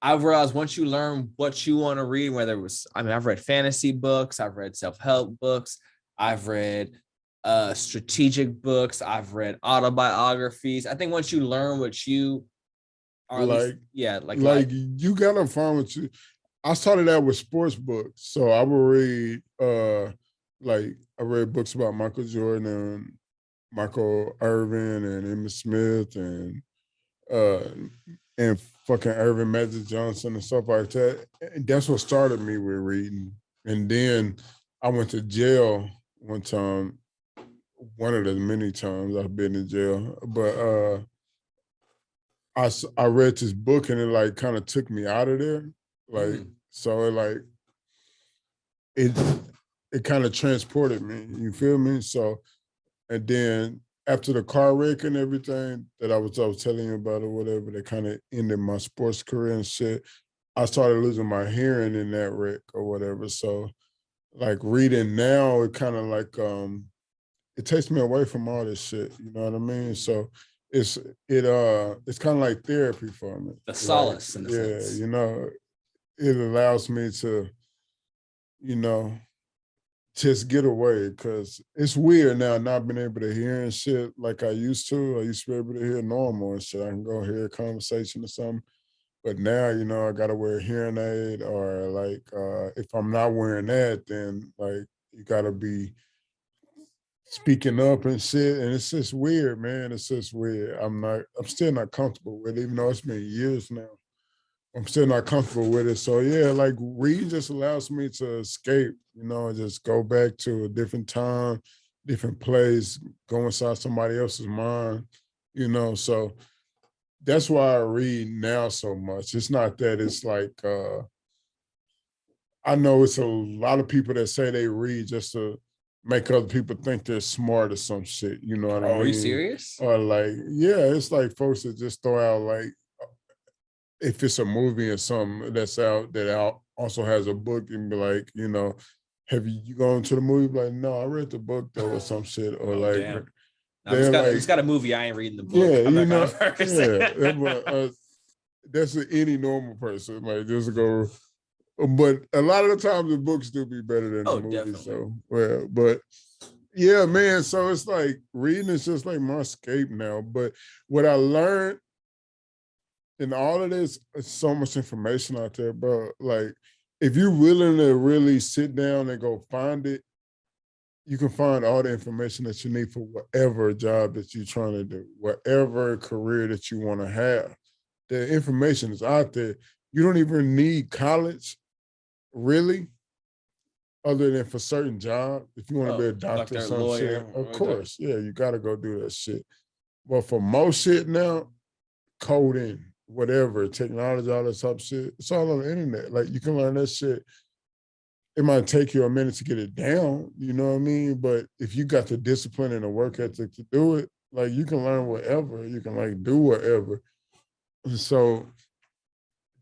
I realized once you learn what you want to read, whether it was, I mean, I've read fantasy books, I've read self-help books, I've read strategic books, I've read autobiographies. I think once you learn what you are, like you gotta find what you. I started out with sports books, so I would read like I read books about Michael Jordan and Michael Irvin and Emmitt Smith and fucking Irvin Magic Johnson and stuff like that. And that's what started me with reading. And then I went to jail one time, one of the many times I've been in jail. But I read this book and it like kind of took me out of there. Like, so it kind of transported me, you feel me? So, and then after the car wreck and everything that I was telling you about or whatever, that kind of ended my sports career and shit, I started losing my hearing in that wreck or whatever. So like reading now, it kind of like, it takes me away from all this shit, you know what I mean? So it's kind of like therapy for me. The solace, like, in a sense. You know, it allows me to, you know, just get away, because it's weird now not being able to hear and shit like I used to. I used to be able to hear normal and shit. I can go hear a conversation or something. But now, you know, I got to wear a hearing aid, or like if I'm not wearing that, then like you got to be speaking up and shit. And it's just weird, man. It's just weird. I'm still not comfortable with it, even though it's been years now. I'm still not comfortable with it. So yeah, like reading just allows me to escape, you know, and just go back to a different time, different place, go inside somebody else's mind, you know. So that's why I read now so much. It's not that it's like, I know it's a lot of people that say they read just to make other people think they're smart or some shit, you know what I mean? Are you serious? Or like, yeah, it's like folks that just throw out like, if it's a movie or something that's out that also has a book, and be like, you know, have you gone to the movie? Like, no, I read the book though, or some shit, or like, it's got a movie. I ain't reading the book. Yeah, I'm you know, that's any normal person. Like, just go. But a lot of the times the books do be better than the movie. Definitely. So, well, but yeah, man. So it's like reading is just like my escape now. But what I learned. And all of this, is so much information out there, bro. Like, if you're willing to really sit down and go find it, you can find all the information that you need for whatever job that you're trying to do, whatever career that you want to have. The information is out there. you don't even need college, really, other than for certain jobs. If you want to be a doctor or some lawyer, shit, of course, yeah, you got to go do that shit. But for most shit now, coding, whatever, technology, all that type of shit, it's all on the internet. Like you can learn that shit. It might take you a minute to get it down, you know what I mean? But if you got the discipline and the work ethic to do it, like you can learn whatever, you can like do whatever. So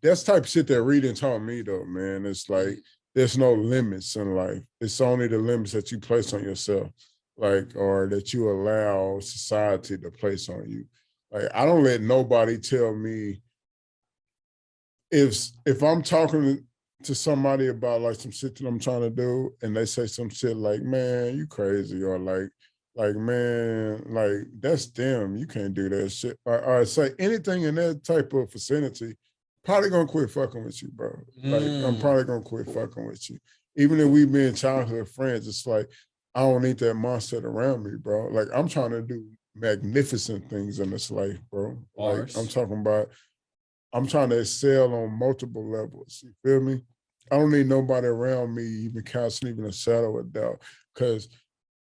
that's type of shit that reading taught me though, man. It's like there's no limits in life. It's only the limits that you place on yourself, like, or that you allow society to place on you. Like I don't let nobody tell me if I'm talking to somebody about like some shit that I'm trying to do and they say some shit like, man, you crazy, or like, man, like that's them. You can't do that shit. Or say anything in that type of vicinity, probably gonna quit fucking with you, bro. Like I'm probably gonna quit fucking with you. Even if we've been childhood friends, it's like I don't need that monster around me, bro. Like I'm trying to do magnificent things in this life, bro. Like I'm talking about, I'm trying to excel on multiple levels. You feel me? I don't need nobody around me even casting even a shadow of doubt, because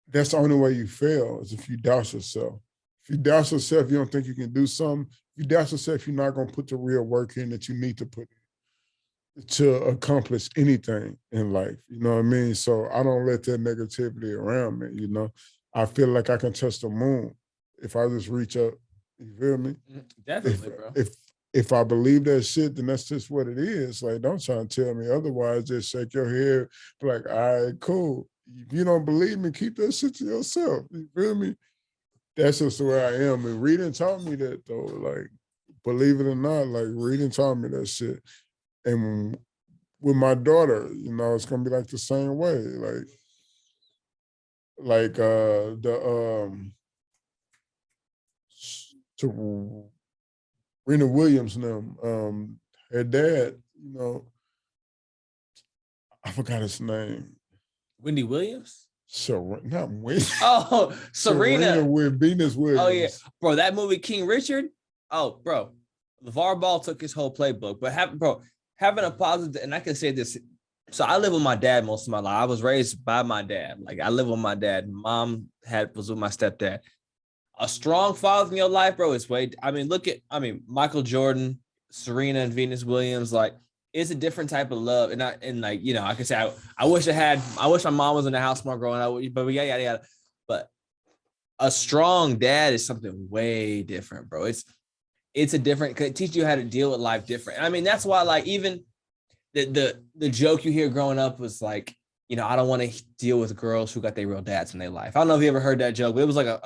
that's the only way you fail is if you doubt yourself. If you doubt yourself, you don't think you can do something. If you doubt yourself, you're not going to put the real work in that you need to put in to accomplish anything in life. You know what I mean? So I don't let that negativity around me, you know? I feel like I can touch the moon if I just reach up. You feel me? Definitely, bro. If I believe that shit, then that's just what it is. Like, don't try to tell me otherwise. Just shake your head, be like, all right, cool. If you don't believe me, keep that shit to yourself. You feel me? That's just the way I am. And reading taught me that though. Like, believe it or not, like reading taught me that shit. And with my daughter, you know, it's gonna be like the same way. Like to Rena Williams and them, her dad, you know, I forgot his name. Wendy Williams? Not Wendy. Oh, Serena with Venus Williams. Oh, yeah. Bro, that movie, King Richard. Oh, bro. LeVar Ball took his whole playbook. But having a positive, and I can say this. So I live with my dad most of my life. I was raised by my dad. Like I live with my dad. Mom was with my stepdad. A strong father in your life, bro, is way. Michael Jordan, Serena, and Venus Williams, like, it's a different type of love. And like, you know, I can say I wish my mom was in the house more growing up, but yeah. But a strong dad is something way different, bro. It's a different, it teaches you how to deal with life different. I mean, that's why, like, even the joke you hear growing up was like, you know, I don't want to deal with girls who got their real dads in their life. I don't know if you ever heard that joke, but it was like an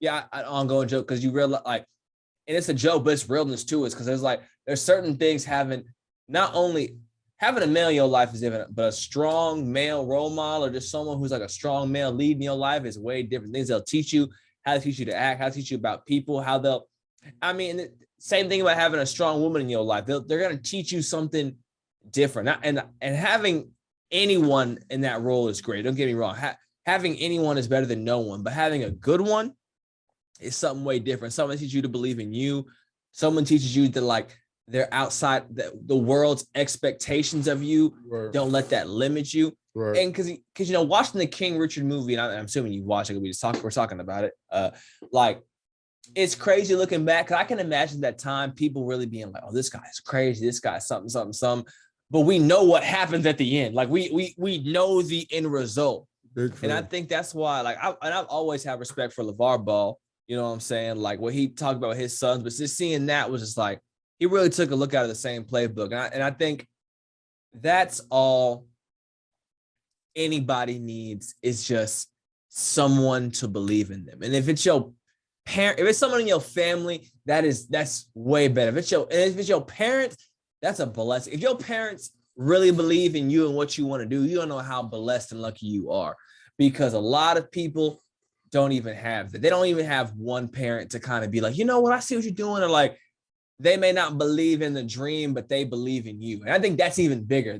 ongoing joke, because you realize, like, and it's a joke, but it's realness too. It's because there's certain things not only having a male in your life is different, but a strong male role model or just someone who's like a strong male lead in your life is way different. Things they'll teach you, how to teach you to act, how to teach you about people, same thing about having a strong woman in your life. They're going to teach you something different. And having anyone in that role is great. Don't get me wrong. Having anyone is better than no one, but having a good one is something way different. Someone teaches you to believe in you. Someone teaches you that, like, they're outside the world's expectations of you. Right. Don't let that limit you. Right. And because you know, watching the King Richard movie, and I'm assuming you watched it, we're talking about it. Like, it's crazy looking back, because I can imagine that time people really being like, oh, this guy's crazy, this guy's something. But we know what happens at the end. Like we know the end result. And I think that's why, like, I've always had respect for LeVar Ball. You know what I'm saying? Like what he talked about with his sons, but just seeing that was just like, he really took a look out of the same playbook. And I think that's all anybody needs, is just someone to believe in them. And if it's your parent, if it's someone in your family, that's way better. If it's your parents, that's a blessing. If your parents really believe in you and what you want to do, you don't know how blessed and lucky you are, because a lot of people don't even have that. They don't even have one parent to kind of be like, you know what, I see what you're doing. Or like, they may not believe in the dream, but they believe in you. And I think that's even bigger.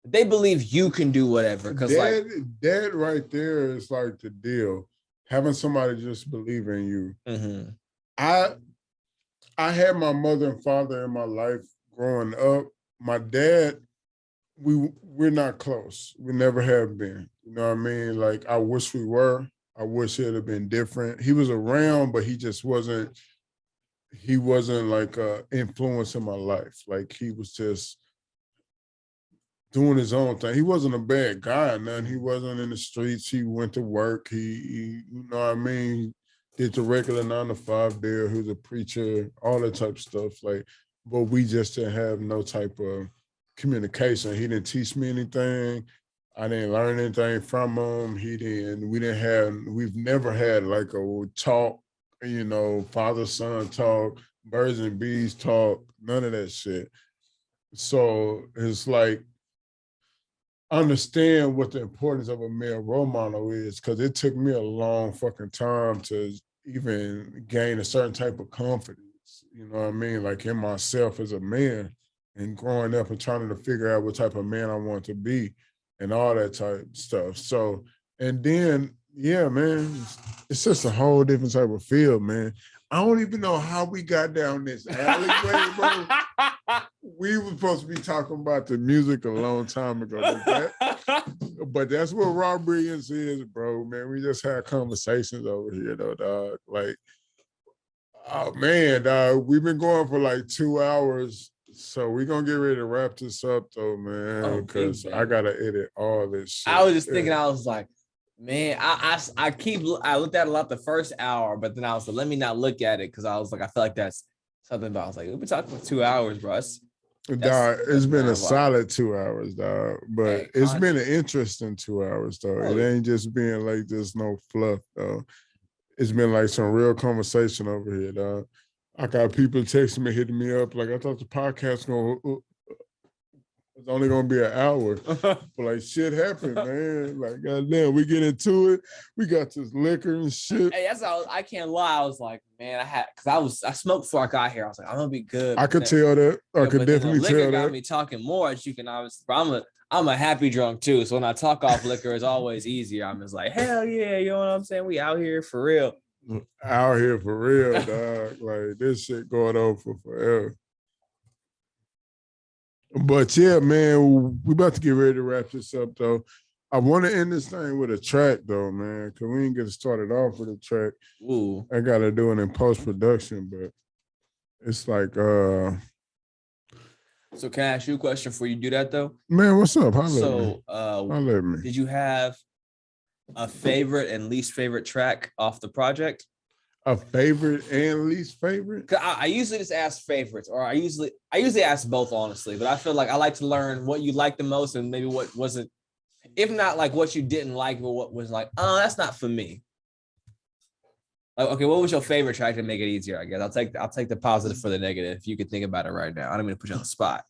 They believe you can do whatever. Because that right there is like the deal. Having somebody just believe in you. Mm-hmm. I had my mother and father in my life growing up, my dad, we're not close. We never have been. You know what I mean? Like I wish we were. I wish it'd have been different. He was around, but he just wasn't. He wasn't like influence in my life. Like he was just doing his own thing. He wasn't a bad guy, none. He wasn't in the streets. He went to work. He you know what I mean, did the regular 9 to 5 there. He was a preacher, all that type of stuff. Like, but we just didn't have no type of communication. He didn't teach me anything. I didn't learn anything from him. We've never had like a talk, you know, father-son talk, birds and bees talk, none of that shit. So it's like, understand what the importance of a male role model is, because it took me a long fucking time to even gain a certain type of confidence, you know what I mean? Like in myself as a man and growing up and trying to figure out what type of man I want to be and all that type of stuff. So, and then, yeah, man, it's just a whole different type of field, man. I don't even know how we got down this alleyway, bro. We were supposed to be talking about the music a long time ago, but that's what raw brilliance is, bro. Man, we just had conversations over here, though, dog. Like, oh man, dog, we've been going for like 2 hours, so we're gonna get ready to wrap this up, though, man, because I gotta edit all this shit. I was just thinking, I was like, man, I looked at a lot the first hour, but then I was like, let me not look at it because I was like, I feel like that's something. But I was like, we've been talking for 2 hours, bro. Dog, it's been a solid 2 hours, dog. But it's been an interesting 2 hours, though. It ain't just being like just no fluff, though. It's been like some real conversation over here, dog. I got people texting me, hitting me up, like I thought the podcast it's only gonna be an hour. But like shit happened, man. Like goddamn, we get into it. We got this liquor and shit. Hey, that's how I can't lie. I was like, man, I smoked before I got here. I was like, I'm gonna be good. I could tell that. I could definitely tell that. Liquor got me talking more, as you can obviously. I'm a happy drunk too. So when I talk off liquor, it's always easier. I'm just like, hell yeah, you know what I'm saying? We out here for real. Out here for real, dog. Like this shit going on for forever. But yeah, man, we about to get ready to wrap this up, though. I want to end this thing with a track, though, man, because we ain't get started off with a track. Ooh. I got to do it in post-production, but it's like... So can I ask you a question before you do that, though? Man, what's up? Holla at me. Did you have a favorite and least favorite track off the project? A favorite and least favorite? I usually just ask favorites, or I usually ask both, honestly. But I feel like I like to learn what you like the most and maybe what wasn't, if not like what you didn't like, but what was like, oh, that's not for me. Like, okay, what was your favorite track to make it easier? I guess I'll take the positive for the negative. If you could think about it right now, I don't mean to put you on the spot.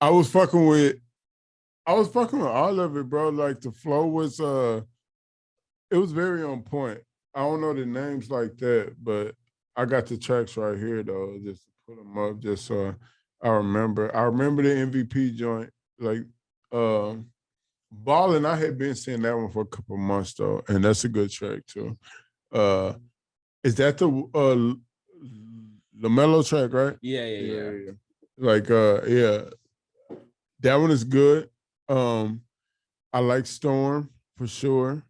I was fucking with all of it, bro. Like the flow was, it was very on point. I don't know the names like that, but I got the tracks right here, though, just to put them up, just so I remember. I remember the MVP joint, like Ballin'. I had been seeing that one for a couple months, though, and that's a good track, too. Is that the LaMelo track, right? Yeah. Like, yeah, that one is good. I like Storm, for sure.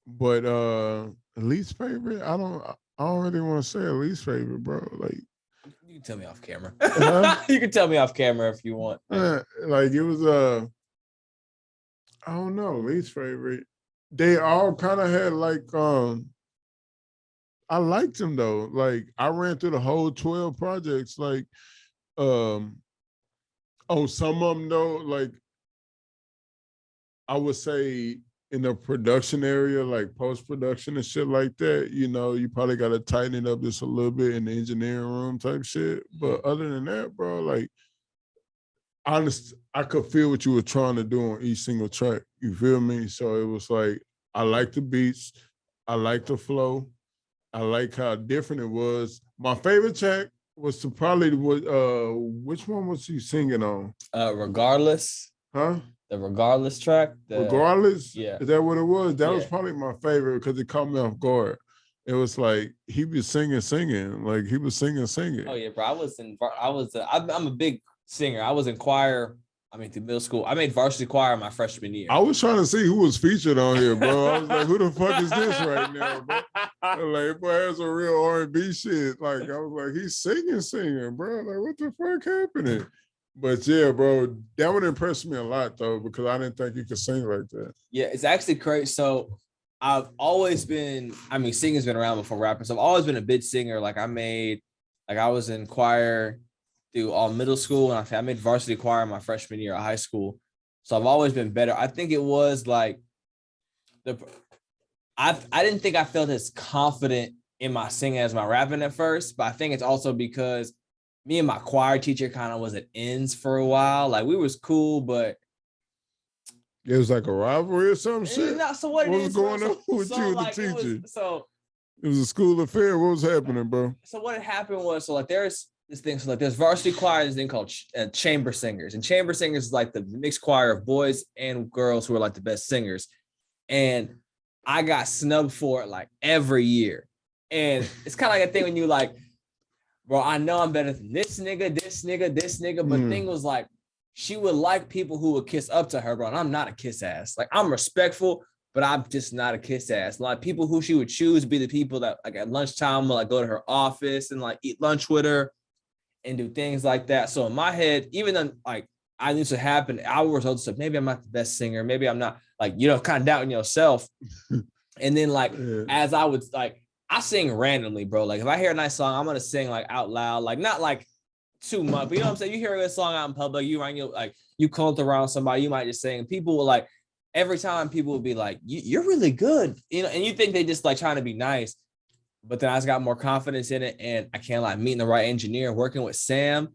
But least favorite, I don't really want to say a least favorite, bro. Like you can tell me off camera. You can tell me off camera if you want. Like it was I don't know, least favorite. They all kind of had like I liked them though. Like I ran through the whole 12 projects. Like some of them though, like I would say in the production area, like post-production and shit like that, you know, you probably got to tighten it up just a little bit in the engineering room type shit. But other than that, bro, like, honest, I could feel what you were trying to do on each single track. You feel me? So it was like, I like the beats. I like the flow. I like how different it was. My favorite track was which one was he singing on? Regardless. Huh? The Regardless track. Regardless? Yeah. Is that what it was? That was probably my favorite because it caught me off guard. it was like he was singing. Like he was singing. Oh yeah, bro. I'm a big singer. I was in choir. I mean, through middle school. I made varsity choir my freshman year. I was trying to see who was featured on here, bro. I was like, who the fuck is this right now, bro? Like, boy, that's a real R&B shit. Like, I was like, he's singing, bro. Like, what the fuck happening? But yeah, bro, that would impress me a lot though, because I didn't think you could sing like that. Yeah, it's actually crazy. So I've always been, I mean, singing's been around before rapping. So I've always been a big singer. Like I was in choir through all middle school, and I made varsity choir my freshman year of high school. So I've always been better. I think it was like I didn't think I felt as confident in my singing as my rapping at first, but I think it's also because me and my choir teacher kind of was at ends for a while. Like we was cool, but it was like a rivalry or some shit. So what was going on with you and like, the teacher? It was a school affair. What was happening, bro? So what had happened was, so like there's this thing, so like there's varsity choir, this thing called chamber singers, and chamber singers is like the mixed choir of boys and girls who are like the best singers. And I got snubbed for it like every year. And it's kind of like a thing when you like, bro, I know I'm better than this nigga. But the thing was like, she would like people who would kiss up to her, bro. And I'm not a kiss ass. Like I'm respectful, but I'm just not a kiss ass. Like people who she would choose be the people that like at lunchtime will like go to her office and like eat lunch with her and do things like that. So in my head, even though like I knew to happen, I was also maybe I'm not the best singer. Maybe I'm not like, you know, kind of doubting yourself. And then like, as I would like, I sing randomly, bro. Like if I hear a nice song, I'm going to sing like out loud, like not like too much, but you know what I'm saying? You hear a good song out in public, you call it around somebody, you might just sing. People will like, every time people would be like, you're really good, you know, and you think they just like trying to be nice. But then I just got more confidence in it, and I can't like meeting the right engineer, working with Sam.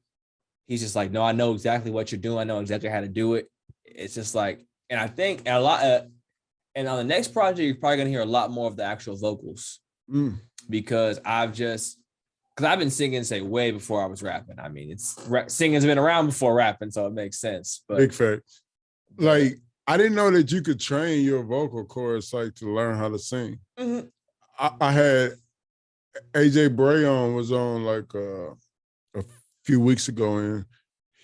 He's just like, no, I know exactly what you're doing. I know exactly how to do it. It's just like, and I think and a lot and on the next project, you're probably gonna hear a lot more of the actual vocals because I've been singing say way before I was rapping. I mean, singing's been around before rapping, so it makes sense. But big fact. Like I didn't know that you could train your vocal cords like to learn how to sing. Mm-hmm. I had AJ Brayon was on like a few weeks ago, and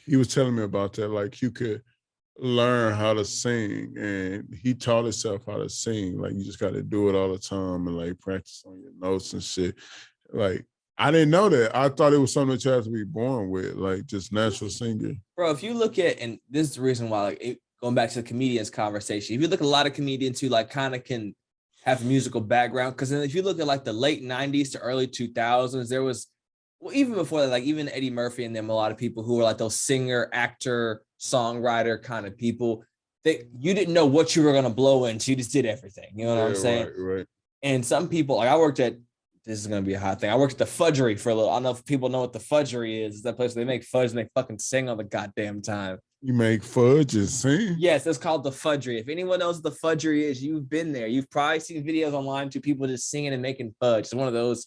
he was telling me about that. Like you could learn how to sing, and he taught himself how to sing. Like you just got to do it all the time and like practice on your notes and shit. Like I didn't know that. I thought it was something that you have to be born with, like just natural singing. Bro, if you look at, and this is the reason why, like going back to the comedians conversation, if you look at a lot of comedians who like kind of can have a musical background, because then if you look at like the late 90s to early 2000s, there was, well, even before that, like even Eddie Murphy and them, a lot of people who were like those singer, actor, songwriter kind of people that you didn't know what you were going to blow in. So you just did everything. You know what I'm saying? Right. And some people, like I worked at, this is going to be a hot thing. I worked at the Fudgery for a little. I don't know if people know what the Fudgery is. It's that place where they make fudge and they fucking sing all the goddamn time. You make fudge and sing? Yes, it's called the Fudgery. If anyone knows what the Fudgery is, you've been there. You've probably seen videos online to people just singing and making fudge. It's one of those.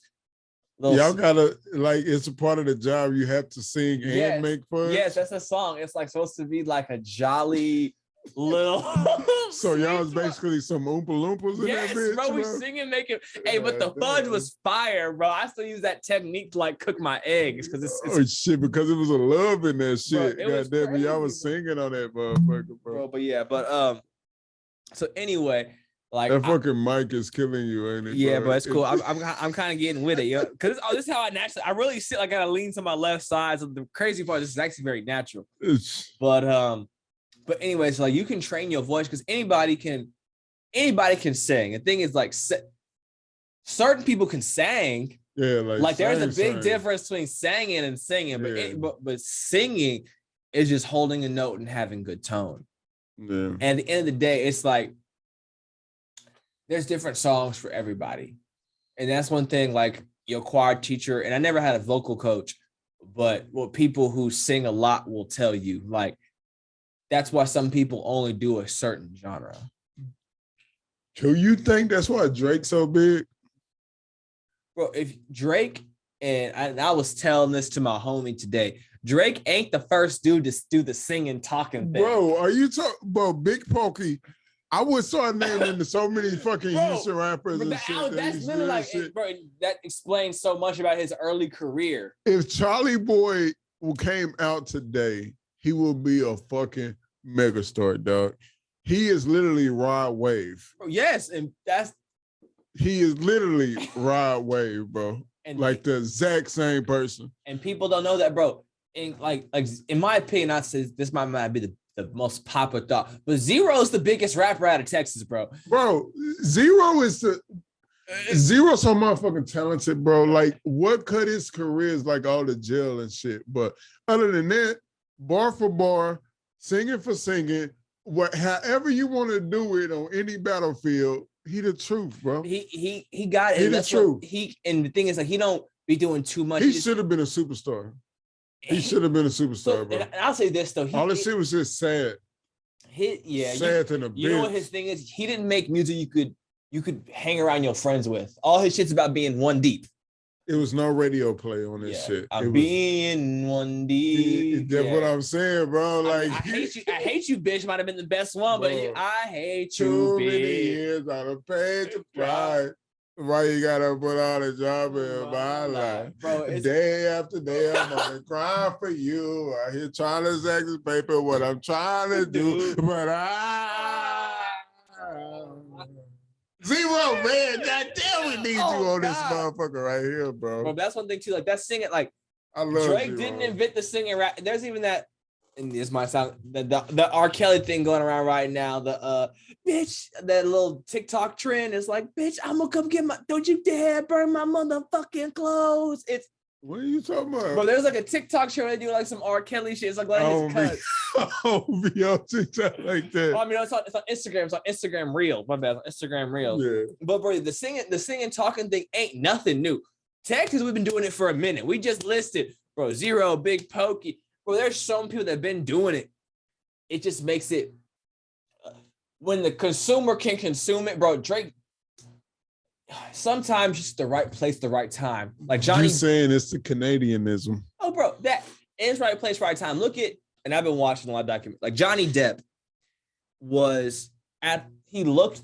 Y'all gotta, like, it's a part of the job. You have to sing and make fudge. Yes, that's a song. It's like supposed to be like a jolly little. So y'all was basically some Oompa Loompas in that bitch. Bro, we singing, making. Hey, but the fudge was fire, bro. I still use that technique to like cook my eggs because it's oh shit, because it was a love in that shit. God damn it, y'all was singing on that motherfucker, bro. But yeah, so anyway, like that fucking mic is killing you, ain't it? Yeah, but it's cool. I'm kind of getting with it, yo. Because this is how I really sit. Like I gotta lean to my left side. So the crazy part is this is actually very natural. But anyways, like you can train your voice because anybody can sing. The thing is, like certain people can sing. Yeah, like there's a big difference between singing and singing, but singing is just holding a note and having good tone. Yeah. And at the end of the day, it's like there's different songs for everybody. And that's one thing, like your choir teacher, and I never had a vocal coach, but what people who sing a lot will tell you, like, that's why some people only do a certain genre. So you think that's why Drake's so big? Bro, if Drake, and I was telling this to my homie today, Drake ain't the first dude to do the singing, talking thing. Bro, are you talking, bro, Big Pokey I would start naming so many fucking Bro, Houston rappers and shit. that's literally like, bro, that explains so much about his early career. If Charlie Boy came out today, he will be a fucking megastar, dog. He is literally Rod Wave. Bro, yes, and he is literally Rod Wave, bro. And like the exact same person. And people don't know that, bro. And like in my opinion, I say this might be the most popular thought, but Zero is the biggest rapper out of Texas, bro. Bro, Zero's so motherfucking talented, bro. Like, what cut his career is like all the jail and shit. But other than that, bar for bar, singing for singing, however you want to do it on any battlefield, he the truth, bro. He got it. He the truth. And the thing is, like, he don't be doing too much. He should have been a superstar. He should have been a superstar, bro. And I'll say this though, all this shit was just sad. Sad in a bitch. You know what his thing is? He didn't make music you could hang around your friends with. All his shit's about being one deep. It was no radio play on this shit. I'm being one deep. That's what I'm saying, bro. Like, I hate you, bitch. Might have been the best one, bro, but I hate you, too bitch. many years out of pain to cry. Why you gotta put all the job in my life? Bro, day after day, I'm only crying for you. I hear trying to exact this paper, what I'm trying to do, but Zero, man, goddamn, we need you on this motherfucker right here, bro. Bro, that's one thing too. Like that singing, like I love Drake Zero. didn't invent the singing rap. There's even that, and this might sound the R. Kelly thing going around right now. The bitch, that little TikTok trend is like, bitch, I'm gonna come get my. Don't you dare burn my motherfucking clothes. It's. What are you talking about? Bro, there's like a TikTok show they do like some R. Kelly shit. It's like his cuts. Be on TikTok like that. Well, I mean, it's on Instagram. It's on Instagram Reel. My bad, Instagram Reel. Yeah. But bro, the singing, talking thing ain't nothing new. Texas, we've been doing it for a minute. We just listed, bro, Zero, Big Pokey. Bro, there's some people that have been doing it. It just makes it when the consumer can consume it, bro. Drake. Sometimes just the right place, the right time. Like Johnny. You saying it's the Canadianism? Oh, bro, that is right place, right time. Look at, and I've been watching a lot of documentaries. Like Johnny Depp he looked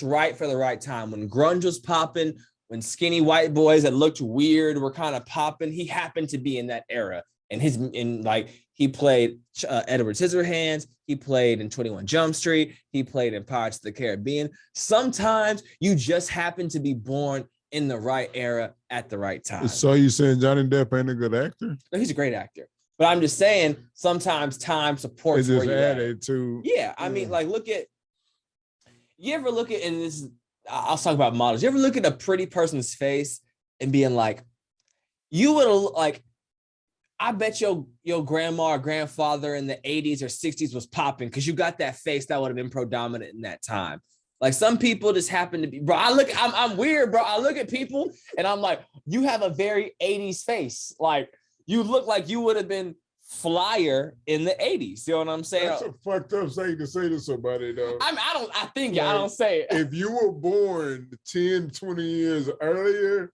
right for the right time when grunge was popping, when skinny white boys that looked weird were kind of popping. He happened to be in that era, and he played Edward Scissorhands. He played in 21 Jump Street. He played in Pirates of the Caribbean. Sometimes you just happen to be born in the right era at the right time. So you saying Johnny Depp ain't a good actor? No, he's a great actor. But I'm just saying sometimes time supports where you added to. Yeah, I mean, like you ever look at, and this is, I'll talk about models. You ever look at a pretty person's face and being like, you would like, I bet your grandma or grandfather in the 80s or 60s was popping because you got that face that would have been predominant in that time. Like some people just happen to be, bro. I'm weird, bro. I look at people and I'm like, you have a very 80s face. Like you look like you would have been flyer in the 80s. You know what I'm saying? That's a fucked up thing to say to somebody, though. I don't say it. If you were born 10, 20 years earlier,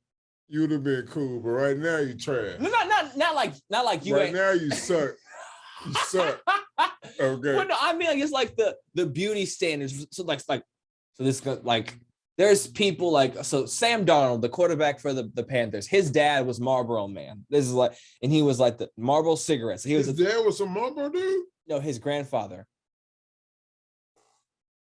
you would have been cool, but right now you trash. No, not like you. Right now you suck. You suck. Okay. Well, no, I mean, like, it's like the beauty standards. So this like there's people like Sam Darnold, the quarterback for the Panthers. His dad was Marlboro Man. This is like, and he was like the Marlboro cigarettes. His dad was a Marlboro dude. No, his grandfather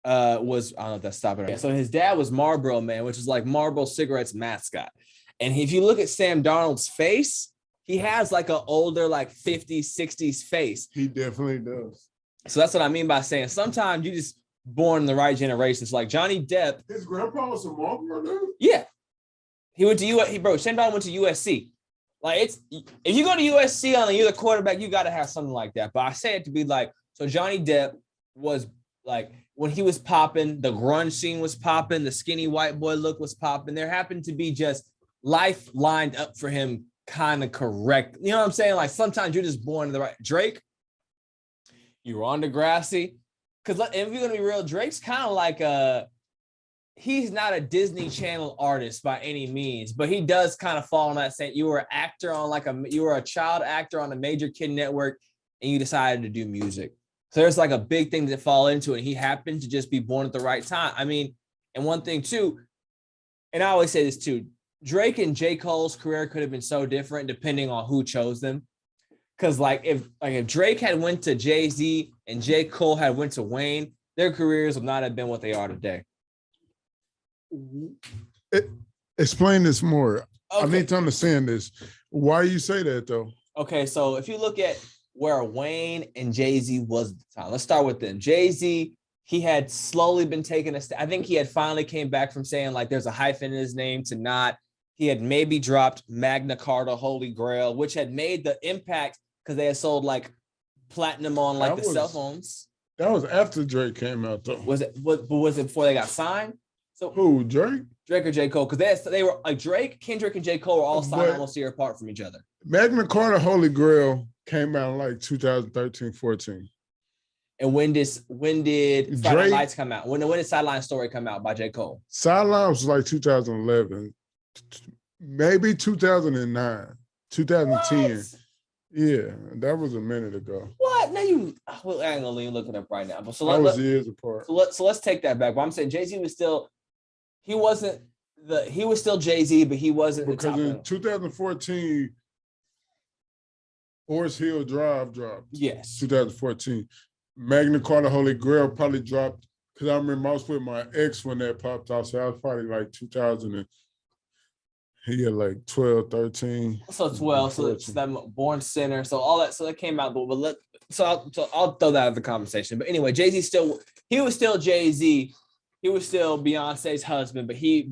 was, I don't know if that's stopping. Yeah, so his dad was Marlboro Man, which is like Marlboro cigarettes mascot. And if you look at Sam Darnold's face, he has like an older, like 50s, 60s face. He definitely does. So that's what I mean by saying sometimes you just born in the right generation. It's like Johnny Depp. His grandpa was a Marlboro dude? Yeah. He went to Sam Darnold went to USC. Like if you go to USC and you're the quarterback, you got to have something like that. But I say it to be like, so Johnny Depp was like, when he was popping, the grunge scene was popping, the skinny white boy look was popping. There happened to be just life lined up for him kind of correct. You know what I'm saying? Like sometimes you're just born in the right. Drake, you were on Degrassi. Because if you're going to be real, Drake's kind of like he's not a Disney Channel artist by any means, but he does kind of fall on that saying you were an actor on you were a child actor on a major kid network and you decided to do music. So there's like a big thing that fall into it. He happened to just be born at the right time. I mean, and one thing too, and I always say this too, Drake and J. Cole's career could have been so different depending on who chose them. Because if Drake had went to Jay-Z and J. Cole had went to Wayne, their careers would not have been what they are today. Explain this more. Okay. I need to understand this. Why you say that though? Okay, so if you look at where Wayne and Jay-Z was at the time, let's start with them. Jay-Z, he had slowly been taking I think he had finally came back from saying like there's a hyphen in his name to not. He had maybe dropped Magna Carta, Holy Grail, which had made the impact because they had sold like platinum on like cell phones. That was after Drake came out though. Was it before they got signed? So who, Drake? Drake or J. Cole? Because they were like Drake, Kendrick, and J. Cole were all signed almost a year apart from each other. Magna Carta, Holy Grail came out in like 2013, 14. And when did Friday Night Lights come out? When did Sideline Story come out by J. Cole? Sideline was like 2011, maybe 2009, 2010. What? Yeah, that was a minute ago. What? Now you, well, I ain't gonna look it up right now. But so that was years apart. So let's take that back. But I'm saying Jay-Z was still, he was still Jay-Z, but he wasn't because the top in 2014, Forest Hill Drive dropped. Yes. 2014. Magna Carta Holy Grail probably dropped because I remember I was with my ex when that popped out. So I was probably like 2000 and he had like 12, 13. So 12. So it's that Born Sinner. So all that. So that came out. But I'll throw that out of the conversation. But anyway, Jay-Z he was still Jay-Z. He was still Beyonce's husband, but he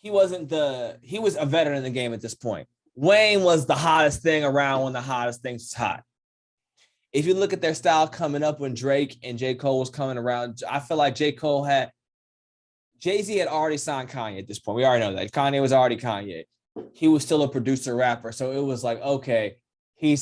was a veteran in the game at this point. Wayne was the hottest thing around when the hottest things was hot. If you look at their style coming up when Drake and J. Cole was coming around, I feel like Jay-Z had already signed Kanye at this point. We already know that. Kanye was already Kanye. He was still a producer rapper. So it was like, okay, he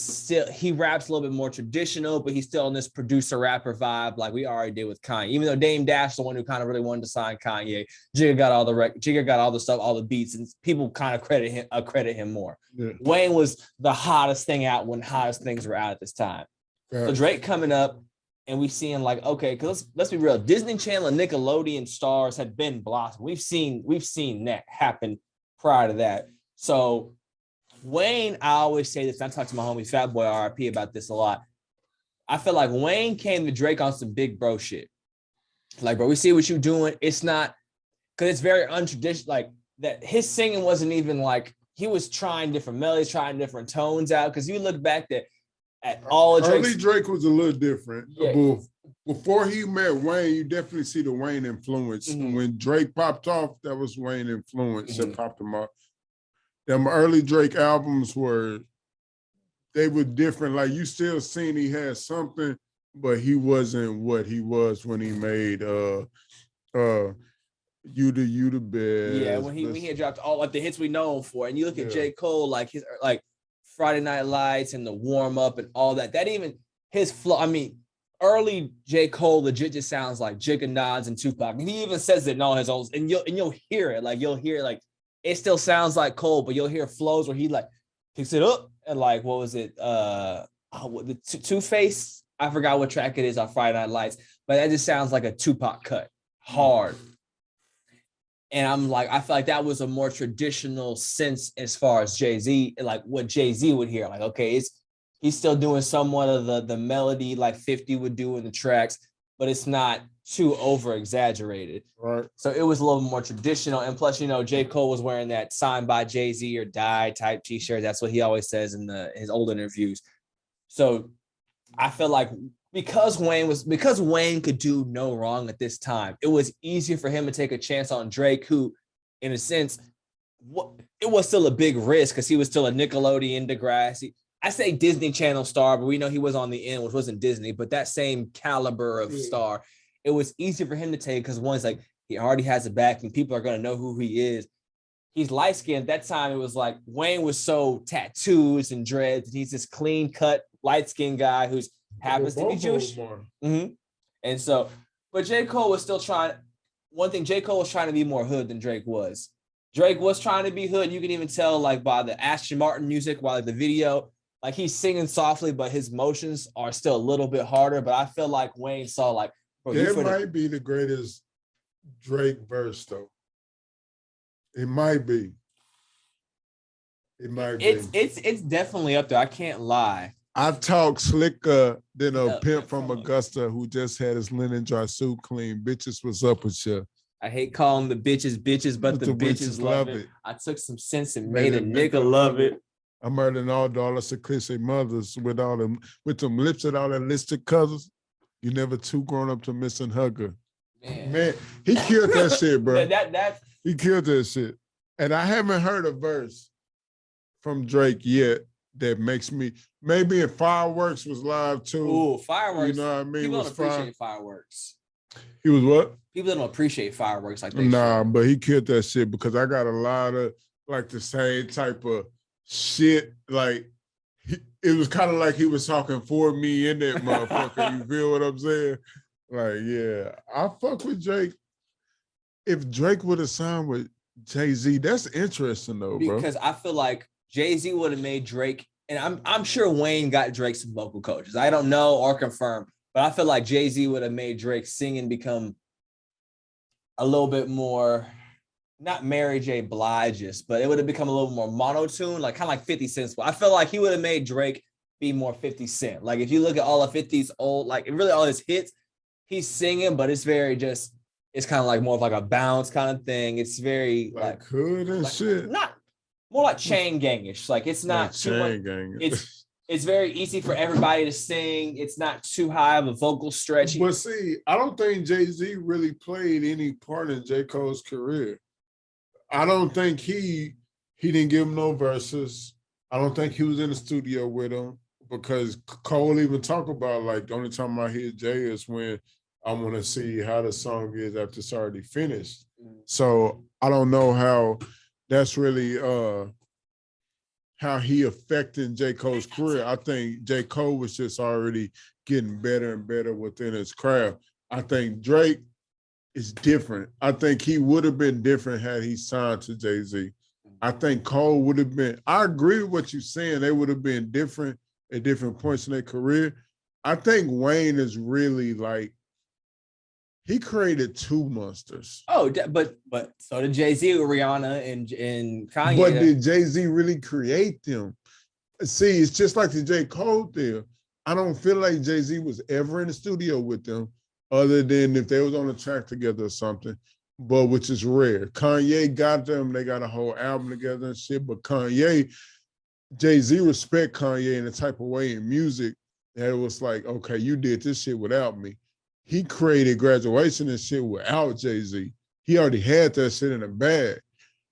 raps a little bit more traditional, but he's still in this producer rapper vibe like we already did with Kanye. Even though Dame Dash, the one who kind of really wanted to sign Kanye, Jigga got all the stuff, all the beats, and people kind of credit him more. Yeah. Wayne was the hottest thing out when hottest things were out at this time. Yeah. So Drake coming up, and we seeing like, okay, because let's be real, Disney Channel and Nickelodeon stars had been blossomed. We've seen that happen prior to that. So Wayne, I always say this, I talk to my homie Fat Boy RIP about this a lot. I feel like Wayne came to Drake on some big bro shit. Like, bro, we see what you doing. It's not, because it's very untraditional, like that his singing wasn't even like, he was trying different melodies, trying different tones out. Because you look back at all of Drake's, early Drake was a little different. Yeah. Before he met Wayne, you definitely see the Wayne influence. Mm-hmm. When Drake popped off, that was Wayne influence that popped him up. Them early Drake albums were different. Like you still seen he had something, but he wasn't what he was when he made You the Best. Yeah, when he had dropped all like the hits we know him for. And you look at J. Cole, like his like Friday Night Lights and the warm up and all that. That even his flow. I mean, early J. Cole legit just sounds like Jigga Nods and Tupac. And he even says it in all his own, and you'll hear it. Like you'll hear like it still sounds like Cole, but you'll hear flows where he like picks it up and like what was it? The Two-Face. I forgot what track it is on Friday Night Lights, but that just sounds like a Tupac cut, hard. And I'm like, I feel like that was a more traditional sense as far as Jay-Z, like what Jay-Z would hear. Like, okay, he's still doing somewhat of the melody like 50 would do in the tracks, but it's not too over exaggerated. Right. So it was a little more traditional. And plus, J. Cole was wearing that signed by Jay-Z or Die type t-shirt. That's what he always says in his old interviews. So I feel like because Wayne could do no wrong at this time, it was easier for him to take a chance on Drake, who, in a sense, it was still a big risk because he was still a Nickelodeon Degrassi. I say Disney Channel star, but we know he was on the end, which wasn't Disney, but that same caliber of star. It was easier for him to take because one's like he already has a back and people are going to know who he is. He's light skinned. At that time, it was like Wayne was so tattoos and dreads. And he's this clean cut, light skinned guy who's happens to be Jewish. Mm-hmm. And so, but J. Cole was still trying. One thing, J. Cole was trying to be more hood than Drake was. Drake was trying to be hood. You can even tell like by the Ashton Martin music, while the video, like he's singing softly, but his motions are still a little bit harder. But I feel like Wayne saw like, bro, It might be the greatest Drake verse though. It might be. It might be. It's definitely up there. I can't lie. I've talked slicker than a pimp from Augusta who just had his linen dry suit clean. Bitches, what's up with you? I hate calling the bitches, but the bitches love it. I took some sense and made a nigga love it. I'm murdering all daughters to cliche mothers with them lips and all that listed cousins. You never too grown up to miss and hugger. Man, he killed that shit, bro. He killed that shit. And I haven't heard a verse from Drake yet that makes me, maybe if Fireworks was live too. Ooh, Fireworks. You know what I mean? People don't appreciate Fireworks. He was what? People don't appreciate Fireworks like they should. But he killed that shit because I got a lot of like the same type of shit. Like it was kind of like he was talking for me in that motherfucker. You feel what I'm saying? Like, yeah, I fuck with Drake. If Drake would have signed with Jay-Z, that's interesting though, bro. Because I feel like Jay-Z would have made Drake, and I'm sure Wayne got Drake some vocal coaches. I don't know or confirm, but I feel like Jay-Z would have made Drake singing become a little bit more, not Mary J. Blige's, but it would have become a little more monotone, like kind of like 50 Cent's. I feel like he would have made Drake be more 50 Cent. Like if you look at all of 50's old, like really all his hits, he's singing, but it's very just, it's kind of like more of like a bounce kind of thing. It's very like hood and like, shit. Not more like chain gangish. Like it's not like too much. Gang. It's very easy for everybody to sing. It's not too high of a vocal stretch. But see, I don't think Jay-Z really played any part in J. Cole's career. I don't think he didn't give him no verses. I don't think he was in the studio with him because Cole even talk about like the only time I hear Jay is when I want to see how the song is after it's already finished. So I don't know how that's really how he affected J. Cole's career. I think J. Cole was just already getting better and better within his craft. I think Drake is different. I think he would have been different had he signed to Jay-Z. I think Cole would have been, I agree with what you're saying. They would have been different at different points in their career. I think Wayne is really like, he created two monsters. Oh, but so did Jay-Z with Rihanna and Kanye. But did Jay-Z really create them? See, it's just like the J. Cole thing. I don't feel like Jay-Z was ever in the studio with them other than if they was on a track together or something, but which is rare. Kanye got them. They got a whole album together and shit, but Jay-Z respect Kanye in a type of way in music that it was like, okay, you did this shit without me. He created Graduation and shit without Jay-Z. He already had that shit in the bag.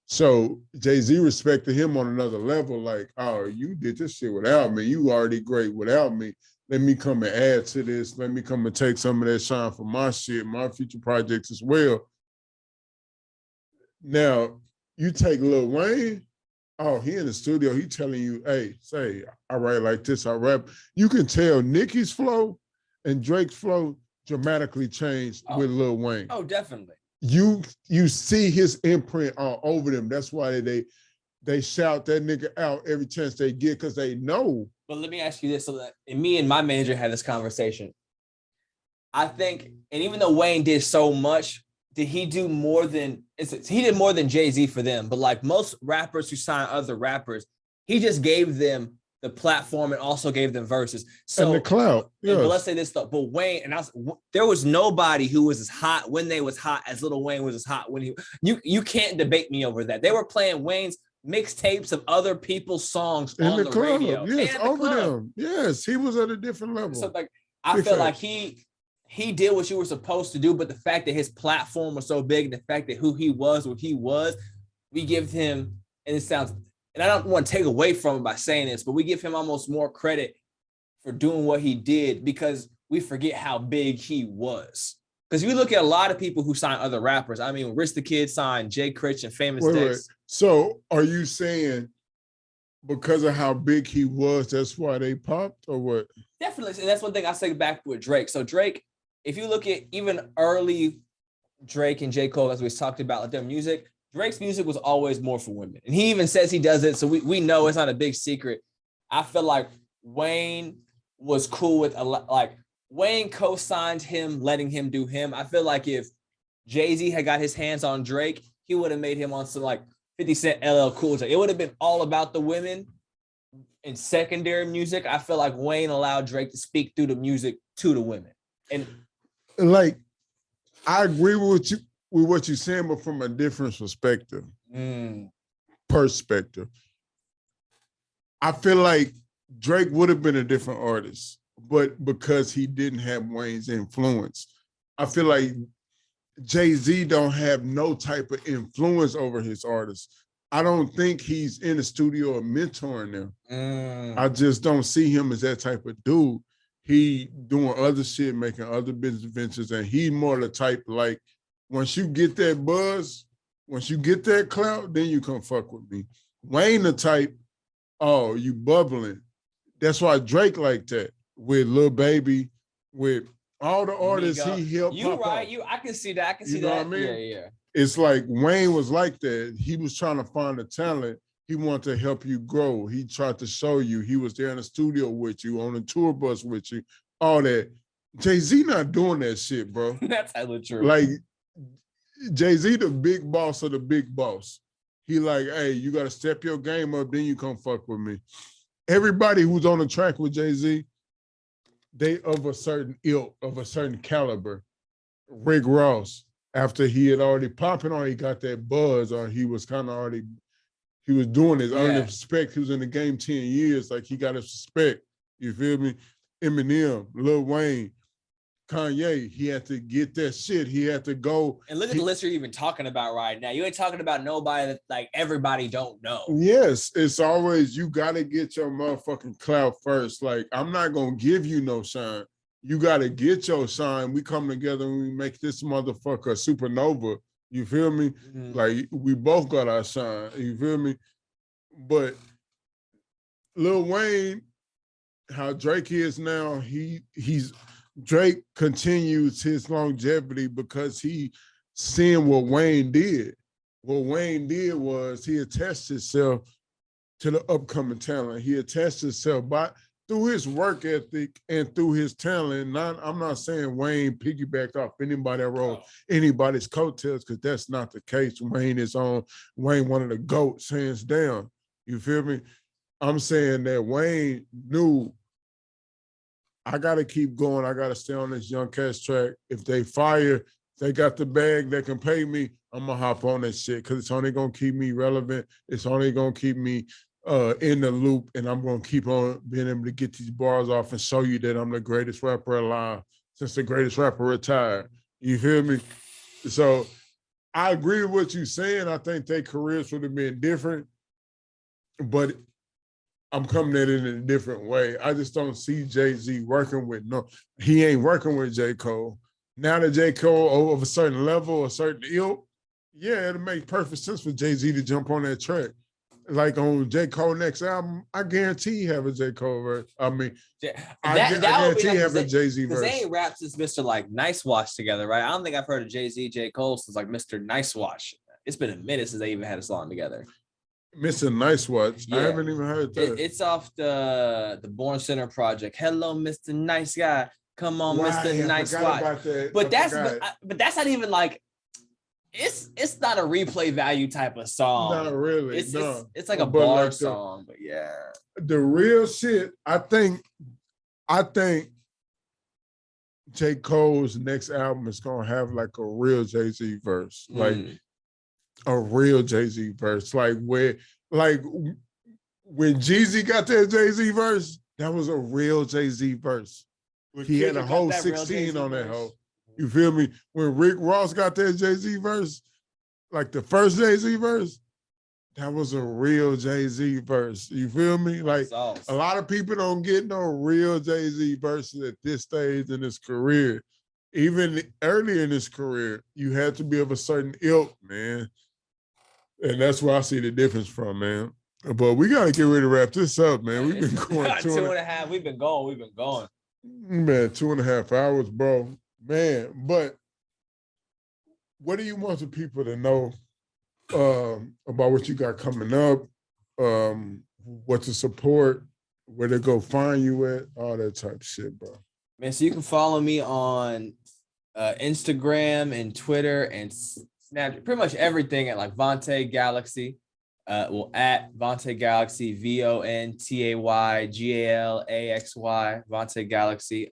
So Jay-Z respected him on another level, like, oh, you did this shit without me. You already great without me. Let me come and add to this. Let me come and take some of that shine for my shit, my future projects as well. Now, you take Lil Wayne, oh, he in the studio, he telling you, hey, say, I write like this, I rap. You can tell Nicki's flow and Drake's flow dramatically changed with Lil Wayne. Oh, definitely. You see his imprint all over them. That's why they shout that nigga out every chance they get because they know. But let me ask you this: so that, and me and my manager had this conversation. I think, and even though Wayne did so much, did he do more than he did more than Jay-Z for them? But like most rappers who sign other rappers, he just gave them the platform and also gave them verses. So and the clout. Yes. But let's say this though. But Wayne there was nobody who was as hot when they was hot as Lil Wayne was as hot when you can't debate me over that. They were playing Wayne's mixtapes of other people's songs in on the club. Radio. Yes, over them. Yes, he was at a different level. So like I feel like he did what you were supposed to do, but the fact that his platform was so big, and the fact that who he was, what he was, we give him, and it sounds, and I don't want to take away from him by saying this, but we give him almost more credit for doing what he did because we forget how big he was. Because if you look at a lot of people who sign other rappers, I mean, Rich the Kid signed Jay Critch and Famous Dex. Wait. So are you saying because of how big he was, that's why they popped or what? Definitely. And that's one thing I say back with Drake. So Drake, if you look at even early Drake and J. Cole, as we talked about, like their music, Drake's music was always more for women. And he even says he does it. So we know it's not a big secret. I feel like Wayne was cool with like Wayne co-signed him, letting him do him. I feel like if Jay-Z had got his hands on Drake, he would have made him on some like 50 Cent LL Cool J. It would have been all about the women in secondary music. I feel like Wayne allowed Drake to speak through the music to the women. And like, I agree with what you're saying, but from a different perspective. I feel like Drake would have been a different artist, but because he didn't have Wayne's influence, I feel like Jay-Z don't have no type of influence over his artists. I don't think he's in the studio or mentoring them. I just don't see him as that type of dude. He doing other shit, making other business ventures, and he's more the type like, once you get that buzz, once you get that clout, then you come fuck with me. Wayne the type, oh, you bubbling. That's why Drake like that with Lil Baby, with all the artists he helped. You right, I can see that. I can see that. What I mean? Yeah. It's like Wayne was like that. He was trying to find the talent. He wanted to help you grow. He tried to show you. He was there in the studio with you, on the tour bus with you, all that. Jay-Z not doing that shit, bro. That's hella true. Like, Jay-Z the big boss of the big boss. He like, hey, you got to step your game up, then you come fuck with me. Everybody who's on the track with Jay-Z, they of a certain ilk, of a certain caliber. Rick Ross, after he had already popping on, he got that buzz, or he was kind of already, he was doing his earning respect. He was in the game 10 years, like he got his respect. You feel me? Eminem, Lil Wayne, Kanye, he had to get that shit. He had to go. And look at the list you're even talking about right now. You ain't talking about nobody that like everybody don't know. Yes, it's always, you got to get your motherfucking clout first. Like, I'm not going to give you no shine. You got to get your shine. We come together and we make this motherfucker a supernova. You feel me? Mm-hmm. Like, we both got our shine. You feel me? But Lil Wayne, how Drake is now, Drake continues his longevity because he seeing what Wayne did. What Wayne did was he attached himself to the upcoming talent. He attached himself through his work ethic and through his talent. I'm not saying Wayne piggybacked off anybody that wrote anybody's coattails, because that's not the case. Wayne one of the GOATs, hands down. You feel me? I'm saying that Wayne knew, I got to keep going. I got to stay on this young cats track. If they they got the bag, they can pay me, I'm going to hop on that shit, because it's only going to keep me relevant. It's only going to keep me in the loop, and I'm going to keep on being able to get these bars off and show you that I'm the greatest rapper alive since the greatest rapper retired. You feel me? So I agree with what you're saying. I think their careers would have been different, but I'm coming at it in a different way. I just don't see Jay-Z he ain't working with J. Cole. Now that J. Cole of a certain level, a certain ilk, yeah, it'll make perfect sense for Jay-Z to jump on that track. Like on J. Cole next album, I guarantee you have a J. Cole verse. I mean, I guarantee you have a Jay-Z verse. Because they ain't rapped since Mr. like Nice Watch together, right? I don't think I've heard of Jay-Z, J. Cole since like Mr. Nice Watch. It's been a minute since they even had a song together. Mr. Nice Watch. Yeah. I haven't even heard that. It's off the Born Center project. Hello, Mr. Nice Guy. Come on, Mr. Nice Watch. But that's not even like, it's not a replay value type of song. Not really. It's like a bar song, but yeah. The real shit, I think J. Cole's next album is gonna have like a real Jay-Z verse. Like a real Jay-Z verse. Like when Jeezy got that Jay-Z verse, that was a real Jay-Z verse. He had a whole 16 on that hoe. You feel me? When Rick Ross got that Jay-Z verse, like the first Jay-Z verse, that was a real Jay-Z verse. You feel me? Like a lot of people don't get no real Jay-Z verses at this stage in his career. Even early in his career, you had to be of a certain ilk, man. And that's where I see the difference from, man. But we got to get ready to wrap this up, man. We've been going two and a half. We've been going. Man, 2.5 hours, bro. Man, but what do you want the people to know about what you got coming up, what to support, where they go find you at, all that type of shit, bro. Man, so you can follow me on Instagram and Twitter and Snapchat, pretty much everything at like Vontay Galaxy. At Vontay Galaxy, VONTAY Vontay Galaxy.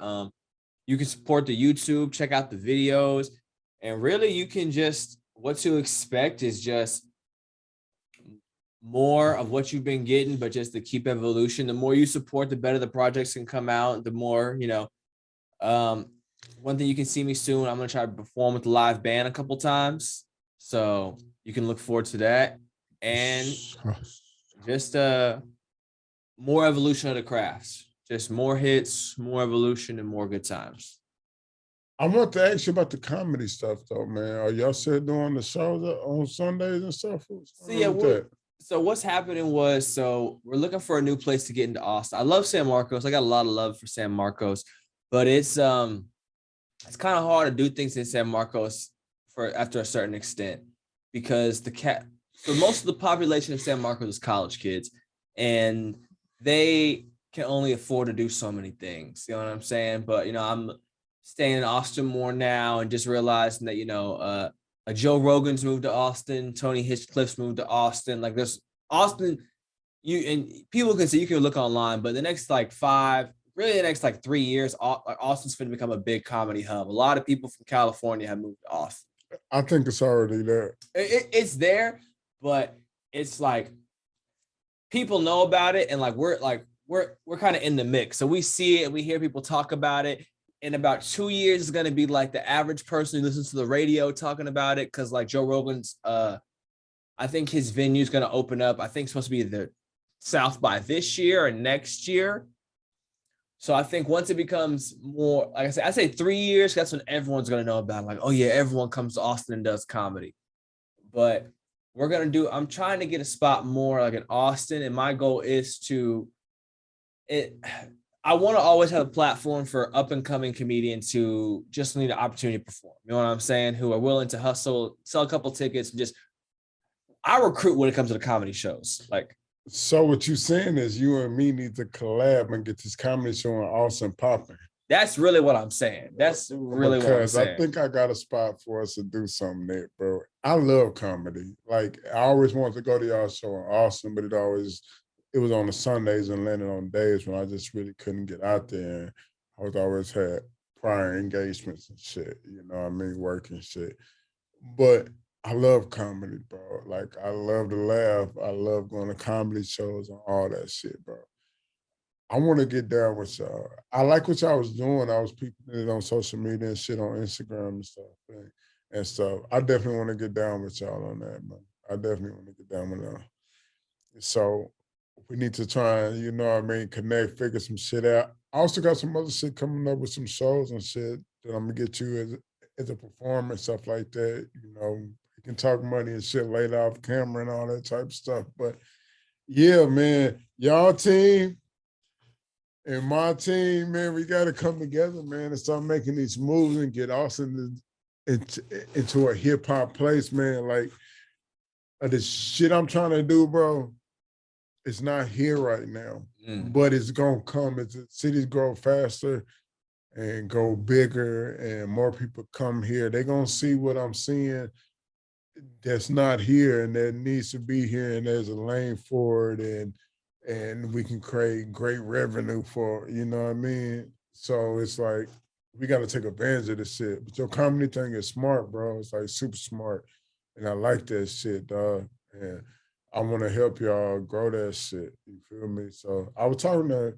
You can support the YouTube, check out the videos, and really you can just, what to expect is just more of what you've been getting, but just to keep evolution. The more you support, the better the projects can come out. The more, one thing you can see me soon, I'm going to try to perform with the live band a couple times. So you can look forward to that. And just more evolution of the crafts. Just more hits, more evolution, and more good times. I want to ask you about the comedy stuff, though, man. Are y'all still doing the shows on Sundays and stuff? So what's happening was, we're looking for a new place to get into Austin. I love San Marcos. I got a lot of love for San Marcos, but it's kind of hard to do things in San Marcos after a certain extent, because so most of the population of San Marcos is college kids, and they can only afford to do so many things. You know what I'm saying? But I'm staying in Austin more now, and just realizing that Joe Rogan's moved to Austin, Tony Hinchcliffe's moved to Austin. Like there's Austin, people can see, you can look online, but the next like 3 years, Austin's going to become a big comedy hub. A lot of people from California have moved to Austin. I think it's already there. It's there, but it's like people know about it, and we're kind of in the mix. So we see it, we hear people talk about it. In about 2 years, it's going to be like the average person who listens to the radio talking about it, because like Joe Rogan's, I think his venue is going to open up. I think it's supposed to be the South by this year or next year. So I think once it becomes more, like I say 3 years, that's when everyone's going to know about it. Like, oh yeah, everyone comes to Austin and does comedy. But I'm trying to get a spot more like in Austin, and my goal is I want to always have a platform for up and coming comedians who just need an opportunity to perform. You know what I'm saying? Who are willing to hustle, sell a couple tickets, and I recruit when it comes to the comedy shows. So what you're saying is you and me need to collab and get this comedy show in Austin popping. That's really what I'm saying. That's really what I'm saying. I think I got a spot for us to do something there, bro. I love comedy. Like I always wanted to go to y'all show in Austin, but it was on the Sundays and landed on days when I just really couldn't get out there. And I was always had prior engagements and shit, work and shit. But I love comedy, bro. Like I love to laugh. I love going to comedy shows and all that shit, bro. I want to get down with y'all. I like what y'all was doing. I was peeping it on social media and shit, on Instagram and stuff. I definitely want to get down with y'all on that, man. I definitely want to get down with y'all. So we need to try and, connect, figure some shit out. I also got some other shit coming up with some shows and shit that I'm gonna get you as a performer and stuff like that. You can talk money and shit later off camera and all that type of stuff. But yeah, man, y'all team and my team, man, we gotta come together, man, and start making these moves and get Austin into a hip hop place, man. Like the shit I'm trying to do, bro. It's not here right now, but it's gonna come as the cities grow faster and go bigger and more people come here. They're gonna see what I'm seeing that's not here and that needs to be here, and there's a lane for it, and we can create great revenue for it, you know what I mean? So it's like we gotta take advantage of this shit. But your comedy thing is smart, bro. It's like super smart. And I like that shit, dog. And I want to help y'all grow that shit. You feel me? So I was talking to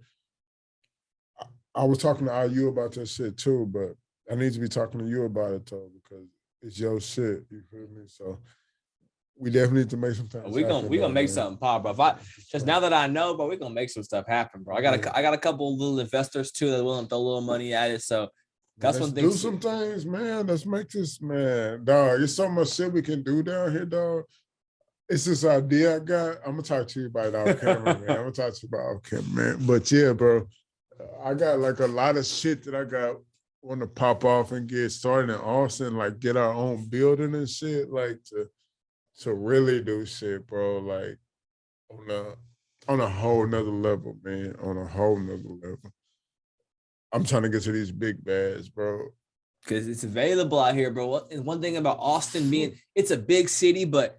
IU about that shit too, but I need to be talking to you about it though, because it's your shit. You feel me? So we definitely need to make some things. We gonna make something pop, bro. Now that I know, bro, we gonna make some stuff happen, bro. I got a couple little investors too that willing to throw a little money at it. So that's one thing. Do some things, man. Let's make this, man, dog. There's so much shit we can do down here, dog. It's this idea I got. I'm gonna talk to you about it off camera, man. I'm gonna talk to you about it off camera, man. But yeah, bro, I got like a lot of shit that I got want to pop off and get started in Austin, like get our own building and shit, like to really do shit, bro. Like on a whole nother level, man. On a whole nother level. I'm trying to get to these big bags, bro. Because it's available out here, bro. And one thing about Austin being, it's a big city, but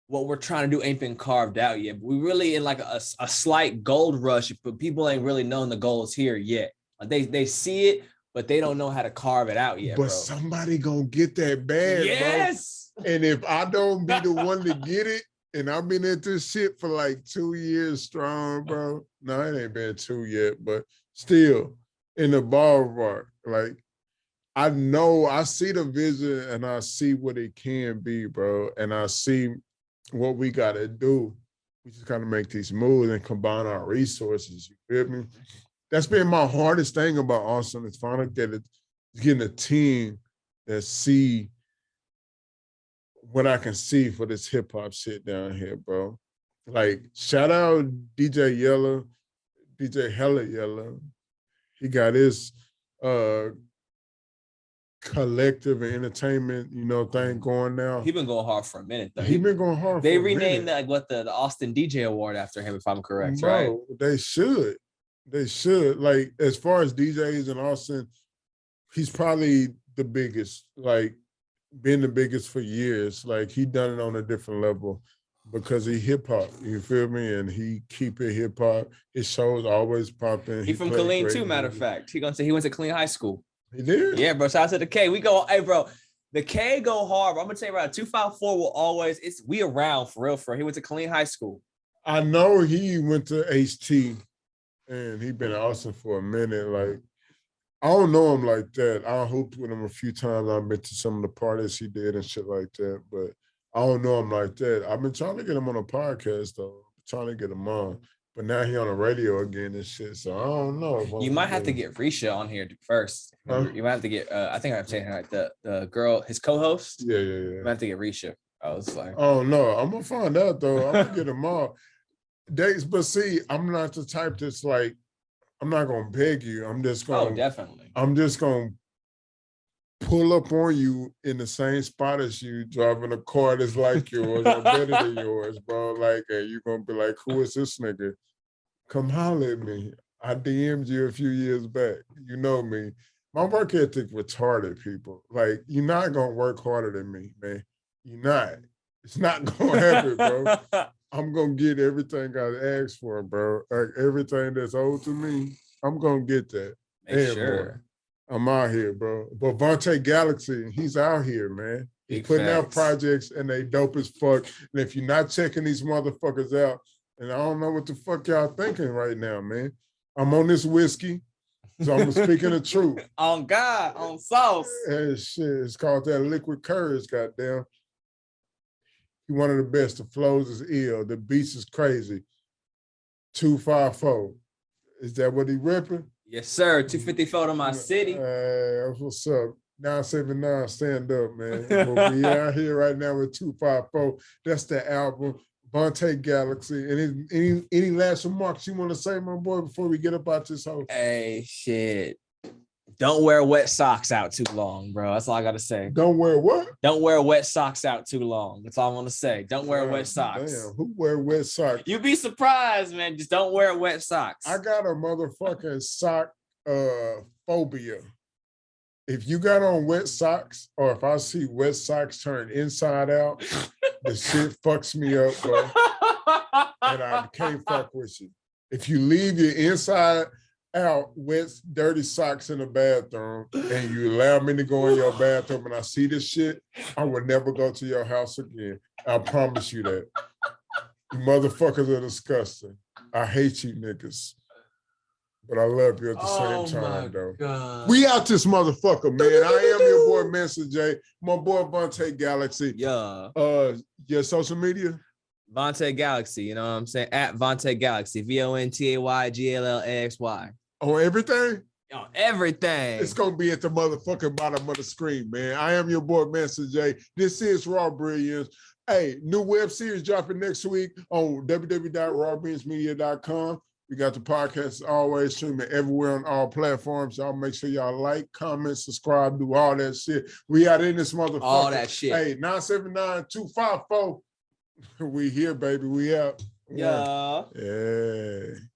what we're trying to do ain't been carved out yet. We really in like a slight gold rush, but people ain't really known the gold's here yet. They see it, but they don't know how to carve it out yet, but bro. Somebody gonna get that bag, yes. bro. And if I don't be the one to get it, and I've been at this shit for like 2 years strong, bro. No, it ain't been 2 yet, but still in the ballpark. Like, I know, I see the vision and I see what it can be, bro. And I see what we gotta do. We just gotta make these moves and combine our resources. You feel me? That's been my hardest thing about Austin is finally getting a team that see what I can see for this hip hop shit down here, bro. Like, shout out DJ Yella, DJ Hella Yella. He got his collective and entertainment, thing going now. He been going hard for a minute though. He been going hard. They for renamed a minute. the Austin DJ Award after him, if I'm correct, Bro, right? They should. They should. Like, as far as DJs in Austin, he's probably the biggest. Like, been the biggest for years. Like, he done it on a different level because he hip hop. You feel me? And he keep it hip hop. His shows always popping. He from Killeen too, matter of fact. He gonna say he went to Killeen High School. He did? Yeah, bro. Shout out to the K. We go, hey, bro. The K go hard. Bro. I'm gonna tell you right. 254 will always. We around for real. He went to Killeen High School. I know he went to HT, and he been in Austin for a minute. Like, I don't know him like that. I hooped with him a few times. I've been to some of the parties he did and shit like that, but I don't know him like that. I've been trying to get him on a podcast though, trying to get him on. But now he on the radio again and shit, so I don't know. You might have to get Risha on here first. Huh? You might have to get, I think I'm saying it right, the girl, his co-host. Yeah. You might have to get Risha. I was like, oh no, I'm gonna find out though. I'm gonna get them all. But see, I'm not the type that's like, I'm not gonna beg you. I'm just gonna. Oh, definitely. I'm just gonna pull up on you in the same spot as you, driving a car that's like yours or better than yours, bro. Like, and you're gonna be like, who is this nigga? Come holler at me. I DM'd you a few years back. You know me. My work ethic retarded, people. Like, you're not gonna work harder than me, man. You're not. It's not gonna happen, bro. I'm gonna get everything I asked for, bro. Like, everything that's owed to me, I'm gonna get that. Make sure. More. I'm out here, bro. But Vontay Galaxy, he's out here, man. He's putting out projects and they dope as fuck. And if you're not checking these motherfuckers out, and I don't know what the fuck y'all thinking right now, man. I'm on this whiskey, so I'm speaking the truth. On God, on sauce. And shit, it's called that liquid courage, goddamn. He one of the best. The flows is ill. The beats is crazy. 254. Is that what he ripping? Yes, sir. 254 to my city. What's up? 979, stand up, man. But we out here right now with 254. That's the album, Vontay Galaxy. And any last remarks you want to say, my boy, before we get up out this house? Hey, shit. Don't wear wet socks out too long, bro. That's all I got to say. Don't wear what? Don't wear wet socks out too long. That's all I want to say. Don't wear wet socks. Damn, who wear wet socks? You'd be surprised, man. Just don't wear wet socks. I got a motherfucking sock phobia. If you got on wet socks, or if I see wet socks turn inside out, the shit fucks me up, bro. And I can't fuck with you. If you leave your inside out wet, dirty socks in the bathroom and you allow me to go in your bathroom and I see this shit, I would never go to your house again. I promise you that. You motherfuckers are disgusting. I hate you niggas. But I love you at the same time, though. God. We out this motherfucker, man. I am your boy, Master J. My boy, Vontay Galaxy. Yeah. Your social media? Vontay Galaxy, you know what I'm saying? At Vontay Galaxy. VONTAYGLLAXY. On everything? On everything. It's going to be at the motherfucking bottom of the screen, man. I am your boy, Master J. This is Raw Brilliance. Hey, new web series dropping next week on www.rawbrilliancemedia.com. We got the podcast always streaming everywhere on all platforms. Y'all make sure y'all like, comment, subscribe, do all that shit. We out in this motherfucker. All that shit. Hey, 979-254. We here, baby. We out. Yeah. Yeah.